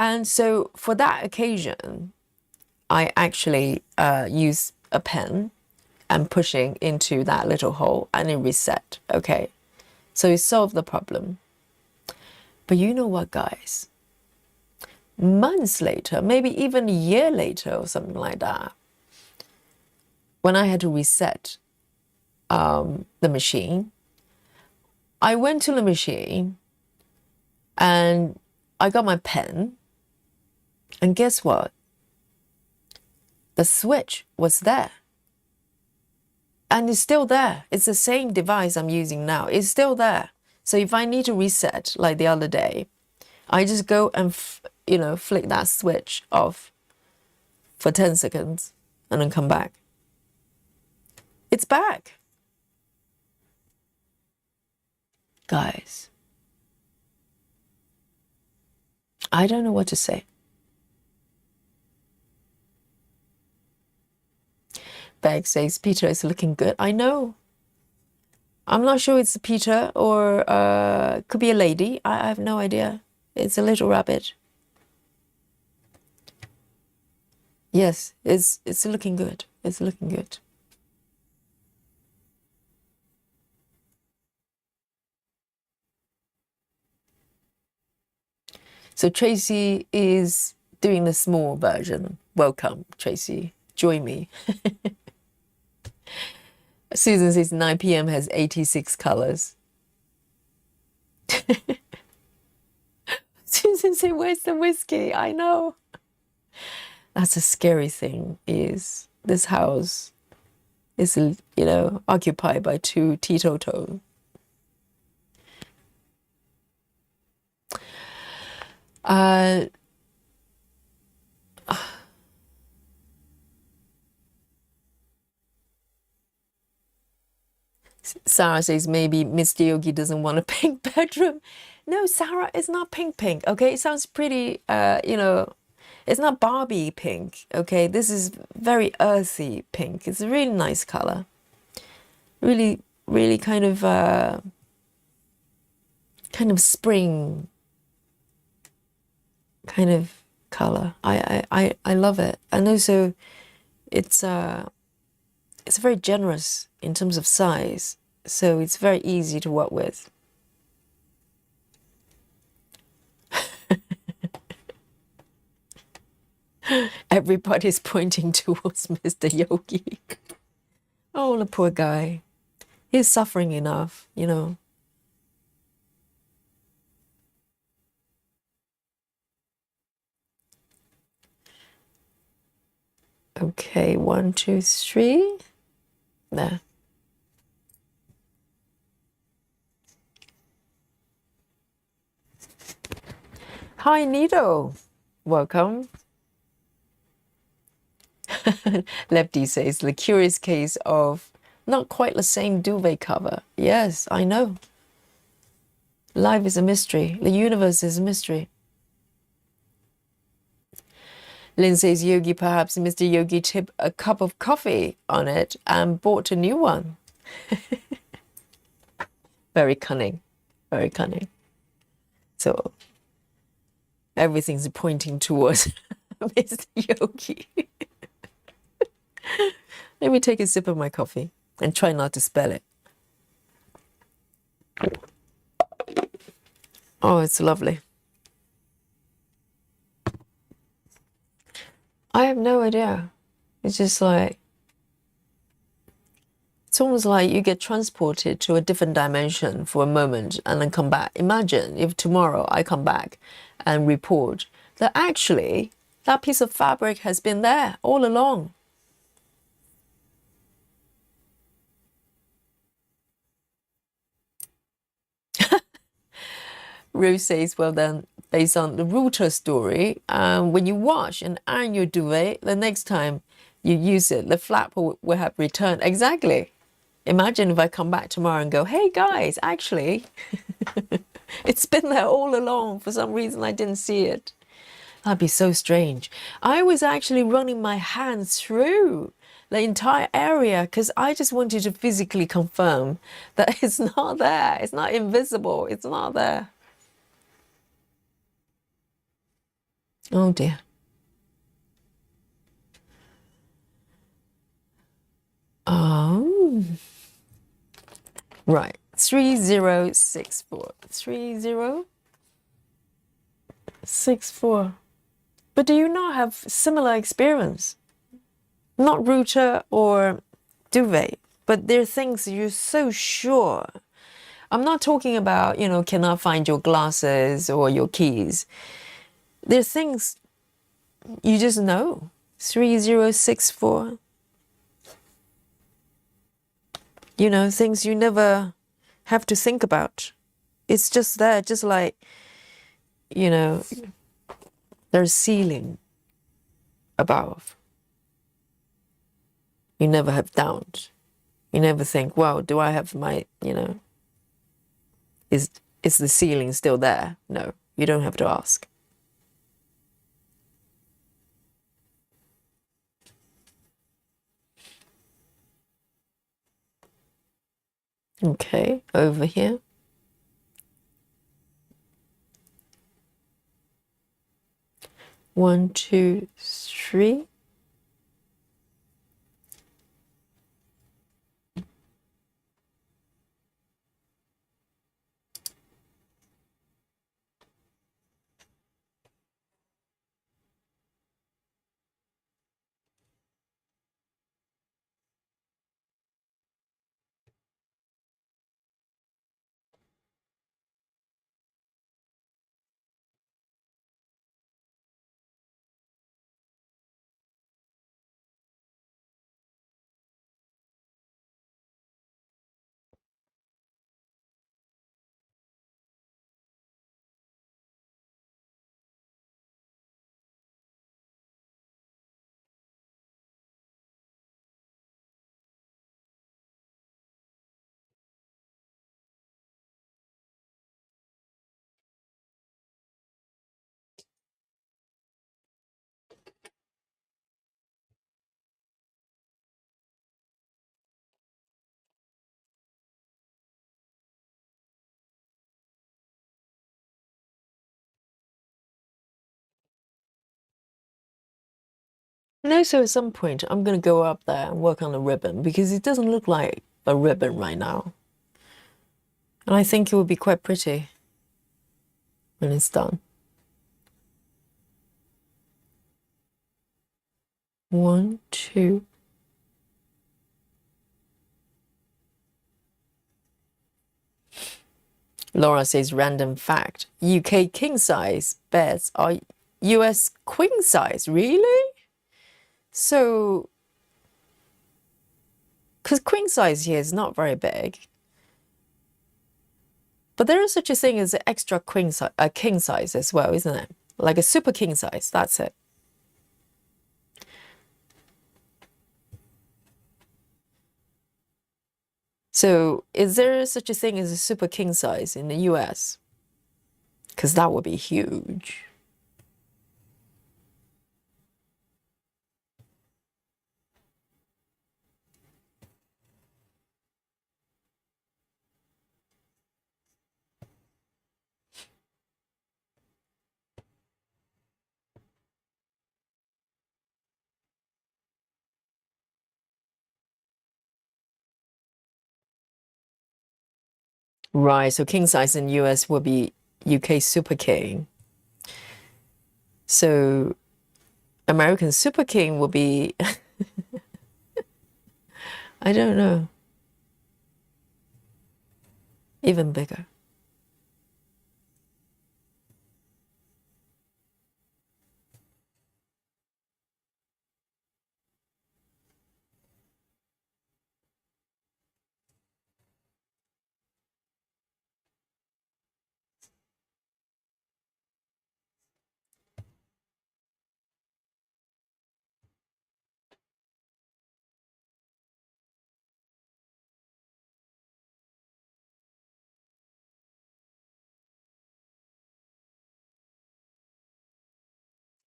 [SPEAKER 1] And so for that occasion, I actually use a pen and pushing into that little hole and it reset. Okay, so it solved the problem. But you know what, guys? Months later, maybe even a year later or something like that, when I had to reset the machine, I went to the machine and I got my pen, and guess what? The switch was there. And it's still there. It's the same device I'm using now. It's still there. So if I need to reset, like the other day, I just go and, flick that switch off for 10 seconds and then come back. It's back. Guys, I don't know what to say. Bag says Peter is looking good. I know. I'm not sure it's Peter or could be a lady. I have no idea. It's a little rabbit. Yes, it's looking good. It's looking good. So Tracy is doing the small version. Welcome, Tracy. Join me. Susan says 9 p.m. has 86 colors. Susan says, where's the whiskey? I know. That's a scary thing, is this house is, occupied by 2 teetotal. Sarah says maybe Mr. Yogi doesn't want a pink bedroom. No, Sarah, it's not pink, okay? It sounds pretty, it's not Barbie pink, okay? This is very earthy pink. It's a really nice color. Really, really kind of spring kind of color. I love it. And also it's very generous in terms of size, so it's very easy to work with. Everybody's pointing towards Mr. Yogi. Oh, the poor guy. He's suffering enough, Okay, 1, 2, 3. There. Hi, Nido. Welcome. Lefty says, the curious case of not quite the same duvet cover. Yes, I know. Life is a mystery. The universe is a mystery. Lynn says, Yogi, perhaps Mr. Yogi tipped a cup of coffee on it and bought a new one. Very cunning. Very cunning. So everything's pointing towards Mr. Yogi. Let me take a sip of my coffee and try not to spill it. Oh, it's lovely. I have no idea. It's just like, it's almost like you get transported to a different dimension for a moment and then come back. Imagine if tomorrow I come back and report that actually that piece of fabric has been there all along. Rose says, well then, based on the router story, when you wash and iron your duvet, the next time you use it, the flap will have returned. Exactly. Imagine if I come back tomorrow and go, hey guys, actually, it's been there all along. For some reason, I didn't see it. That'd be so strange. I was actually running my hands through the entire area because I just wanted to physically confirm that it's not there. It's not invisible. It's not there. Oh dear. Right. 3064. 3064. But do you not have similar experience? Not router or duvet, but there are things you're so sure. I'm not talking about, cannot find your glasses or your keys. There's things you just know. 3064. Things you never have to think about. It's just there, just like, there's ceiling above. You never have doubt. You never think, well, do I have my, is the ceiling still there? No, you don't have to ask. Okay, over here. One, two, three. And also at some point, I'm going to go up there and work on the ribbon because it doesn't look like a ribbon right now. And I think it would be quite pretty when it's done. One, two. Laura says, random fact, UK king size beds are US queen size. Really? So, because queen size here is not very big. But there is such a thing as an extra king size as well, isn't it? Like a super king size, that's it. So is there such a thing as a super king size in the US? Because that would be huge. Right, so king size in US will be UK super king. So American super king will be, I don't know, even bigger.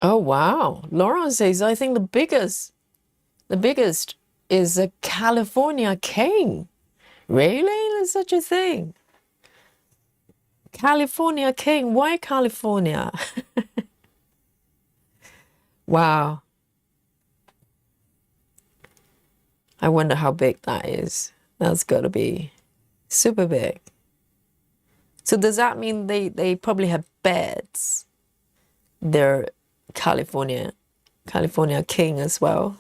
[SPEAKER 1] Oh wow. Laura says, I think the biggest is a California king. Really? There's such a thing. California king. Why California? Wow. I wonder how big that is. That's got to be super big. So does that mean they probably have beds? They're California king as well.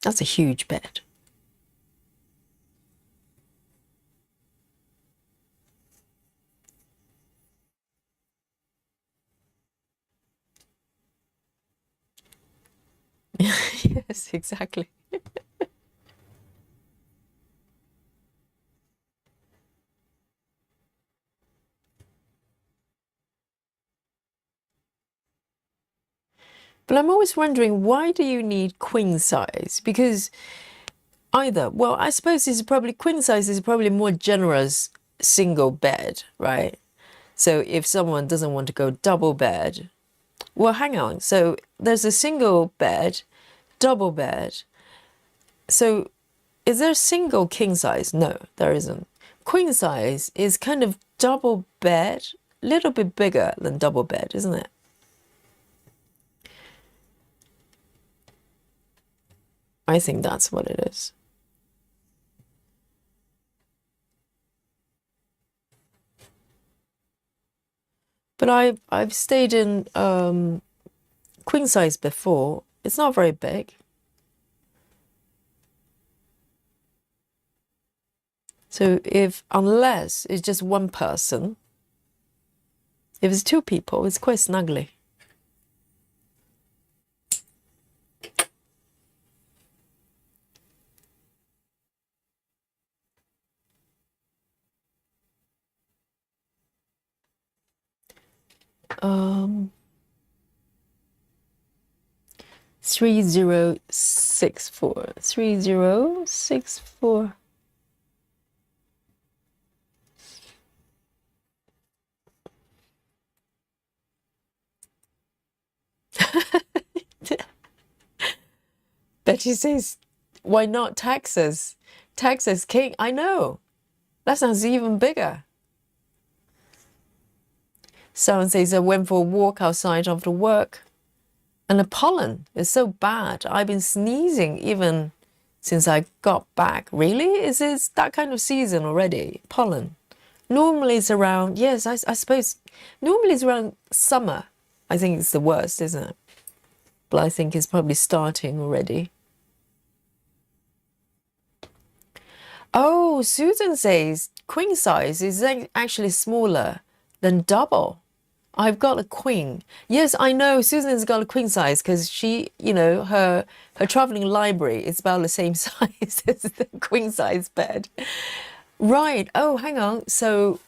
[SPEAKER 1] That's a huge bed. Yes, exactly. But I'm always wondering, why do you need queen size? Because either, well, I suppose it's probably queen size is probably more generous single bed, right? So if someone doesn't want to go double bed, well, hang on. So there's a single bed, double bed. So is there a single king size? No, there isn't. Queen size is kind of double bed, a little bit bigger than double bed, isn't it? I think that's what it is. But I've stayed in queen size before. It's not very big. So unless it's just one person, if it's two people, it's quite snuggly. Um, 3064. 3064. Betty says, why not Texas? Texas King. I know. That sounds even bigger. Someone says, I went for a walk outside after work, and the pollen is so bad. I've been sneezing even since I got back. Really? Is it that kind of season already? Pollen. Normally it's around, yes, I suppose, normally it's around summer. I think it's the worst, isn't it? But I think it's probably starting already. Oh, Susan says queen size is actually smaller than double. I've got a queen. Yes, I know Susan's got a queen size because she, her traveling library is about the same size as the queen size bed. Right. Oh, hang on. So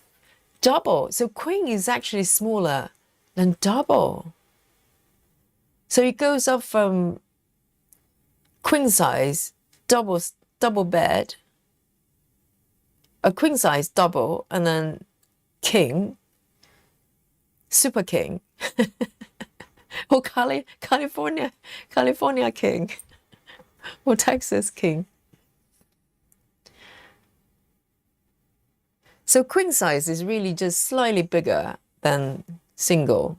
[SPEAKER 1] double. So queen is actually smaller than double. So it goes up from queen size, double bed, a queen size double, and then king, super king, or California king, or Texas king. So queen size is really just slightly bigger than single.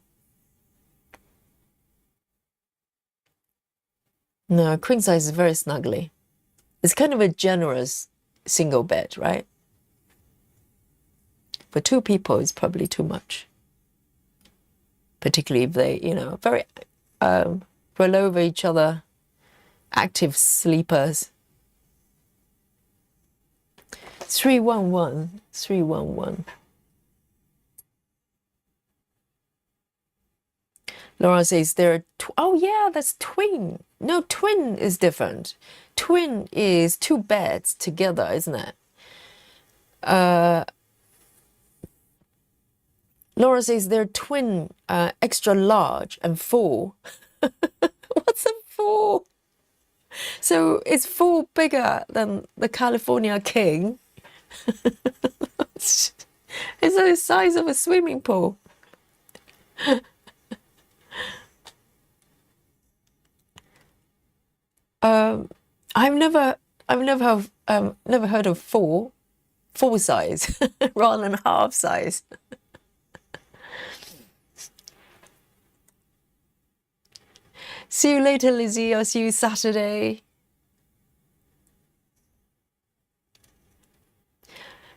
[SPEAKER 1] No, queen size is very snuggly. It's kind of a generous single bed, right? For two people, it's probably too much. Particularly if they, very roll over each other, active sleepers. 311, 311. Laura says oh yeah, that's twin. No, twin is different. Twin is two beds together, isn't it? Laura says they're twin, extra large and full. What's a full? So it's full bigger than the California king. It's the size of a swimming pool. I've never heard of full. full size rather than half size. See you later, Lizzie. I'll see you Saturday.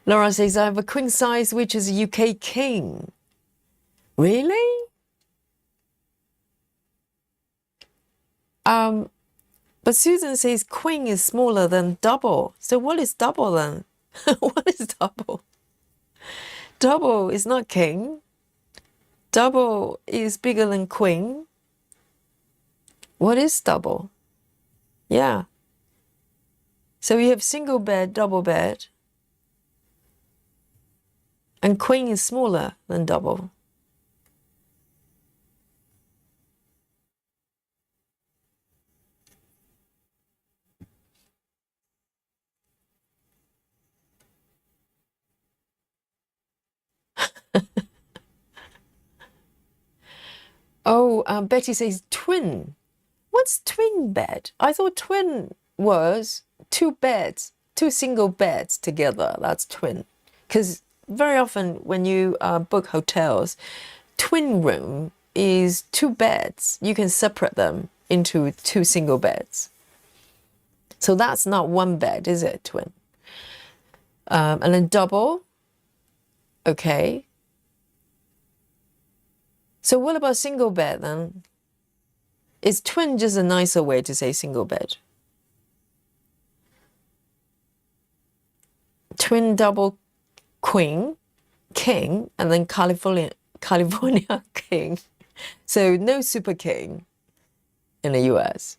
[SPEAKER 1] Laura says, I have a queen size, which is a UK king. Really? But Susan says queen is smaller than double. So what is double then? What is double? Double is not king. Double is bigger than queen. What is double? Yeah. So you have single bed, double bed. And queen is smaller than double. Oh, Betty says twin. What's twin bed? I thought twin was two beds, two single beds together. That's twin. Because very often when you book hotels, twin room is two beds. You can separate them into two single beds. So that's not one bed, is it, twin? And then double. Okay. So what about single bed then? Is twin just a nicer way to say single bed? Twin, double, queen, king, and then California king. So no super king in the US.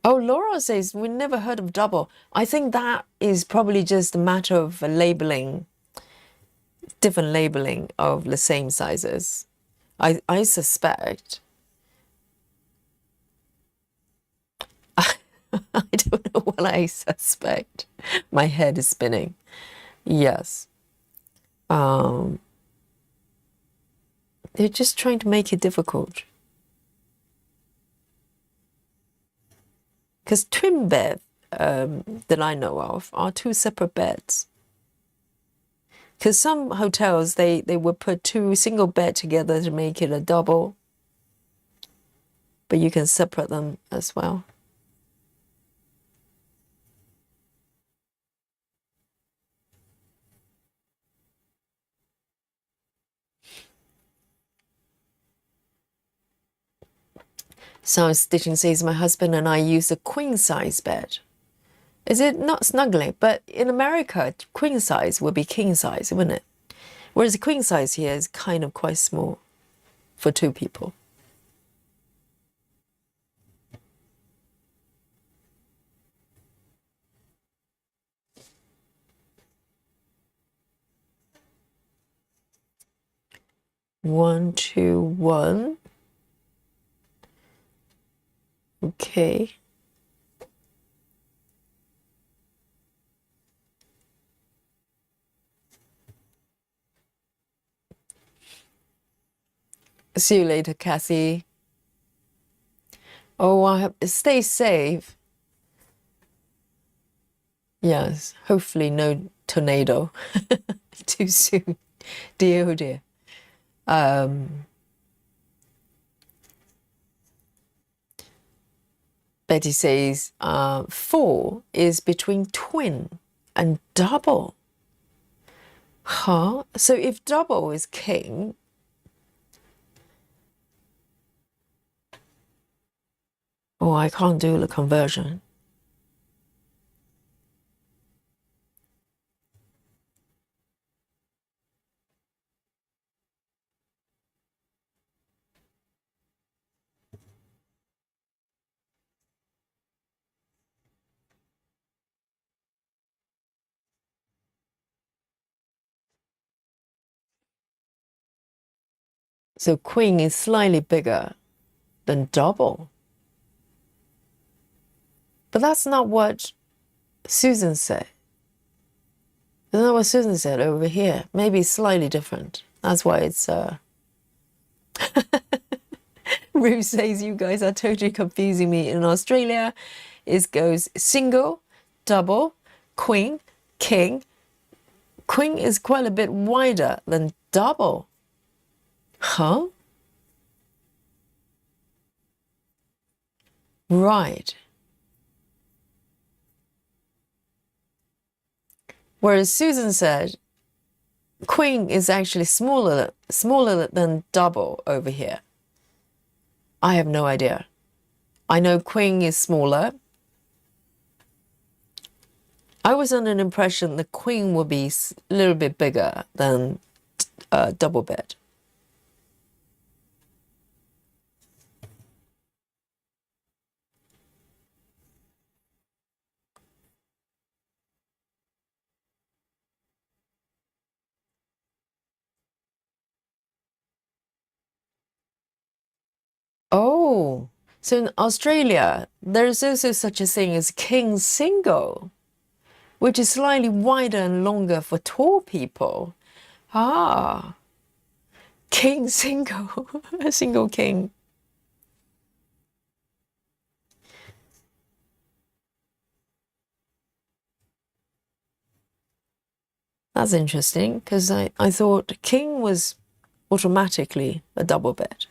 [SPEAKER 1] Oh, Laura says, we never heard of double. I think that is probably just a matter of labeling, different labeling of the same sizes. I suspect. I don't know what I suspect. My head is spinning. Yes. They're just trying to make it difficult. Because twin bed that I know of are two separate beds. Because some hotels, they would put two single bed together to make it a double. But you can separate them as well. So Stitching says, my husband and I use a queen size bed. Is it not snuggly? But in America, queen size would be king size, wouldn't it? Whereas the queen size here is kind of quite small for two people. One, two, one. Okay. See you later, Kathy. Oh, stay safe. Yes, hopefully no tornado too soon. Dear, oh dear. Betty says, 4 is between twin and double. Huh? So if double is king, oh, I can't do the conversion. So queen is slightly bigger than double. But that's not what Susan said. That's not what Susan said over here. Maybe slightly different. That's why it's Rue says you guys are totally confusing me. In Australia, it goes single, double, queen, king. Queen is quite a bit wider than double. Huh? Right. Whereas Susan said queen is actually smaller than double over here. I have no idea. I know queen is smaller. I was under an impression the queen would be a little bit bigger than double bed. Oh, so in Australia, there's also such a thing as king single, which is slightly wider and longer for tall people. Ah, king single, a single king. That's interesting because I thought king was automatically a double bed.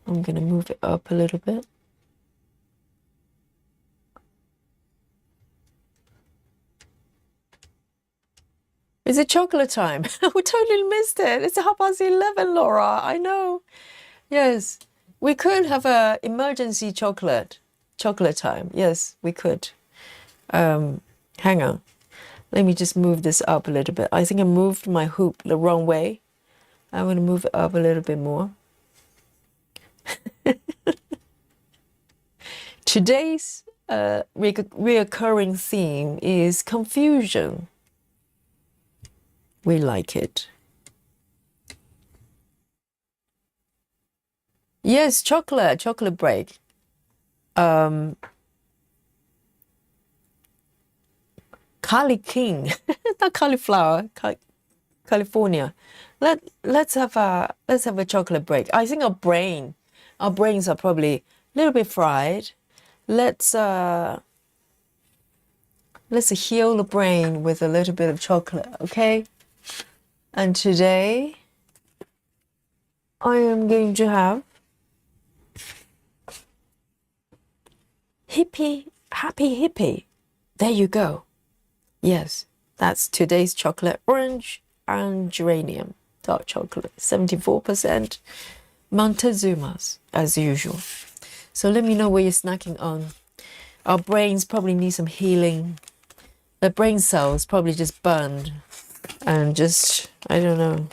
[SPEAKER 1] I'm going to move it up a little bit. Is it chocolate time? We totally missed it. It's 11:30, Laura. I know. Yes, we could have a emergency chocolate time. Yes, we could. Hang on. Let me just move this up a little bit. I think I moved my hoop the wrong way. I'm going to move it up a little bit more. Today's reoccurring theme is confusion. We like it. Yes, chocolate break. Cali King, not cauliflower, California. Let's have a chocolate break. I think our brains are probably a little bit fried. Let's heal the brain with a little bit of chocolate, okay? And today I am going to have happy hippie. There you go. Yes, that's today's chocolate. Orange and geranium dark chocolate, 74% Montezuma's as usual. So let me know what you're snacking on. Our brains probably need some healing. The brain cells probably just burned and just, I don't know.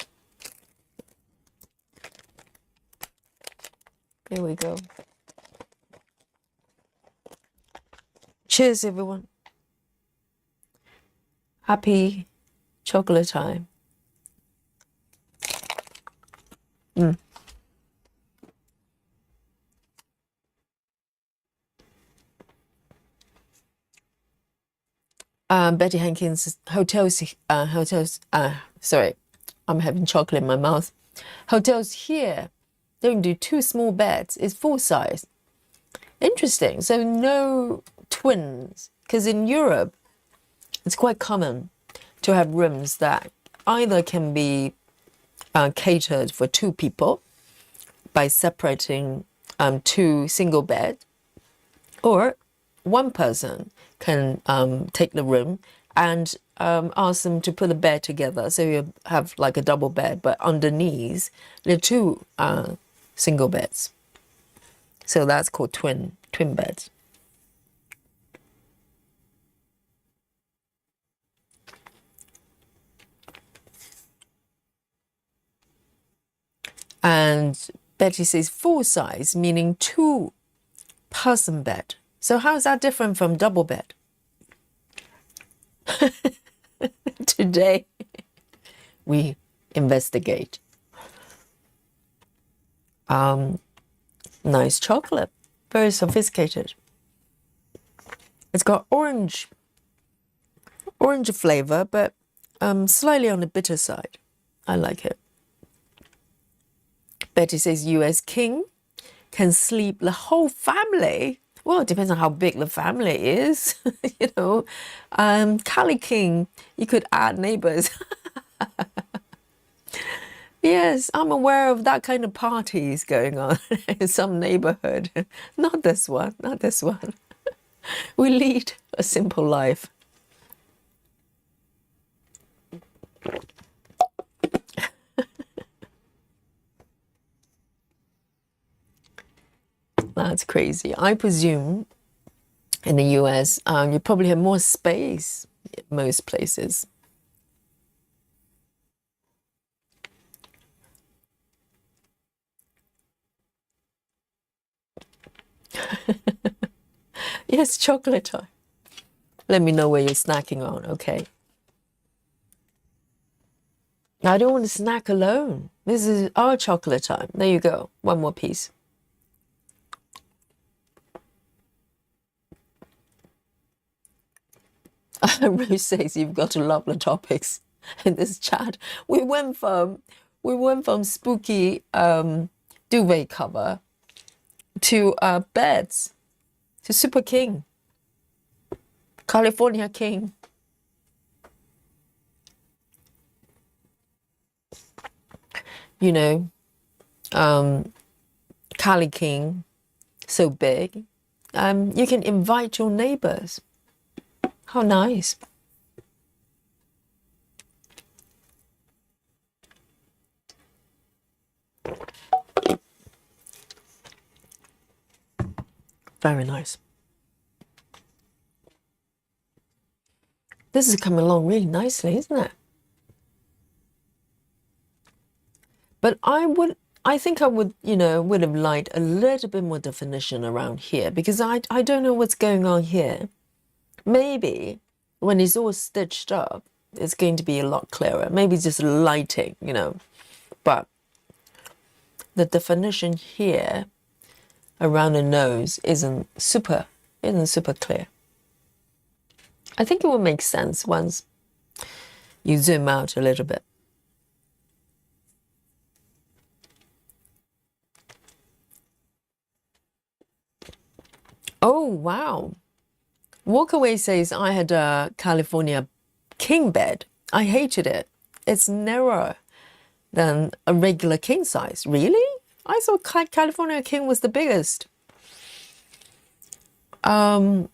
[SPEAKER 1] There we go. Cheers, everyone. Happy chocolate time. Betty Hankins, sorry, I'm having chocolate in my mouth. Hotels here don't do two small beds, it's full size. Interesting, so no twins, because in Europe, it's quite common to have rooms that either can be catered for two people by separating two single beds, or one person can take the room and ask them to put a bed together. So you have like a double bed, but underneath there are two single beds. So that's called twin beds. And Betty says full size, meaning two-person bed. So how is that different from double bed? Today, we investigate. Nice chocolate, very sophisticated. It's got orange flavor, but slightly on the bitter side. I like it. Betty says US king can sleep the whole family. Well, it depends on how big the family is. You know, Cali king, you could add neighbors. Yes, I'm aware of that kind of parties going on in some neighborhood. Not this one, not this one. We lead a simple life. That's crazy. I presume in the US, you probably have more space in most places. Yes, chocolate time. Let me know where you're snacking on, okay? I don't want to snack alone. This is our chocolate time. There you go. One more piece. Rose says you've got to love the topics in this chat. We went from spooky duvet cover to beds to Super King, California King. You know, Cali King, so big. You can invite your neighbors. How nice. Very nice. This is coming along really nicely, isn't it? But I think I would, would have liked a little bit more definition around here, because I don't know what's going on here. Maybe when it's all stitched up, it's going to be a lot clearer. Maybe just lighting, but the definition here around the nose isn't super clear. I think it will make sense once you zoom out a little bit. Oh, wow. Walkaway says, I had a California king bed. I hated it. It's narrower than a regular king size. Really? I thought California king was the biggest. But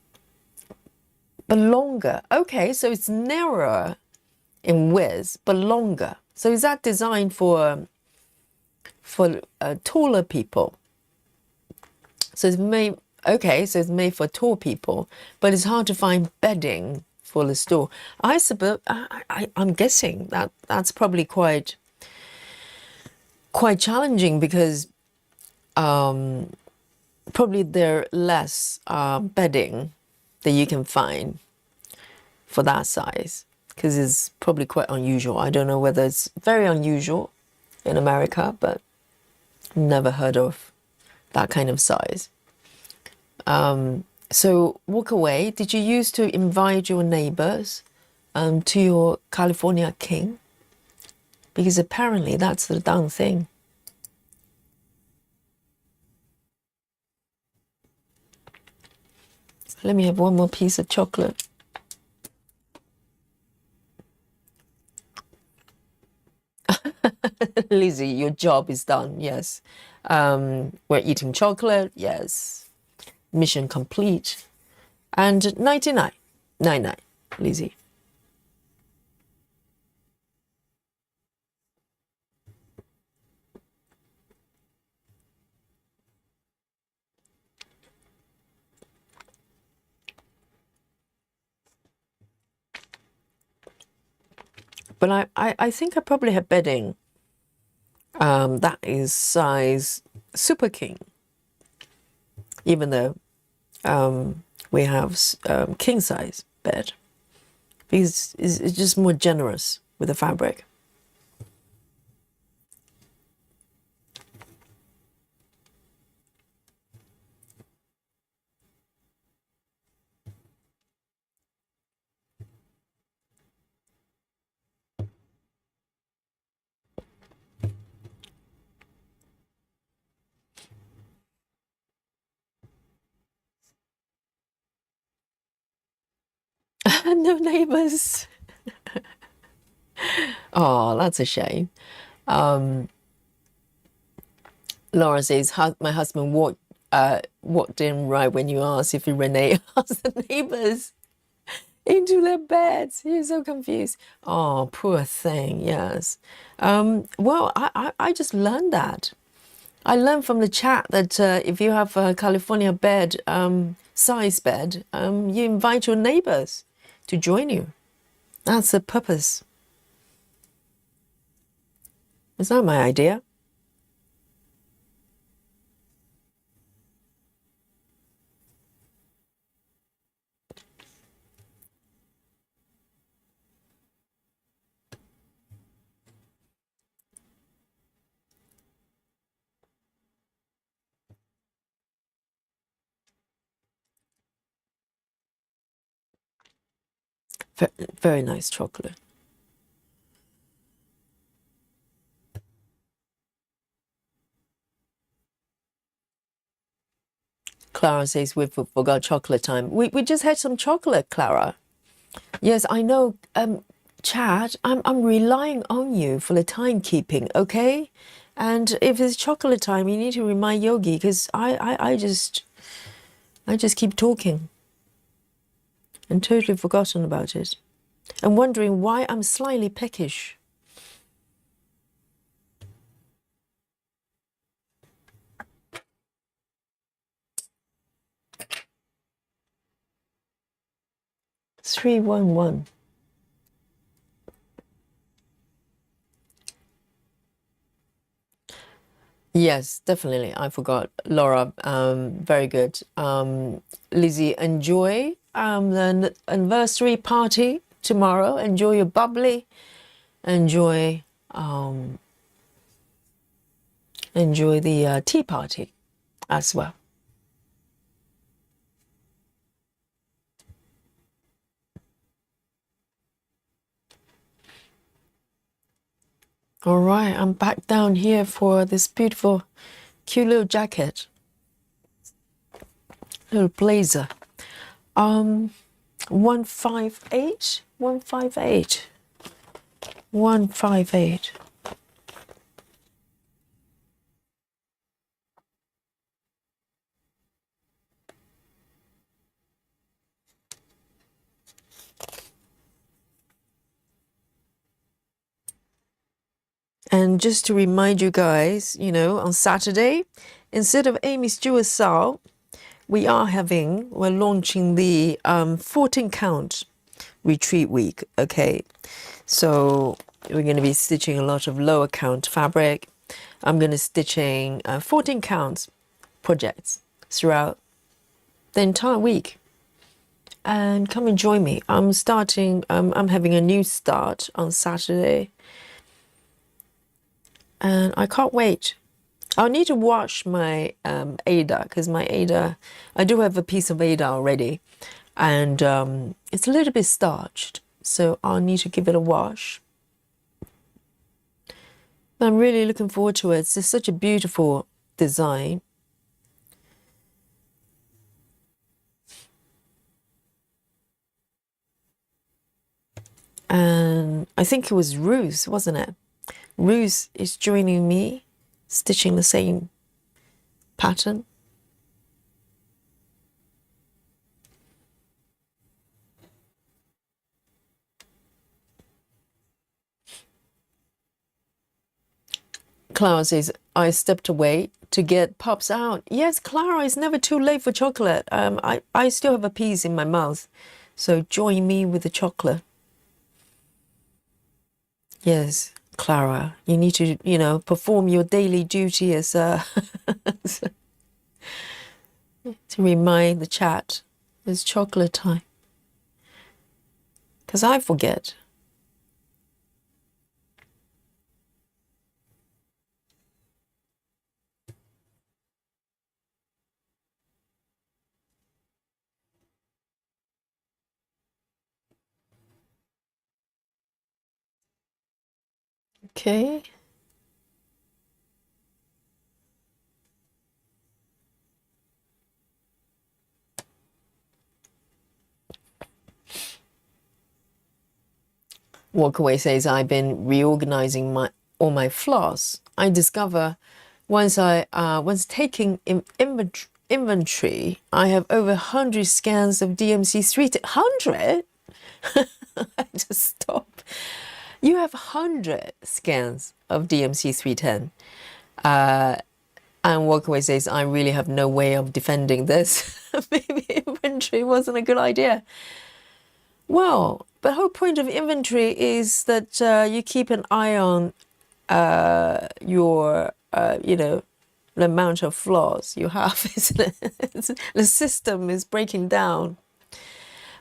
[SPEAKER 1] longer. Okay, so it's narrower in width, but longer. So is that designed for taller people? So it's made. Okay, so it's made for tall people, but it's hard to find bedding for the store. I suppose I'm guessing that that's probably quite challenging, because probably there are less bedding that you can find for that size, because it's probably quite unusual. I don't know whether it's very unusual in America, but never heard of that kind of size. So walk away. Did you used to invite your neighbors to your California king? Because apparently that's the done thing. Let me have one more piece of chocolate. Lizzie, your job is done. Yes. We're eating chocolate. Yes. Mission complete. And 99. 99, Lizzie. But I think I probably have bedding that is size Super King, even though we have king size bed, because it's just more generous with the fabric. No neighbors. Oh, that's a shame. Laura says, my husband walked in right when you asked if Renee asked the neighbors into their beds. He's so confused. Oh, poor thing. Yes. Well, I just learned that. I learned from the chat that if you have a California bed, size bed, you invite your neighbors to join you. That's the purpose. Is that my idea? Very nice chocolate. Clara says we forgot chocolate time. We just had some chocolate, Clara. Yes, I know. Chad, I'm relying on you for the timekeeping, okay? And if it's chocolate time, you need to remind Yogi because I just keep talking and totally forgotten about it. And wondering why I'm slightly peckish. Three, one, one. Yes, definitely. I forgot. Laura, very good. Lizzie, enjoy the anniversary party tomorrow. Enjoy your bubbly. Enjoy the tea party as well. All right, I'm back down here for this beautiful, cute little jacket, little blazer. 158, 158, 158. And just to remind you guys, on Saturday, instead of Amy Stewart Sal, we're launching the 14 count retreat week. Okay, so we're going to be stitching a lot of lower count fabric. I'm going to stitching 14 counts projects throughout the entire week. And come and join me. I'm having a new start on Saturday. And I can't wait. I'll need to wash my Ada because my Ada, I do have a piece of Ada already, and it's a little bit starched, so I'll need to give it a wash. I'm really looking forward to it. It's just such a beautiful design. And I think it was Ruth, wasn't it? Ruth is joining me, stitching the same pattern. Clara says, I stepped away to get Pops out. Yes, Clara, it's never too late for chocolate. I still have a piece in my mouth, so join me with the chocolate. Yes, Clara, you need to, perform your daily duty as to remind the chat it's chocolate time. Because I forget. Okay. Walkaway says, I've been reorganizing all my floss. I discover once taking inventory, I have over 100 scans of DMC 300. I just stop. You have 100 scans of DMC 310. And Walkaway says, I really have no way of defending this. Maybe inventory wasn't a good idea. Well, the whole point of inventory is that you keep an eye on your, the amount of flaws you have, isn't it? The system is breaking down.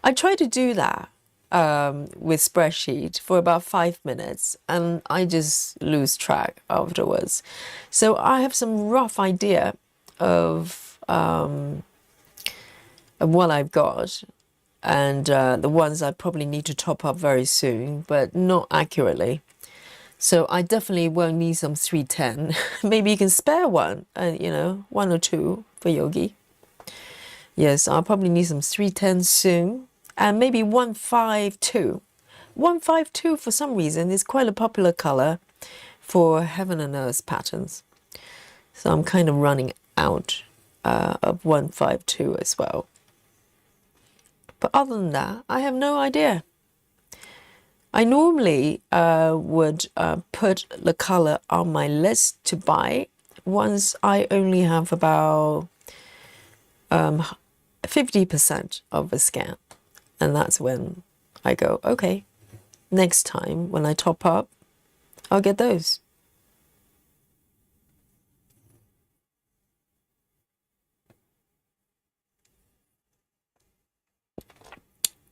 [SPEAKER 1] I try to do that with spreadsheet for about 5 minutes, and I just lose track afterwards. So I have some rough idea of what I've got, and the ones I probably need to top up very soon, but not accurately. So I definitely will need some 310. Maybe you can spare one, one or two for Yogi. Yes, I'll probably need some 310 soon. And maybe 152. 152 for some reason is quite a popular color for heaven and earth patterns. So I'm kind of running out of 152 as well. But other than that, I have no idea. I normally would put the color on my list to buy once I only have about 50% of a scan. And that's when I go, okay, next time when I top up, I'll get those.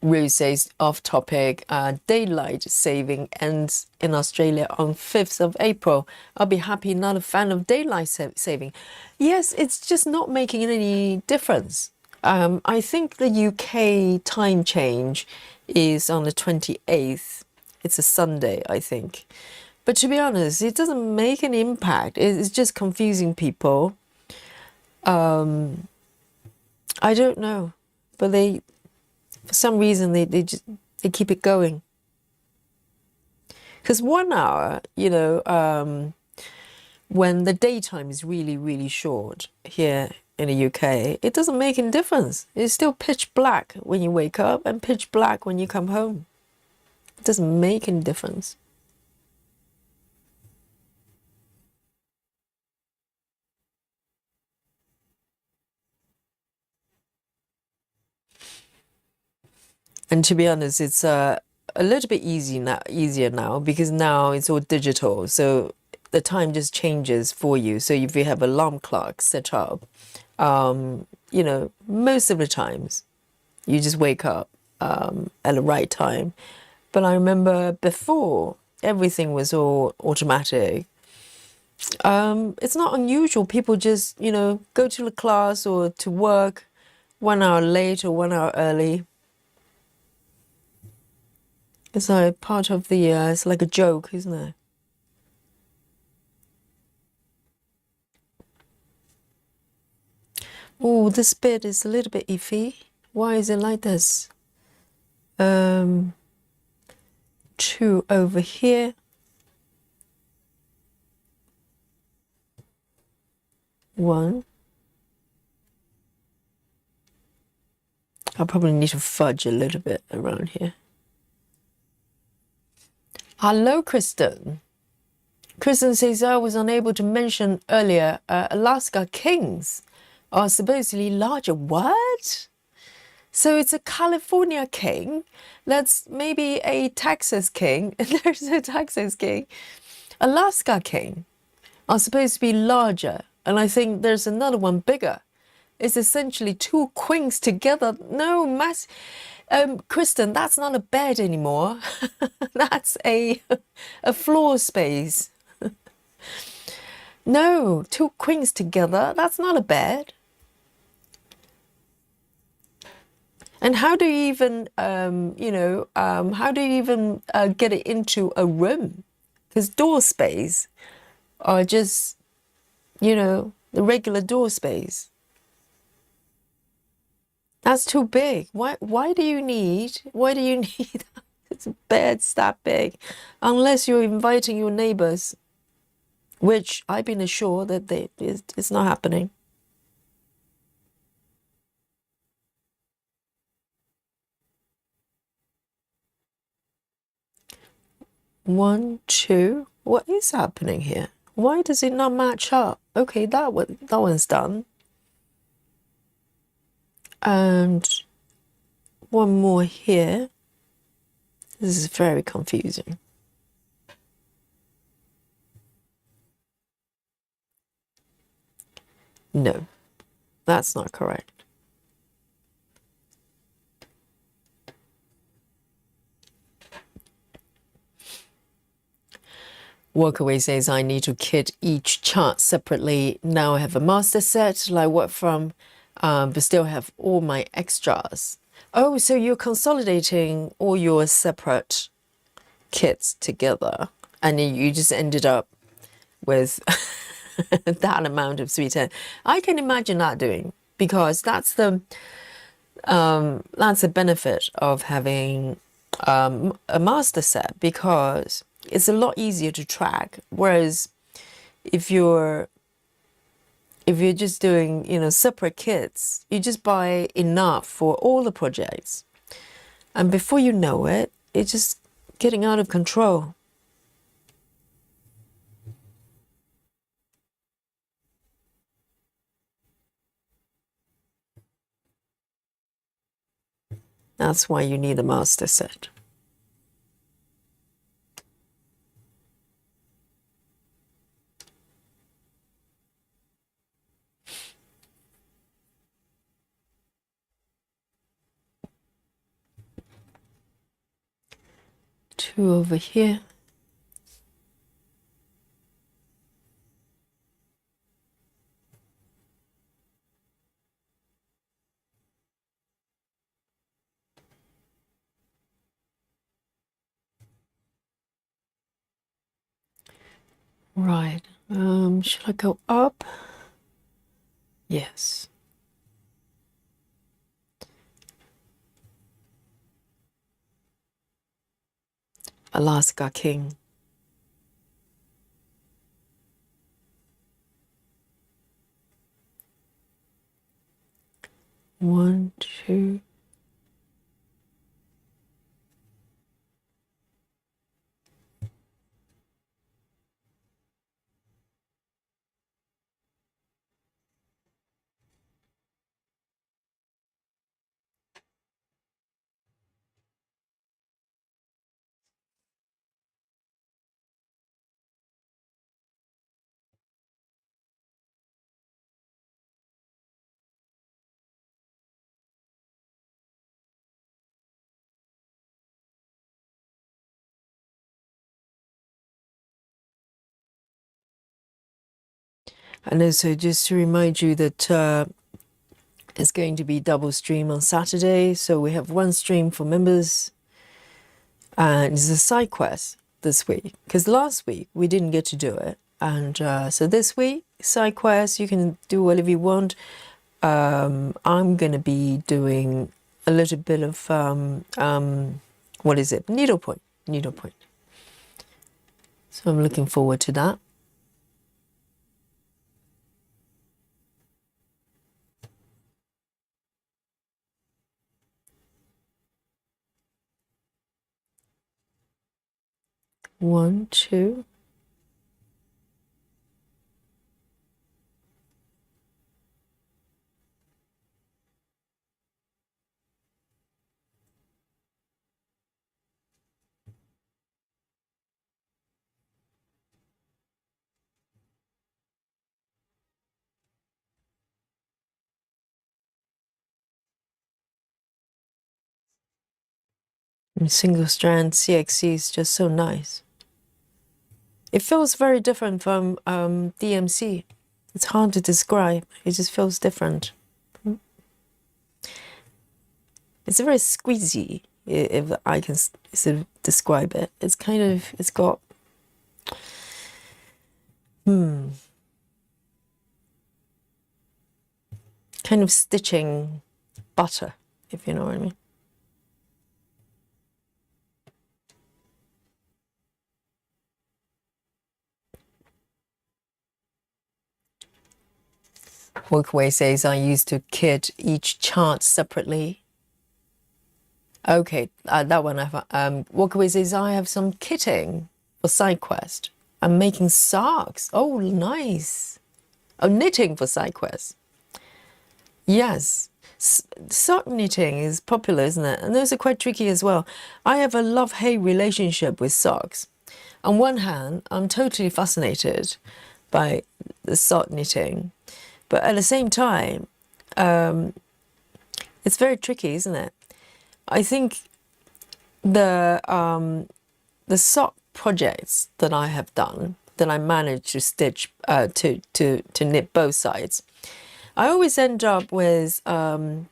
[SPEAKER 1] Rue says, off topic, daylight saving ends in Australia on 5th of April. I'll be happy, not a fan of daylight saving. Yes, it's just not making any difference. I think the UK time change is on the 28th. It's a Sunday, I think. But to be honest, it doesn't make an impact. It's just confusing people. I don't know. But for some reason, they keep it going. Because 1 hour, when the daytime is really, really short here in the UK, it doesn't make any difference. It's still pitch black when you wake up and pitch black when you come home. It doesn't make any difference. And to be honest, it's a little bit easier now because now it's all digital. So the time just changes for you. So if you have alarm clock set up, most of the times you just wake up at the right time. But I remember before everything was all automatic. It's not unusual. People just, go to the class or to work 1 hour late or 1 hour early. It's like part of the, it's like a joke, isn't it? Oh, this bit is a little bit iffy. Why is it like this? 2 over here. 1. I'll probably need to fudge a little bit around here. Hello, Kristen. Kristen says, I was unable to mention earlier, Alaska kings are supposedly larger. What? So it's a California king. That's maybe a Texas king. There's a Texas king. Alaska king are supposed to be larger. And I think there's another one bigger. It's essentially 2 queens together. No, Kristen, that's not a bed anymore. That's a floor space. No, 2 queens together. That's not a bed. And how do you even, get it into a room? Because door space are just, the regular door space. That's too big. Why do you need that? Bed's that big, unless you're inviting your neighbors, which I've been assured that it's not happening. One, two. What is happening here? Why does it not match up? Okay, that one's done. And one more here. This is very confusing. No, that's not correct. Workaway says I need to kit each chart separately. Now I have a master set like work from, but still have all my extras. Oh, so you're consolidating all your separate kits together, and you just ended up with that amount of sweet end. I can imagine that doing, because that's the benefit of having a master set, because it's a lot easier to track. Whereas if you're just doing, separate kits, you just buy enough for all the projects, and before you know it, it's just getting out of control. That's why you need a master set. Two over here. Right. Should I go up? Yes. Alaska King. One, two. And also just to remind you that it's going to be double stream on Saturday. So we have one stream for members, and it's a side quest this week, because last week we didn't get to do it. And so this week, side quest, you can do whatever you want. I'm going to be doing a little bit of, what is it? Needlepoint. Needlepoint. So I'm looking forward to that. One, two. And single strand CXC is just so nice. It feels very different from DMC. It's hard to describe. It just feels different. It's very squeezy, if I can sort of describe it. It's kind of, it's got, kind of stitching butter, if you know what I mean. Walkway says, I used to kit each chart separately. Okay, that one. Walkway says, I have some kitting for SideQuest. I'm making socks. Oh, nice. Oh, knitting for SideQuest. Yes. Sock knitting is popular, isn't it? And those are quite tricky as well. I have a love-hate relationship with socks. On one hand, I'm totally fascinated by the sock knitting. But at the same time, it's very tricky, isn't it? I think the sock projects that I have done, that I managed to stitch to knit both sides, I always end up with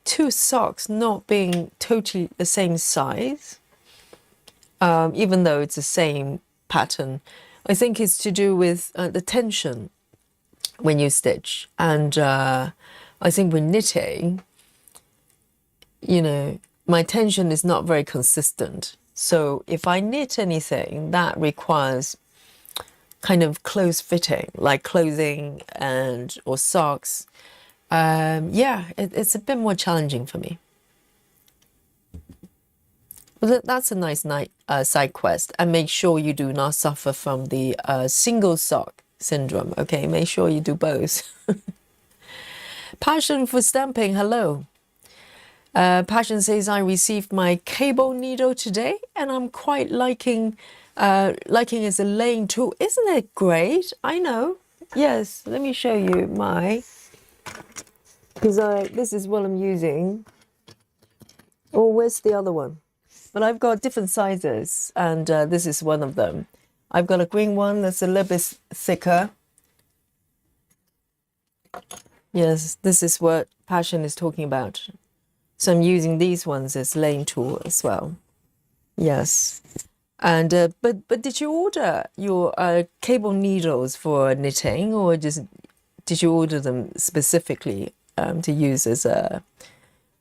[SPEAKER 1] two socks not being totally the same size, even though it's the same pattern. I think it's to do with the tension when you stitch, and I think with knitting, you know, my tension is not very consistent. So if I knit anything that requires kind of close fitting, like clothing and or socks, yeah, it's a bit more challenging for me. But that's a nice side quest. And make sure you do not suffer from the single sock syndrome. Okay, make sure you do both. Passion for stamping, hello. Passion says, I received my cable needle today and I'm quite liking as a laying tool. Isn't it great? I know. Yes, let me show you my, because this is what I'm using. Oh, where's the other one? But I've got different sizes, and this is one of them. I've got a green one that's a little bit thicker. Yes, this is what Passion is talking about. So I'm using these ones as laying tool as well. Yes. And but did you order your cable needles for knitting, or just did you order them specifically to use as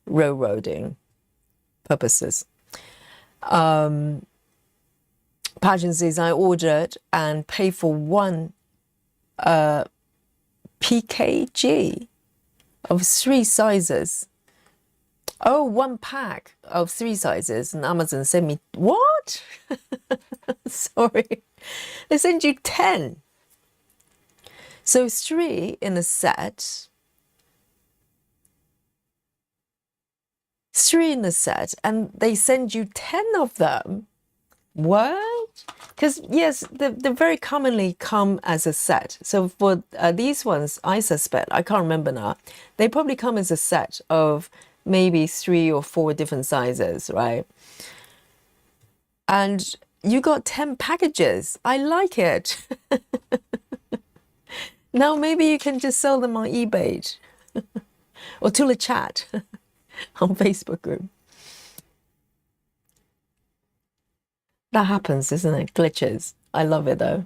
[SPEAKER 1] railroading purposes? Passion says, I ordered and paid for one PKG of 3 sizes. Oh, 1 pack of 3 sizes, and Amazon sent me what? Sorry, they sent you 10. So 3 in a set. 3 in the set, and they send you 10 of them. What? Because yes, they very commonly come as a set. So for these ones, I suspect, I can't remember now, they probably come as a set of maybe 3 or 4 different sizes, right? And you got 10 packages. I like it. Now maybe you can just sell them on eBay or to the chat on Facebook group. That happens, isn't it? Glitches. I love it though,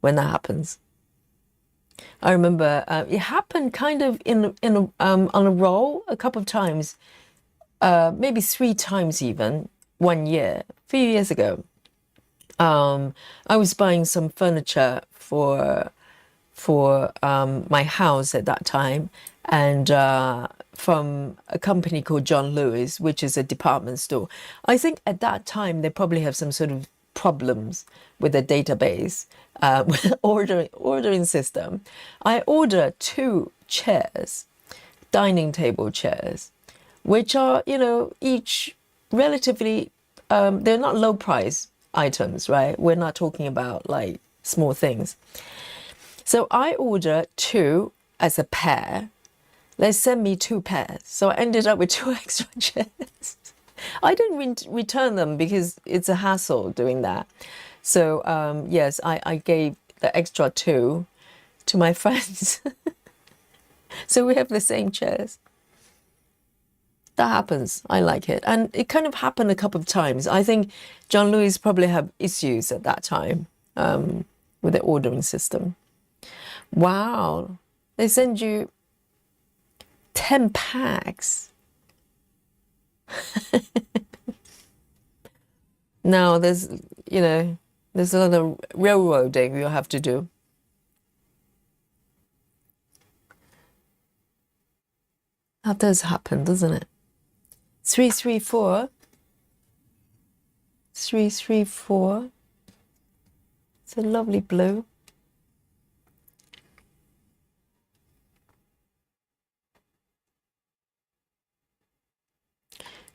[SPEAKER 1] when that happens. I remember it happened kind of on a roll a couple of times, maybe 3 times even, 1 year, a few years ago. I was buying some furniture for my house at that time, and from a company called John Lewis, which is a department store. I think at that time they probably have some sort of problems with the database, with ordering system. I ordered 2 chairs, dining table chairs, which are, you know, each relatively, they're not low price items, right? We're not talking about like small things. So I ordered 2 as a pair. They sent me 2 pairs. So I ended up with 2 extra chairs. I didn't return them because it's a hassle doing that. So yes, I gave the extra 2 to my friends. So we have the same chairs. That happens. I like it. And it kind of happened a couple of times. I think John Lewis probably had issues at that time with the ordering system. Wow. They send you 10 packs. Now there's, you know, there's a lot of railroading you'll have to do. That does happen, doesn't it? 334. 334. It's a lovely blue.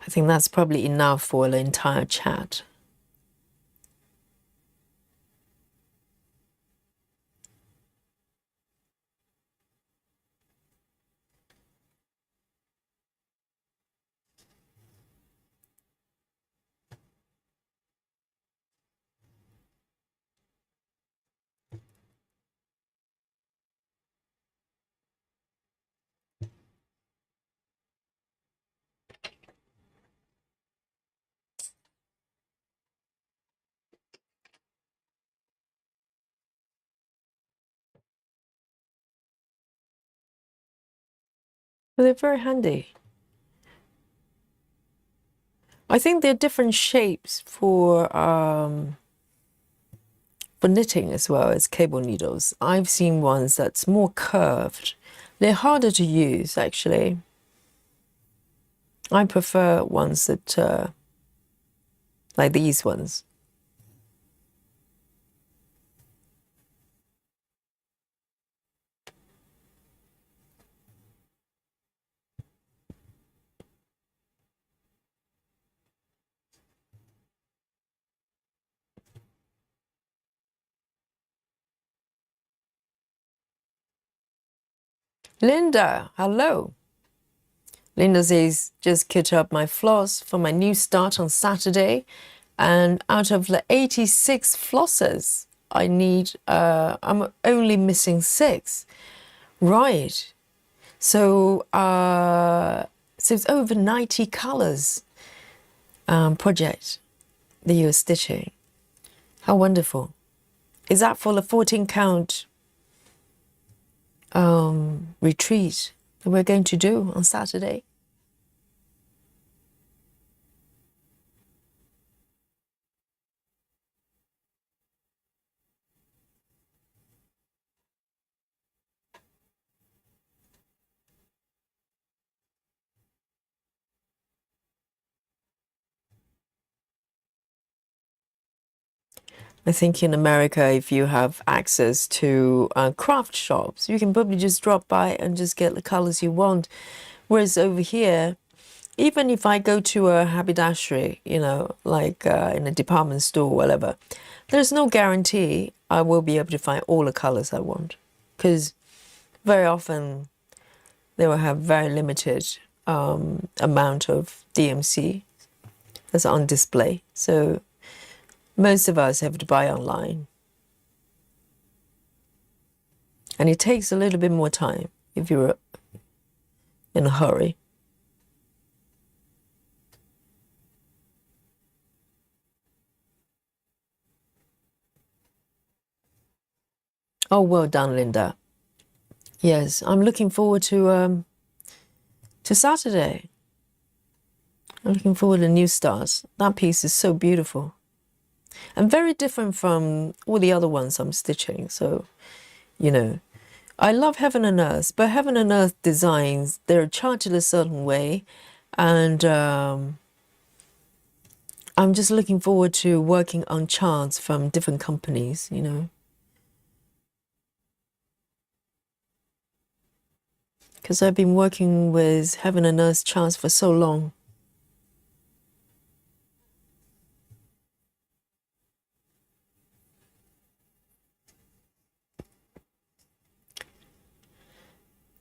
[SPEAKER 1] I think that's probably enough for the entire chat. But they're very handy. I think they're different shapes for knitting as well as cable needles. I've seen ones that's more curved. They're harder to use, actually. I prefer ones that, like these ones. Linda, hello. Linda says, just kit up my floss for my new start on Saturday. And out of the 86 flosses I need, I'm only missing 6. Right. So, so it's over 90 colors project that you're stitching. How wonderful. Is that for the 14 count retreat that we're going to do on Saturday? I think in America, if you have access to craft shops, you can probably just drop by and just get the colors you want. Whereas over here, even if I go to a haberdashery, you know, like in a department store or whatever, there's no guarantee I will be able to find all the colors I want. Because very often they will have very limited amount of DMC that's on display. So most of us have to buy online. And it takes a little bit more time if you're in a hurry. Oh, well done, Linda. Yes, I'm looking forward to Saturday. I'm looking forward to new stars. That piece is so beautiful. And very different from all the other ones I'm stitching. So, you know, I love Heaven and Earth, but Heaven and Earth designs, they're charted a certain way. And I'm just looking forward to working on charts from different companies, you know. Because I've been working with Heaven and Earth charts for so long.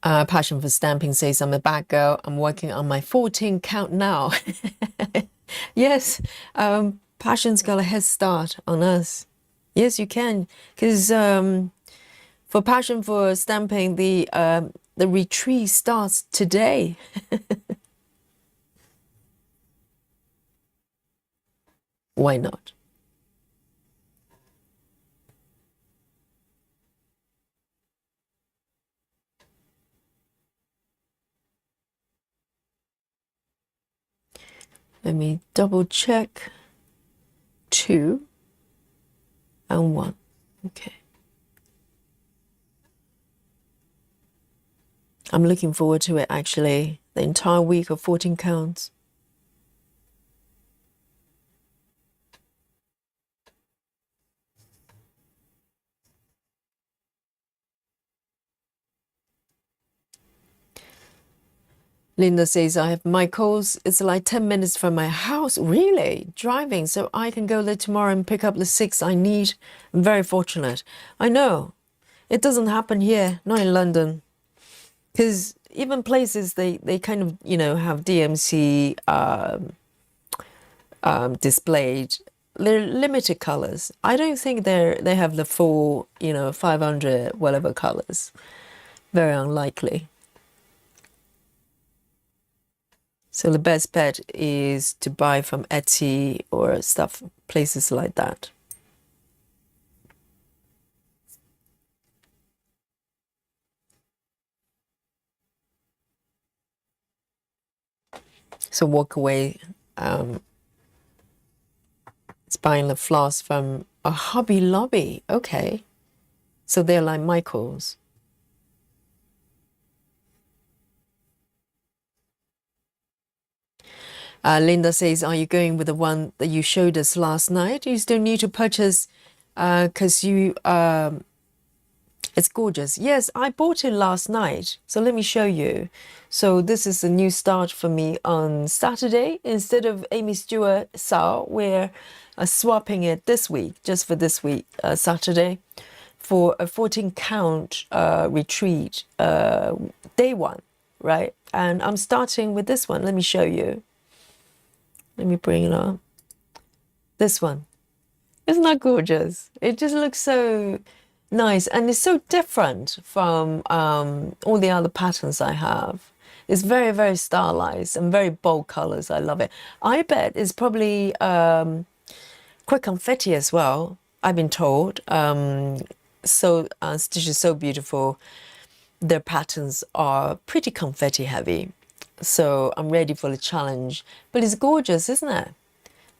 [SPEAKER 1] Passion for Stamping says, I'm a bad girl. I'm working on my 14 count now. Yes, Passion's got a head start on us. Yes, you can. Because for Passion for Stamping, the retreat starts today. Why not? Let me double check. 2 and 1. Okay. I'm looking forward to it actually. The entire week of 14 counts. Linda says, I have Michael's. It's like 10 minutes from my house. Really? Driving. So I can go there tomorrow and pick up the 6 I need. I'm very fortunate. I know. It doesn't happen here, not in London. Because even places, they kind of, you know, have DMC displayed. They're limited colors. I don't think they have the full, you know, 500 whatever colors. Very unlikely. So the best bet is to buy from Etsy or stuff, places like that. So walk away. It's buying the floss from a Hobby Lobby. Okay. So they're like Michael's. Linda says, are you going with the one that you showed us last night? You still need to purchase because it's gorgeous. Yes, I bought it last night. So let me show you. So this is a new start for me on Saturday. Instead of Amy Stewart Sao, we're swapping it this week, just for this week, Saturday, for a 14 count retreat, day 1, right? And I'm starting with this one. Let me show you. Let me bring it up. This one. Isn't that gorgeous? It just looks so nice. And it's so different from all the other patterns I have. It's very, very stylized and very bold colors. I love it. I bet it's probably quite confetti as well, I've been told. Stitch is so beautiful. Their patterns are pretty confetti heavy. So I'm ready for the challenge. But it's gorgeous, isn't it?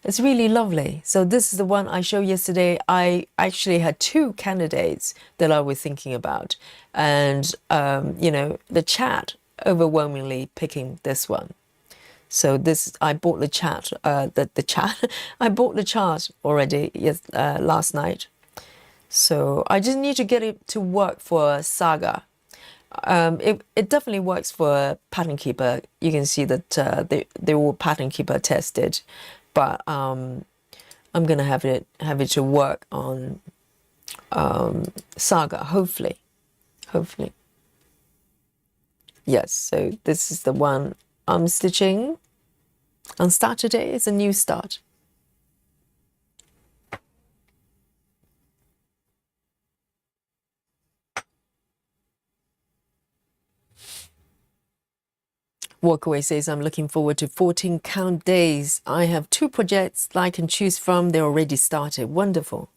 [SPEAKER 1] It's really lovely. So this is the one I showed yesterday. I actually had 2 candidates that I was thinking about. And, you know, the chat overwhelmingly picking this one. So this, I bought the chat, I bought the chart already last night. So I just need to get it to work for Saga. It definitely works for Pattern Keeper. You can see that they all Pattern Keeper tested, but I'm gonna have it to work on Saga. Hopefully. Yes. So this is the one I'm stitching on Saturday. It's a new start. Walkaway says, I'm looking forward to 14 count days. I have 2 projects I can choose from. They're already started. Wonderful.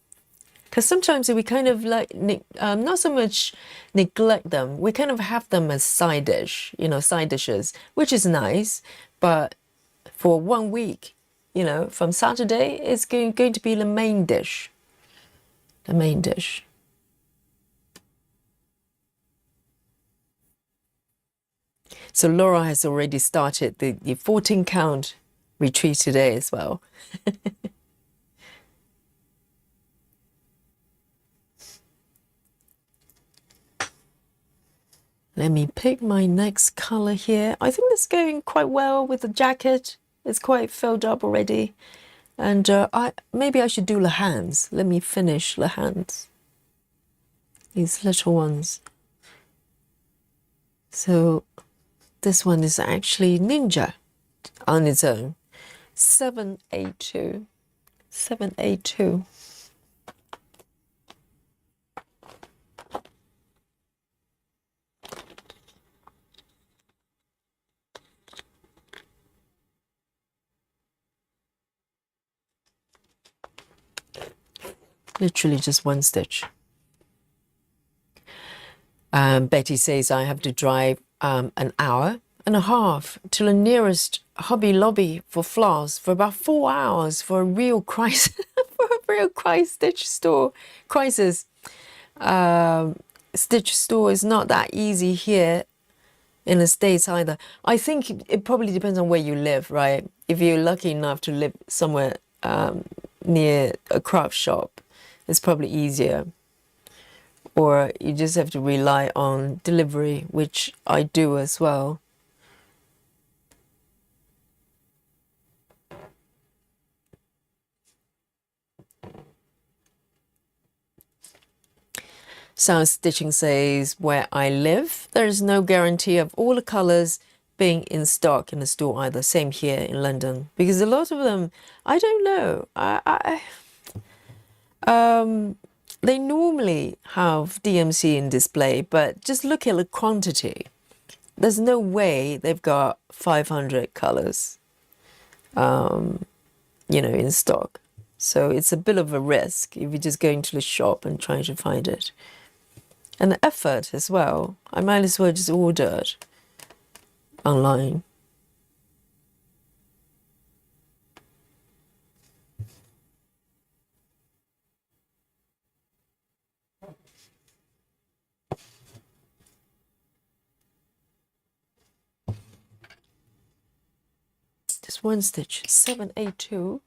[SPEAKER 1] Because sometimes we kind of like, not so much neglect them. We kind of have them as side dish, you know, side dishes, which is nice. But for 1 week, you know, from Saturday, it's going to be the main dish. The main dish. So Laura has already started the 14 count retreat today as well. Let me pick my next color here. I think this is going quite well with the jacket. It's quite filled up already. And maybe I should do the hands. Let me finish the hands. These little ones. So this one is actually Ninja on its own. 782. 782. Literally just 1 stitch. Betty says I have to drive an hour and a half to the nearest Hobby Lobby for floss for about 4 hours for a real crisis. For a real stitch store crisis. Stitch store is not that easy here in the States either. I think it probably depends on where you live, right? If you're lucky enough to live somewhere near a craft shop, it's probably easier. Or you just have to rely on delivery, which I do as well. Sound Stitching says, where I live, there is no guarantee of all the colors being in stock in the store either. Same here in London, because a lot of them, I don't know. They normally have DMC in display, but just look at the quantity. There's no way they've got 500 colors, in stock. So it's a bit of a risk if you're just going to the shop and trying to find it. And the effort as well. I might as well just order it online. Just one stitch, 782.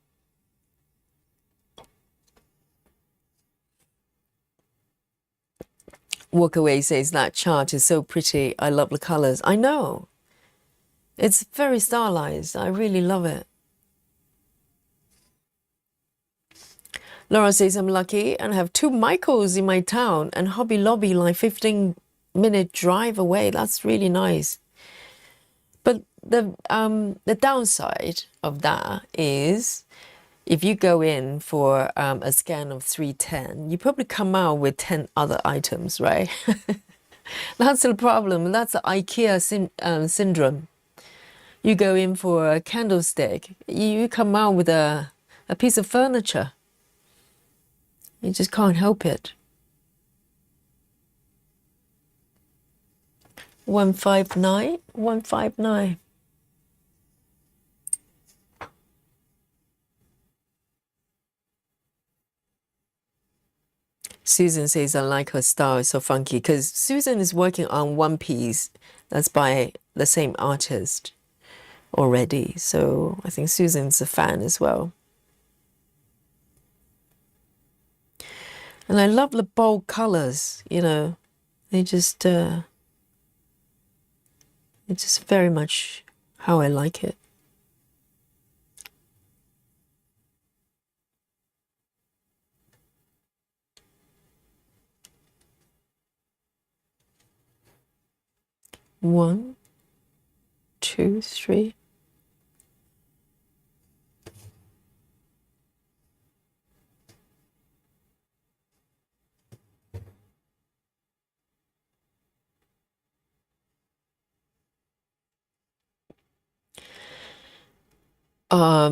[SPEAKER 1] Walkaway says that chart is so pretty. I love the colors. I know. It's very stylized. I really love it. Laura says I'm lucky and have 2 Michaels in my town and Hobby Lobby like 15-minute drive away. That's really nice. But the downside of that is if you go in for a scan of 310, you probably come out with 10 other items, right? That's the problem. That's the IKEA syndrome. You go in for a candlestick, you come out with a piece of furniture. You just can't help it. 159, 159. Susan says I like her style, it's so funky, because Susan is working on one piece that's by the same artist already. So I think Susan's a fan as well. And I love the bold colors, they just, it's just very much how I like it. One, two, three.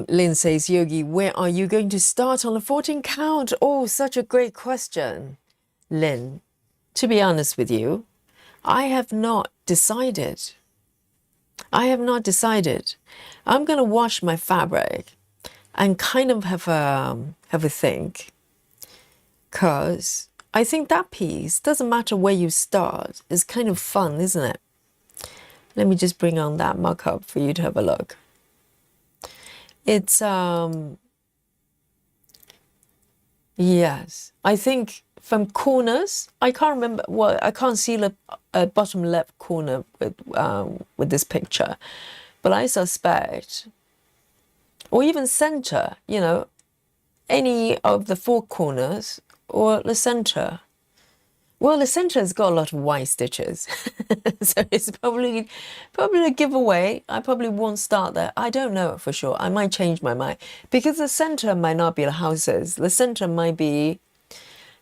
[SPEAKER 1] Lynn says, Yogi, where are you going to start on the 14 count? Oh, such a great question. Lynn, to be honest with you, I have not decided. I'm going to wash my fabric and kind of have a think. Because I think that piece, doesn't matter where you start, is kind of fun, isn't it? Let me just bring on that mock-up for you to have a look. It's, yes, I think from corners, I can't remember, well, I can't see the bottom left corner with this picture, but I suspect, or even center, any of the 4 corners or the center. Well, the center has got a lot of white stitches, so it's probably a giveaway. I probably won't start there. I don't know for sure. I might change my mind because the center might not be the houses. The center might be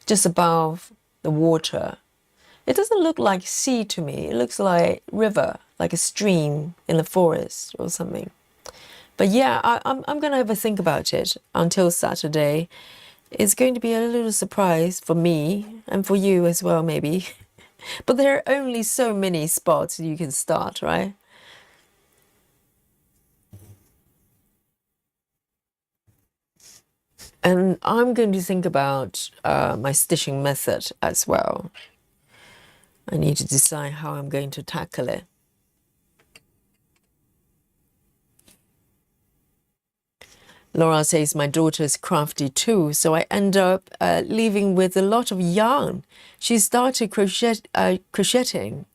[SPEAKER 1] just above the water. It doesn't look like sea to me. It looks like river, like a stream in the forest or something. But yeah, I'm gonna have a think about it until Saturday. It's going to be a little surprise for me and for you as well, maybe. But there are only so many spots you can start, right? And I'm going to think about my stitching method as well. I need to decide how I'm going to tackle it. Laura says my daughter's crafty too, so I end up leaving with a lot of yarn. She started crocheting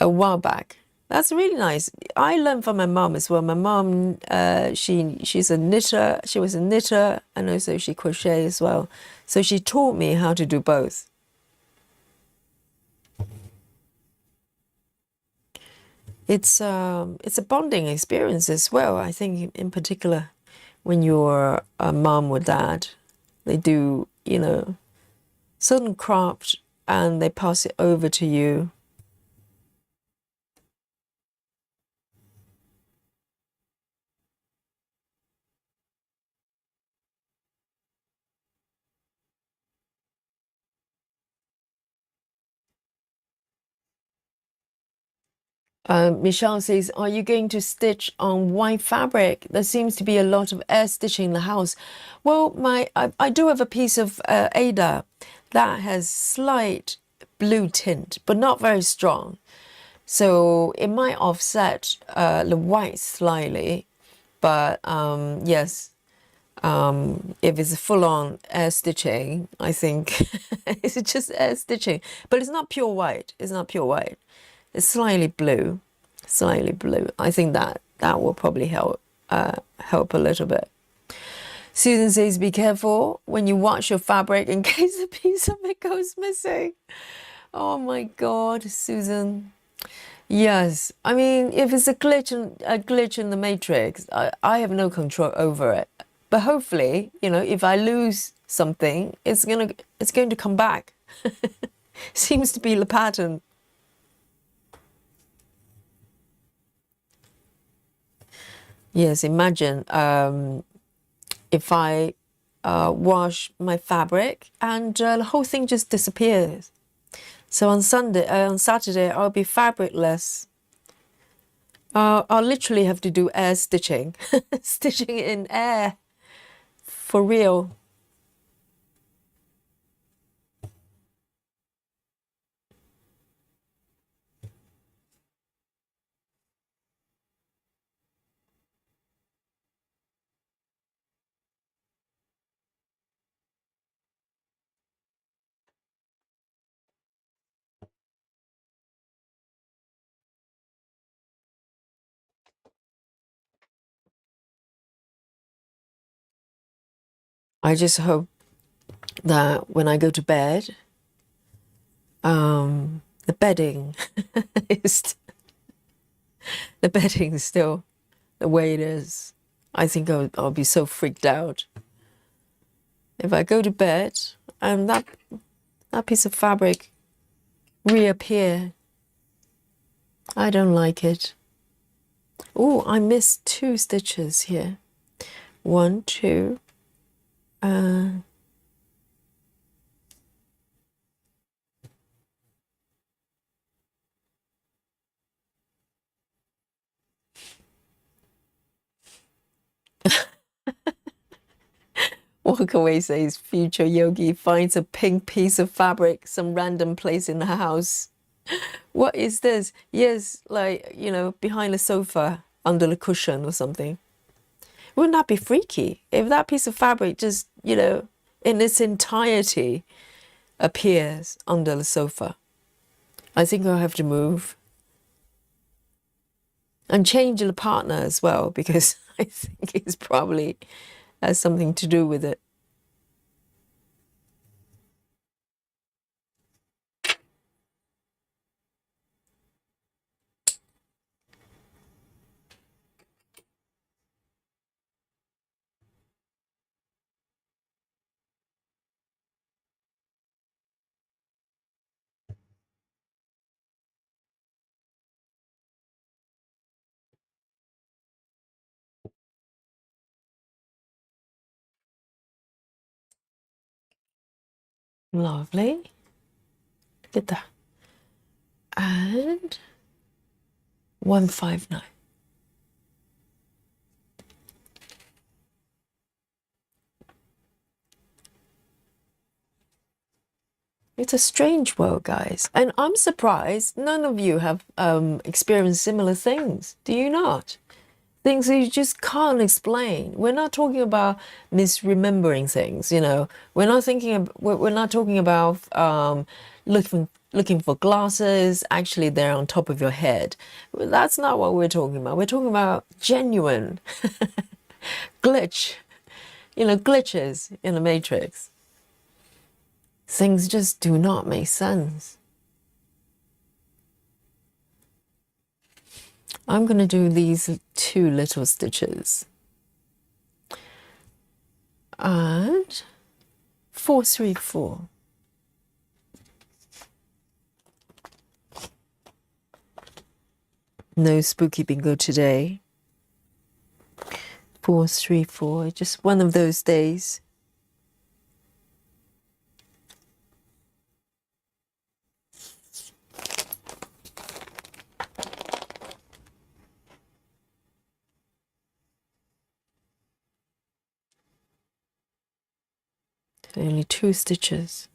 [SPEAKER 1] a while back. That's really nice. I learned from my mom as well. My mom, she's a knitter. She was a knitter, and also she crochets as well. So she taught me how to do both. It's a bonding experience as well. I think in particular, when you're a mom or dad, they do, certain craft and they pass it over to you. Michelle says, are you going to stitch on white fabric? There seems to be a lot of air stitching in the house. Well, I do have a piece of Ada that has slight blue tint, but not very strong. So it might offset the white slightly, but yes, if it's full-on air stitching, I think it's just air stitching, but it's not pure white. It's not pure white. It's slightly blue, slightly blue. I think that will probably help help a little bit. Susan says, be careful when you wash your fabric in case a piece of it goes missing. Oh my God, Susan. Yes, I mean, if it's a glitch in the matrix, I have no control over it. But hopefully, if I lose something, it's going to come back. Seems to be the pattern. Yes, imagine if I wash my fabric and the whole thing just disappears. So on Saturday, I'll be fabricless. I'll literally have to do air stitching, stitching in air, for real. I just hope that when I go to bed, the bedding is still the way it is. I think I'll be so freaked out if I go to bed and that piece of fabric reappear. I don't like it. Oh, I missed 2 stitches here. 1, 2. Walk away says future yogi finds a pink piece of fabric some random place in the house. What is this? Yes, like, behind the sofa, under the cushion or something. Wouldn't that be freaky if that piece of fabric just, in its entirety appears under the sofa? I think I'll have to move and change the partner as well, because I think it's probably has something to do with it. Lovely. Look at that. And 159. It's a strange world, guys. And I'm surprised none of you have experienced similar things. Do you not? things that you just can't explain. We're not talking about misremembering things, you know. We're not talking about looking for glasses. Actually, they're on top of your head. That's not what we're talking about. We're talking about genuine glitch, you know, glitches in the matrix. Things just do not make sense. I'm going to do these 2 little stitches and 4, 3, 4. No spooky bingo today. 4, 3, 4. Just one of those days. Only 2 stitches.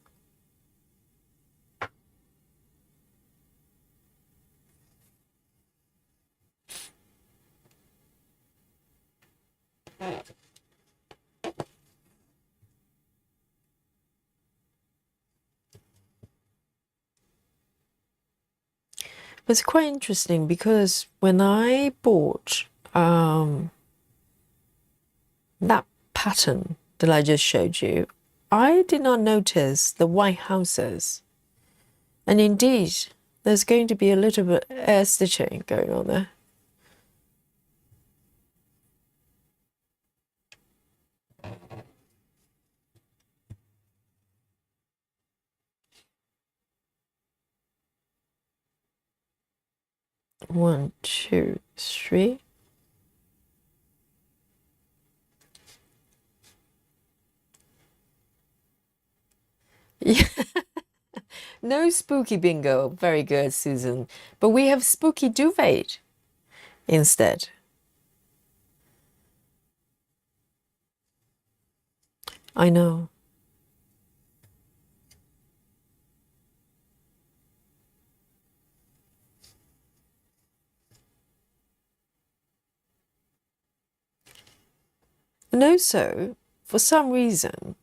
[SPEAKER 1] It's quite interesting because when I bought that pattern that I just showed you, I did not notice the white houses. And indeed, there's going to be a little bit air stitching going on there. One, two, three. Yeah. No spooky bingo. Very good, Susan. But we have spooky duvet instead. I know. And also, for some reason,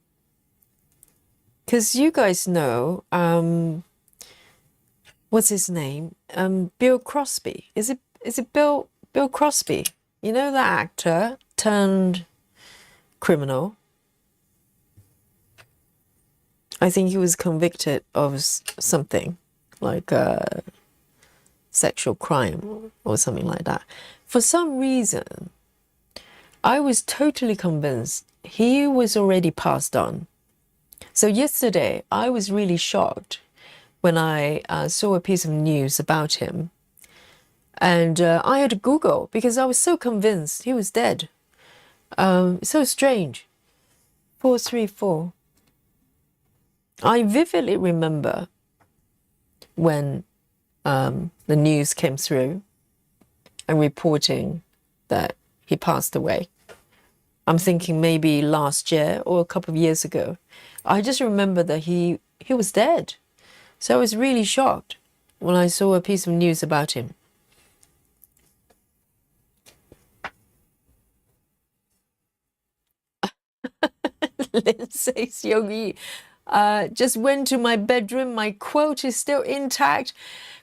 [SPEAKER 1] because you guys know, what's his name? Bill Crosby. Is it Bill Crosby? You know, the actor turned criminal. I think he was convicted of something like sexual crime or something like that. For some reason, I was totally convinced he was already passed on. So yesterday, I was really shocked when I saw a piece of news about him. And I had to Google because I was so convinced he was dead. So strange. 434. I vividly remember when the news came through and reporting that he passed away. I'm thinking maybe last year or a couple of years ago. I just remember that he was dead. So I was really shocked when I saw a piece of news about him. Lynn says, Yogi, just went to my bedroom. My quote is still intact.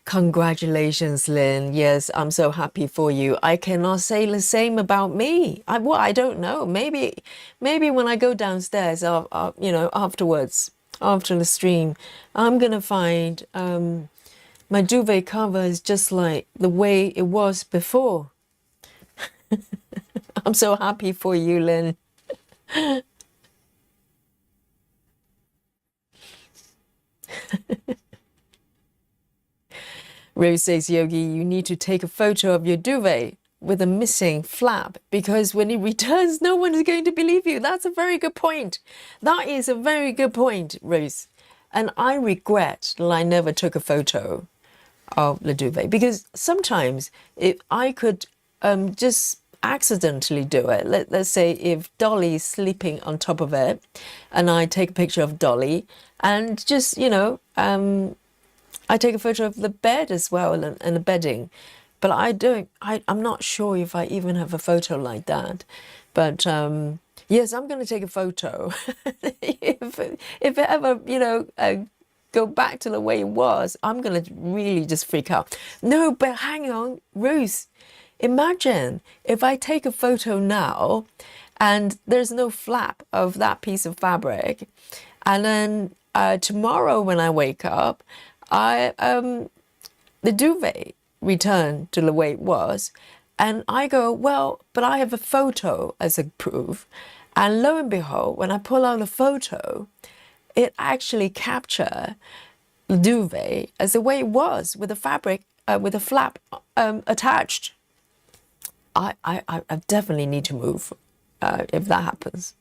[SPEAKER 1] Congratulations, Lynn. Yes, I'm so happy for you. I cannot say the same about me. I don't know. Maybe when I go downstairs, you know, afterwards, after the stream, I'm gonna find my duvet cover is just like the way it was before. I'm so happy for you, Lynn. Rose says, Yogi, you need to take a photo of your duvet with a missing flap because when it returns, no one is going to believe you. That's a very good point. That is a very good point, Rose. And I regret that I never took a photo of the duvet because sometimes if I could just accidentally do it, let's say if Dolly is sleeping on top of it and I take a picture of Dolly and just, you know, I take a photo of the bed as well and the bedding. but I'm not sure if I even have a photo like that. But yes, I'm going to take a photo. If it ever, go back to the way it was, I'm going to really just freak out. No, but hang on, Ruth. Imagine if I take a photo now and there's no flap of that piece of fabric, and then tomorrow when I wake up, the duvet returned to the way it was, and I go, well, but I have a photo as a proof, and lo and behold, when I pull out a photo, it actually captured the duvet as the way it was, with the fabric, with the flap attached. I definitely need to move if that happens.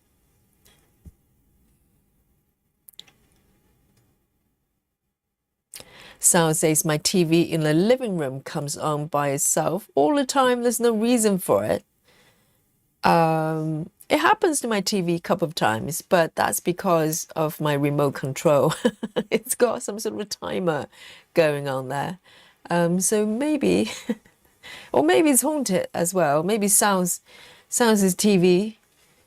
[SPEAKER 1] Sal says my TV in the living room comes on by itself all the time. There's no reason for it. It happens to my TV a couple of times, but that's because of my remote control. It's got some sort of a timer going on there. So maybe, or maybe it's haunted as well. Maybe Sal's TV,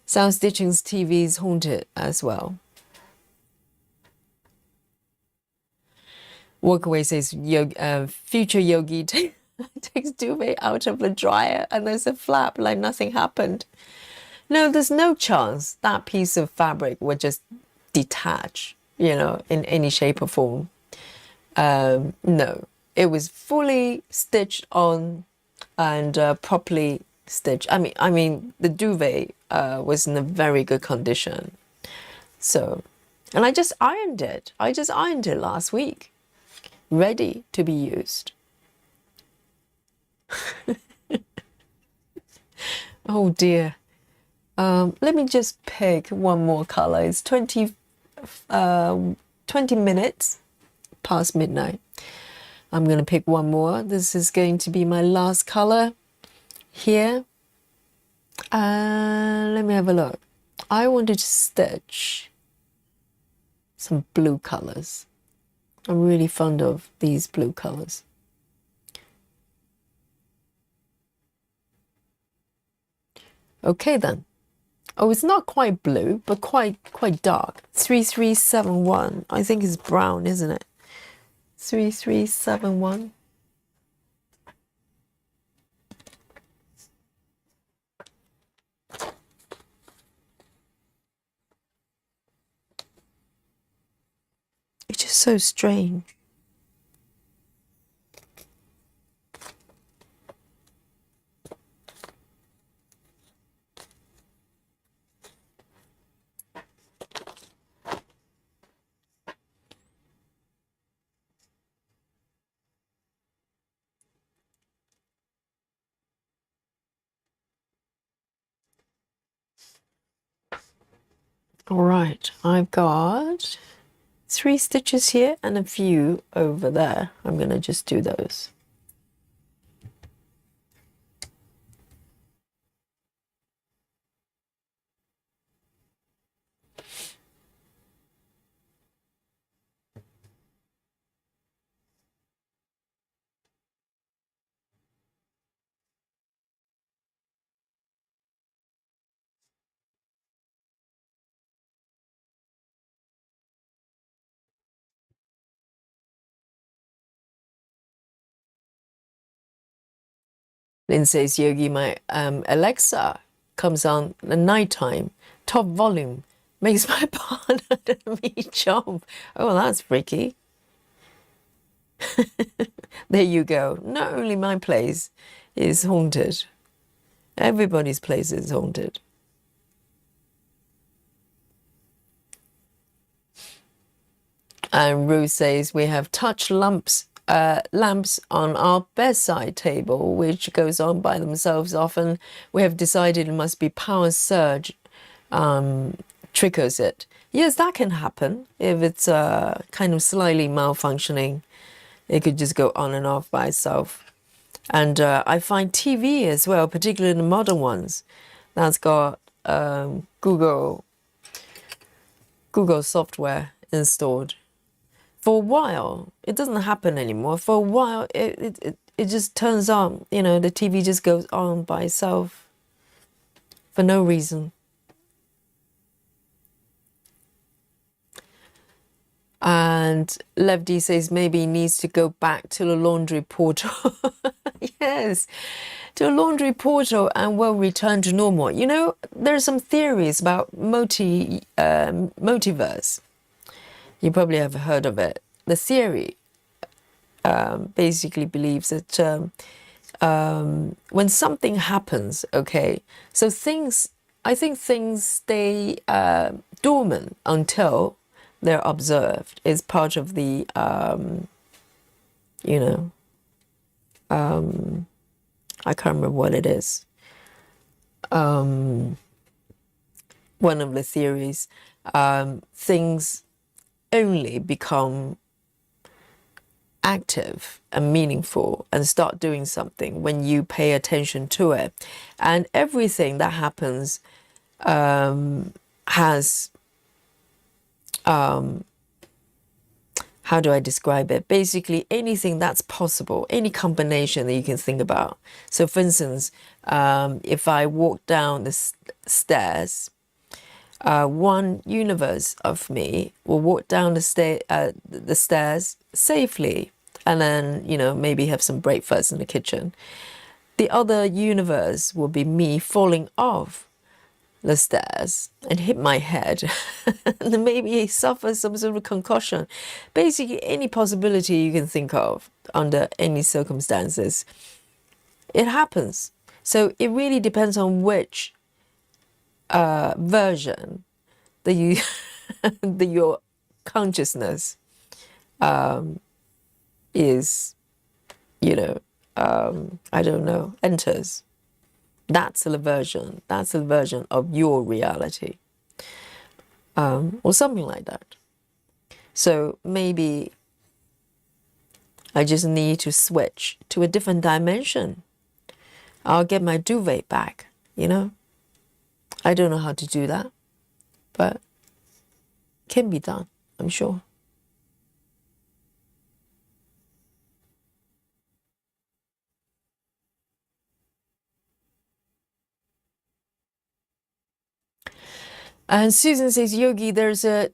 [SPEAKER 1] Sal Stitching's TV is haunted as well. Walkaway says, future Yogi takes duvet out of the dryer and there's a flap like nothing happened. No, there's no chance that piece of fabric would just detach, in any shape or form. No, it was fully stitched on and properly stitched. I mean, the duvet was in a very good condition. So, and I just ironed it. I just ironed it last week, ready to be used. Oh dear. Let me just pick one more color. It's 20 minutes past midnight. I'm going to pick one more. This is going to be my last color here. Let me have a look. I wanted to stitch some blue colors. I'm really fond of these blue colors. Okay then. Oh, it's not quite blue, but quite dark. 3371. I think it's brown, isn't it? 3371. It's just so strange. All right, I've got 3 stitches here and a few over there. I'm going to just do those. Lynn says, Yogi, my Alexa comes on the nighttime, top volume, makes my partner and me jump. Oh, that's freaky. There you go. Not only my place is haunted, everybody's place is haunted. And Ruth says, we have touch lamps on our bedside table, which goes on by themselves often. We have decided it must be power surge triggers it. Yes, that can happen if it's kind of slightly malfunctioning. It could just go on and off by itself. And I find TV as well, particularly the modern ones, that's got Google software installed. For a while, it doesn't happen anymore. For a while, it it just turns on, you know, the TV just goes on by itself for no reason. And Lefty says maybe he needs to go back to the laundry portal. Yes, to a laundry portal and will return to normal. You know, there's some theories about multiverse. You probably have heard of it. The theory basically believes that when something happens, okay, so I think things stay dormant until they're observed. It's part of the, you know, I can't remember what it is. One of the theories, things only become active and meaningful and start doing something when you pay attention to it. And everything that happens has, how do I describe it? Basically, anything that's possible, any combination that you can think about. So, for instance, if I walk down the stairs, one universe of me will walk down the stairs safely, and then, you know, maybe have some breakfast in the kitchen. The other universe will be me falling off the stairs and hit my head and then maybe suffer some sort of concussion. Basically, any possibility you can think of under any circumstances, it happens. So it really depends on which version that you that your consciousness is, you know, I don't know, enters. That's the version. That's the version of your reality, or something like that. So maybe I just need to switch to a different dimension. I'll get my duvet back, you know. I don't know how to do that, but can be done, I'm sure. And Susan says, Yogi, there's a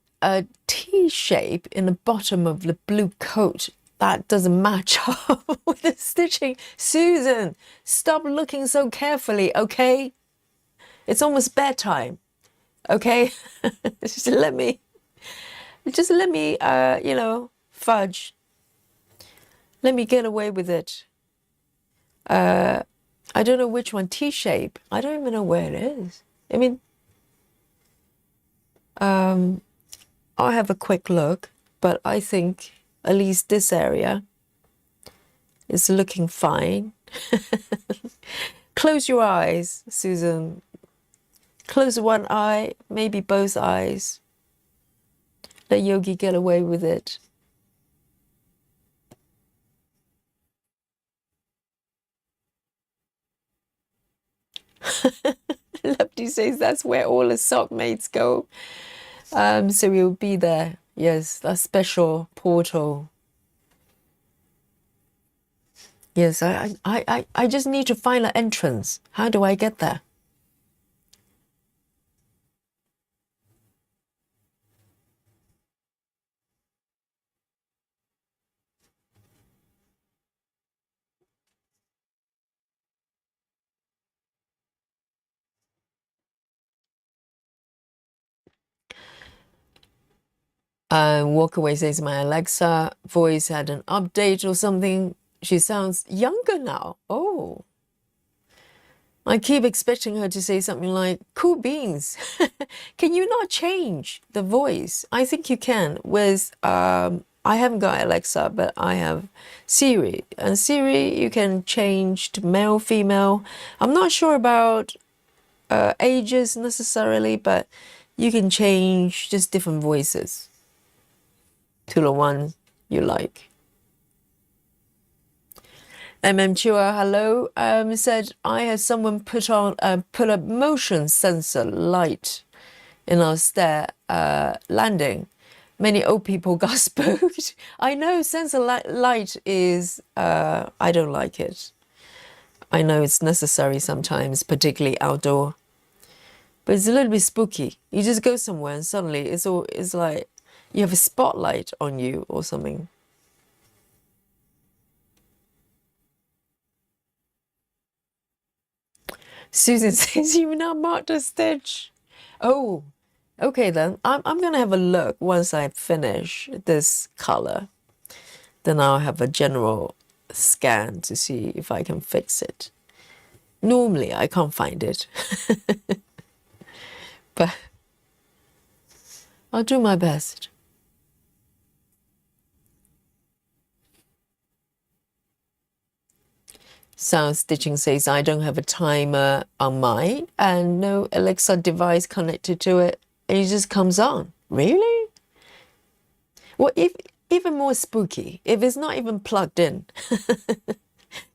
[SPEAKER 1] T shape in the bottom of the blue coat that doesn't match up with the stitching. Susan, stop looking so carefully, okay? It's almost bedtime, okay? just let me, you know, fudge. Let me get away with it. I don't know which one, T shape. I don't even know where it is. I mean, I'll have a quick look, but I think at least this area is looking fine. Close your eyes, Susan. Close one eye, maybe both eyes. Let Yogi get away with it. Lefty says that's where all the sock mates go. So we'll be there. Yes, that special portal. Yes, I just need to find an entrance. How do I get there? Walkaway says my Alexa voice had an update or something. She sounds younger now. Oh. I keep expecting her to say something like, cool beans. Can you not change the voice? I think you can with, I haven't got Alexa, but I have Siri. And Siri, you can change to male, female. I'm not sure about ages necessarily, but you can change just different voices to the one you like. Chua, hello, said I had someone put a motion sensor light in our stair landing, Many old people got spooked. I know sensor light is, I don't like it. I know it's necessary sometimes, particularly outdoor. But it's a little bit spooky. You just go somewhere and suddenly it's like you have a spotlight on you or something. Susan says you've not marked a stitch. Oh, okay then. I'm gonna have a look once I finish this color. Then I'll have a general scan to see if I can fix it. Normally I can't find it. But I'll do my best. Sound Stitching says I don't have a timer on mine and no Alexa device connected to it. It just comes on. Really? Well, if even more spooky, if it's not even plugged in.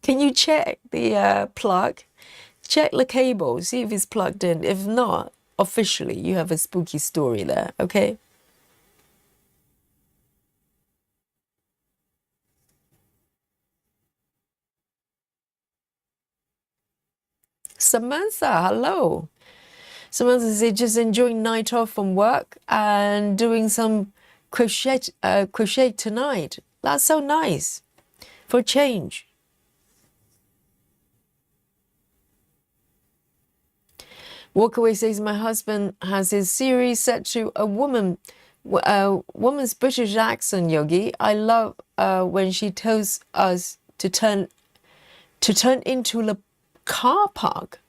[SPEAKER 1] Can you check the plug? Check the cable, see if it's plugged in. If not, officially, you have a spooky story there, okay? Samantha, hello. Samantha said just enjoying night off from work and doing some crochet tonight. That's so nice for a change. Walkaway says my husband has his series set to a woman's British accent, Yogi. I love when she tells us to turn into the car park.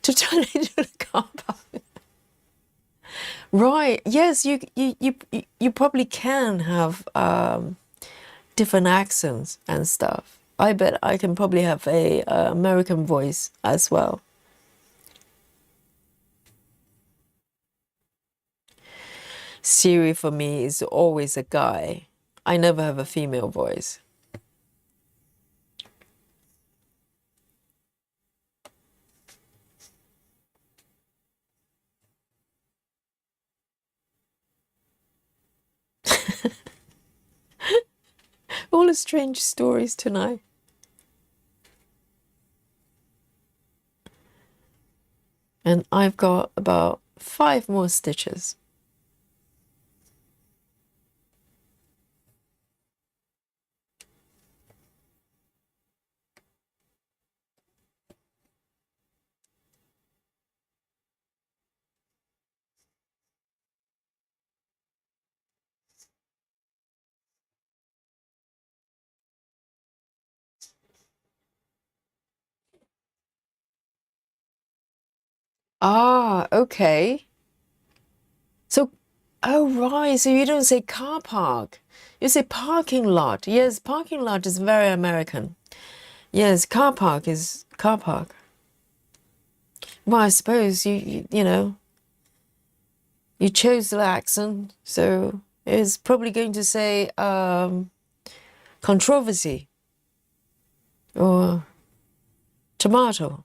[SPEAKER 1] To turn into the car park. Right. Yes, you probably can have different accents and stuff. I bet I can probably have a American voice as well. Siri for me is always a guy. I never have a female voice. All the strange stories tonight. And I've got about 5 more stitches. Ah, okay. So, oh right, so you don't say car park. You say parking lot. Yes, parking lot is very American. Yes, car park is car park. Well, I suppose you know, you chose the accent, so it's probably going to say controversy or tomato.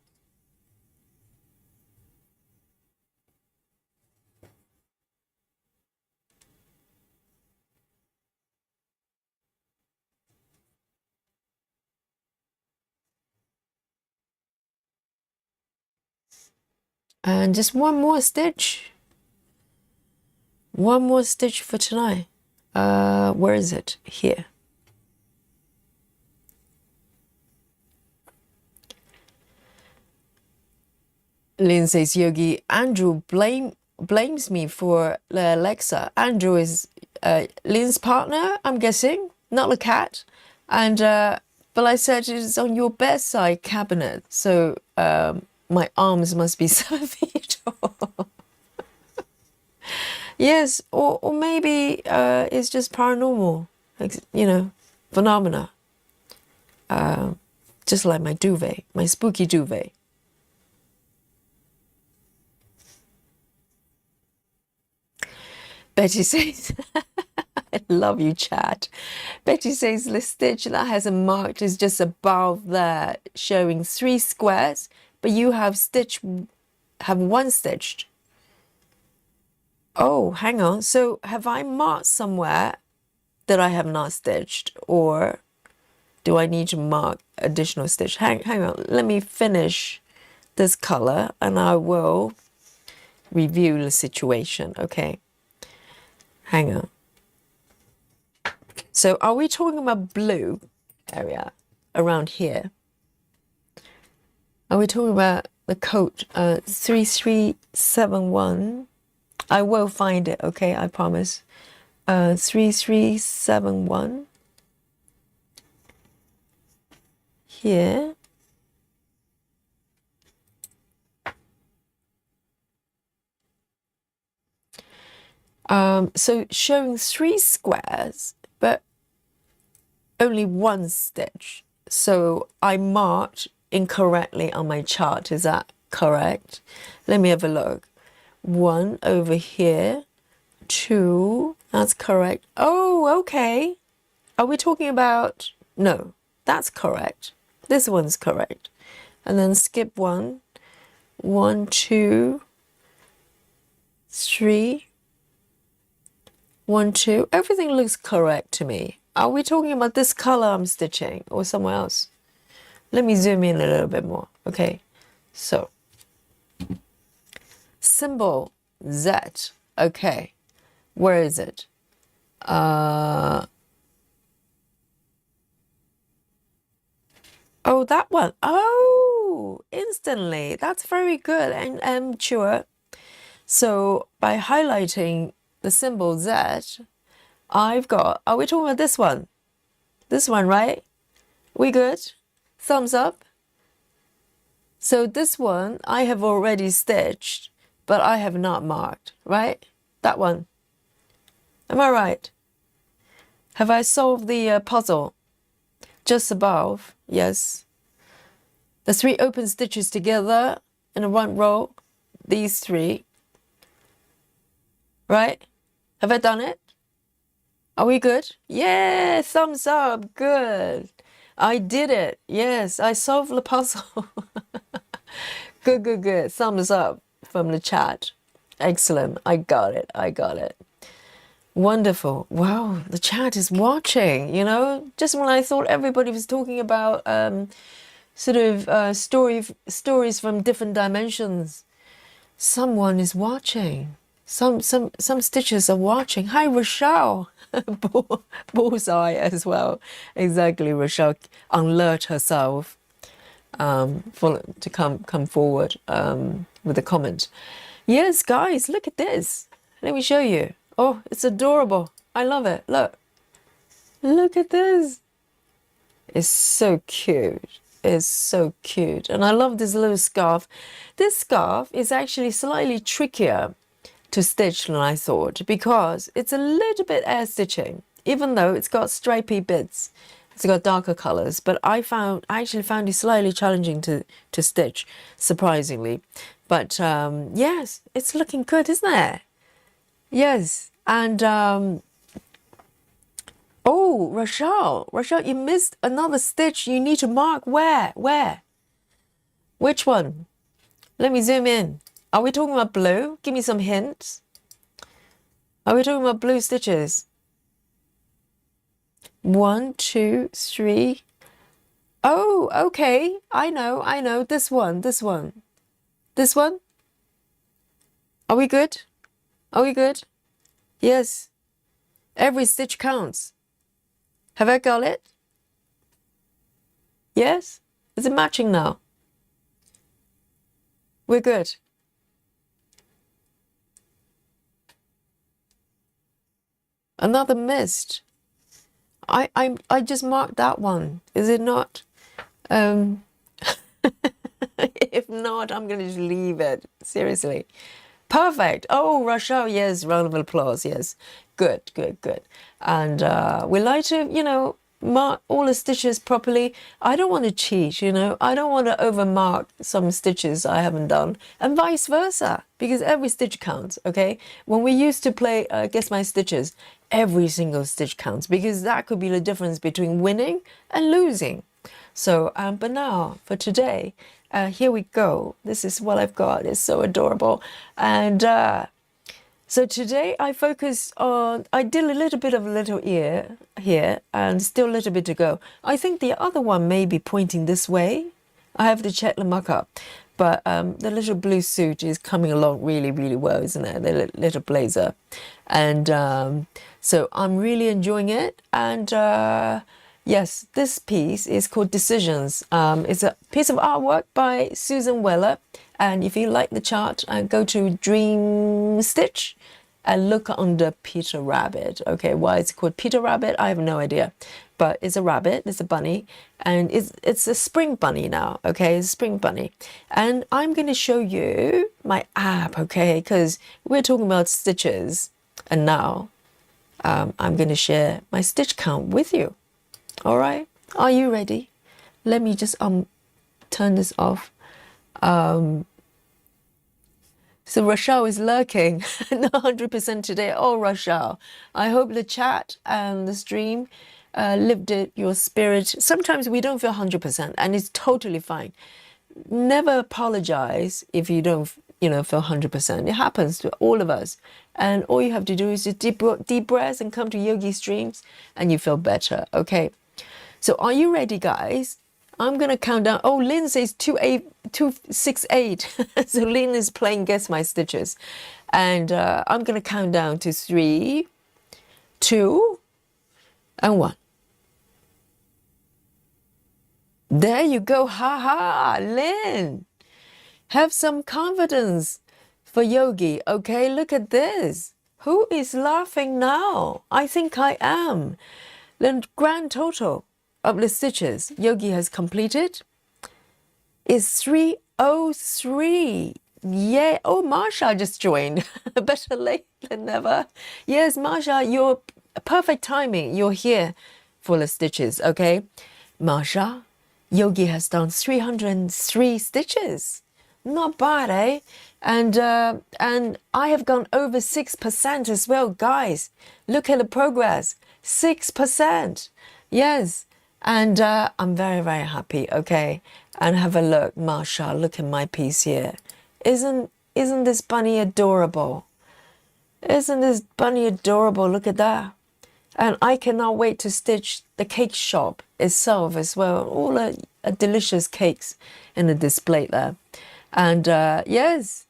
[SPEAKER 1] And just one more stitch. One more stitch for tonight. Where is it? Here. Lynn says, Yogi, Andrew blames me for Alexa. Andrew is Lynn's partner, I'm guessing, not the cat. And but I said it's on your bedside cabinet, so my arms must be 7 feet tall. Yes, or maybe it's just paranormal, you know, phenomena. Just like my duvet, my spooky duvet. Betty says, I love you, chat. Betty says the stitch that hasn't marked is just above there, showing 3 squares, but you have one stitched. Oh, hang on. So have I marked somewhere that I have not stitched, or do I need to mark additional stitch? Hang on. Let me finish this color and I will review the situation. Okay. Hang on. So are we talking about blue area around here? Are we talking about the code 3371? I will find it, okay, I promise. 3371 here. So showing 3 squares, but only 1 stitch. So I marked incorrectly on my chart. Is that correct? Let me have a look. 1 over here, 2, that's correct. Oh, okay. Are we talking about, no, that's correct. This one's correct. And then skip 1, 1, 2, 3, 1, 2. Everything looks correct to me. Are we talking about this color I'm stitching or somewhere else? Let me zoom in a little bit more. Okay, so symbol Z. Okay, where is it? Oh, that one. Oh, instantly. That's very good. And sure. So by highlighting the symbol Z, I've got, are we talking about this one? This one, right? We good? Thumbs up. So this one I have already stitched, but I have not marked, right? That one. Am I right? Have I solved the puzzle? Just above, yes. The 3 open stitches together in a 1 row, these 3, right? Have I done it? Are we good? Yeah, thumbs up, good. I did it. Yes, I solved the puzzle. Good, good, good. Thumbs up from the chat. Excellent. I got it. I got it. Wonderful. Wow, the chat is watching, you know? Just when I thought everybody was talking about sort of stories from different dimensions, someone is watching. Some stitchers are watching. Hi, Rochelle. Bullseye as well. Exactly, Rochelle alert herself to come forward with a comment. Yes, guys, look at this. Let me show you. Oh, it's adorable. I love it. Look at this. It's so cute. It's so cute. And I love this little scarf. This scarf is actually slightly trickier to stitch than I thought, because it's a little bit air stitching, even though it's got stripy bits. It's got darker colors, but I actually found it slightly challenging to stitch, surprisingly. But yes, it's looking good, isn't it? Yes. And oh, Rochelle, you missed another stitch. You need to mark where? Which one? Let me zoom in. Are we talking about blue? Give me some hints. Are we talking about blue stitches? 1, 2, 3. Oh, okay. I know. This one. This one. Are we good? Are we good? Yes. Every stitch counts. Have I got it? Yes? Is it matching now? We're good. Another missed. I just marked that one. Is it not? If not, I'm going to just leave it. Seriously. Perfect. Oh, Rochelle, yes. Round of applause. Yes. Good. And we like to, you know, mark all the stitches properly. I don't want to cheat, you know. I don't want to overmark some stitches I haven't done, and vice versa, because every stitch counts, okay? When we used to play Guess My Stitches, every single stitch counts, because that could be the difference between winning and losing. So, but now, for today, here we go. This is what I've got. It's so adorable. And So today I focus on, I did a little bit of little ear here and still a little bit to go. I think the other one may be pointing this way. I have to check the mock-up. But the little blue suit is coming along really, really well, isn't it? The little blazer. And so I'm really enjoying it. And yes, this piece is called Decisions. It's a piece of artwork by Susan Weller. And if you like the chart, go to Dreamstitch and look under Peter Rabbit. Okay, why it's called Peter Rabbit, I have no idea. But it's a rabbit, it's a bunny, and it's a spring bunny now, okay? It's a spring bunny. And I'm going to show you my app, okay? Because we're talking about stitches. And now I'm going to share my stitch count with you. All right? Are you ready? Let me just turn this off. So Rochelle is lurking, not 100% today. Oh, Rochelle, I hope the chat and the stream lifted your spirit. Sometimes we don't feel 100%, and it's totally fine. Never apologize if you don't, feel 100%. It happens to all of us. And all you have to do is just deep breaths and come to yogi streams, and you feel better, okay? So are you ready, guys? I'm going to count down. Oh, Lynn says 268. So Lynn is playing Guess My Stitches. And I'm going to count down to 3, 2, and 1. There you go. Ha ha, Lynn. Have some confidence for yogi. Okay, look at this. Who is laughing now? I think I am. The grand total of the stitches yogi has completed is 303. Yeah. Oh, Marsha just joined. Better late than never. Yes, Marsha, you're perfect timing. You're here for the stitches, okay? Marsha, yogi has done 303 stitches. Not bad, eh? And I have gone over 6% as well, guys. Look at the progress. 6%. Yes. And I'm very, very happy, okay? And have a look, Marsha, look at my piece here. Isn't this bunny adorable? Isn't this bunny adorable? Look at that. And I cannot wait to stitch the cake shop itself as well. All the delicious cakes in the display there. And yes,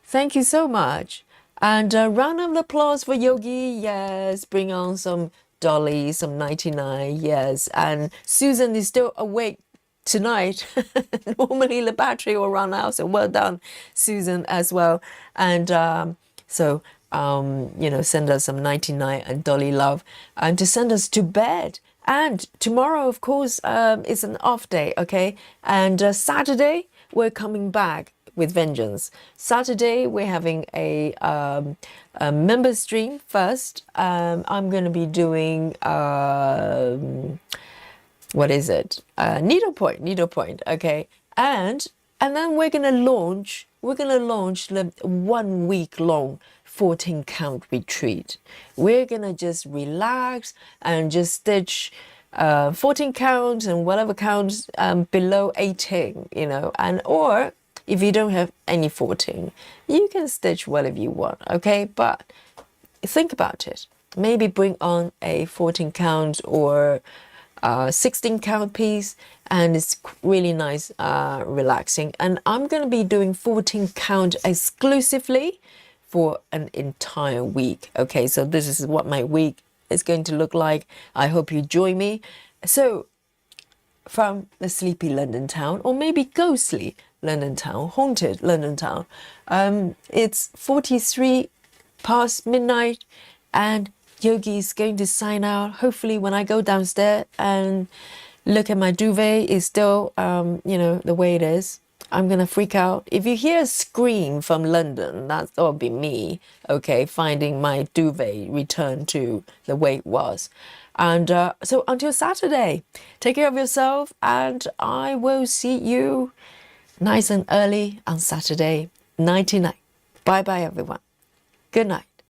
[SPEAKER 1] thank you so much. And a round of applause for Yogi. Yes, bring on some Dolly, some 99, yes. And Susan is still awake tonight. Normally the battery will run out, so well done, Susan, as well. And send us some 99 and Dolly love, and to send us to bed. And tomorrow, of course, is an off day, okay? And Saturday, we're coming back with vengeance. Saturday, we're having a member stream first. I'm going to be doing, what is it? Needlepoint, okay? And then we're going to launch the 1 week long 14 count retreat. We're going to just relax and just stitch 14 counts and whatever counts below 18, and or if you don't have any 14, you can stitch whatever you want, okay? But think about it. Maybe bring on a 14 count or 16 count piece, and it's really nice, relaxing. And I'm going to be doing 14 count exclusively for an entire week, okay? So this is what my week is going to look like. I hope you join me. So from the sleepy London town, or maybe ghostly London town, haunted London town, it's 43 past midnight, and Yogi is going to sign out. Hopefully when I go downstairs and look at my duvet, it's still the way it is. I'm gonna freak out. If you hear a scream from London, that'll be me, okay, finding my duvet returned to the way it was. And so until Saturday, take care of yourself, and I will see you nice and early on Saturday, 99. Bye-bye, everyone. Good night.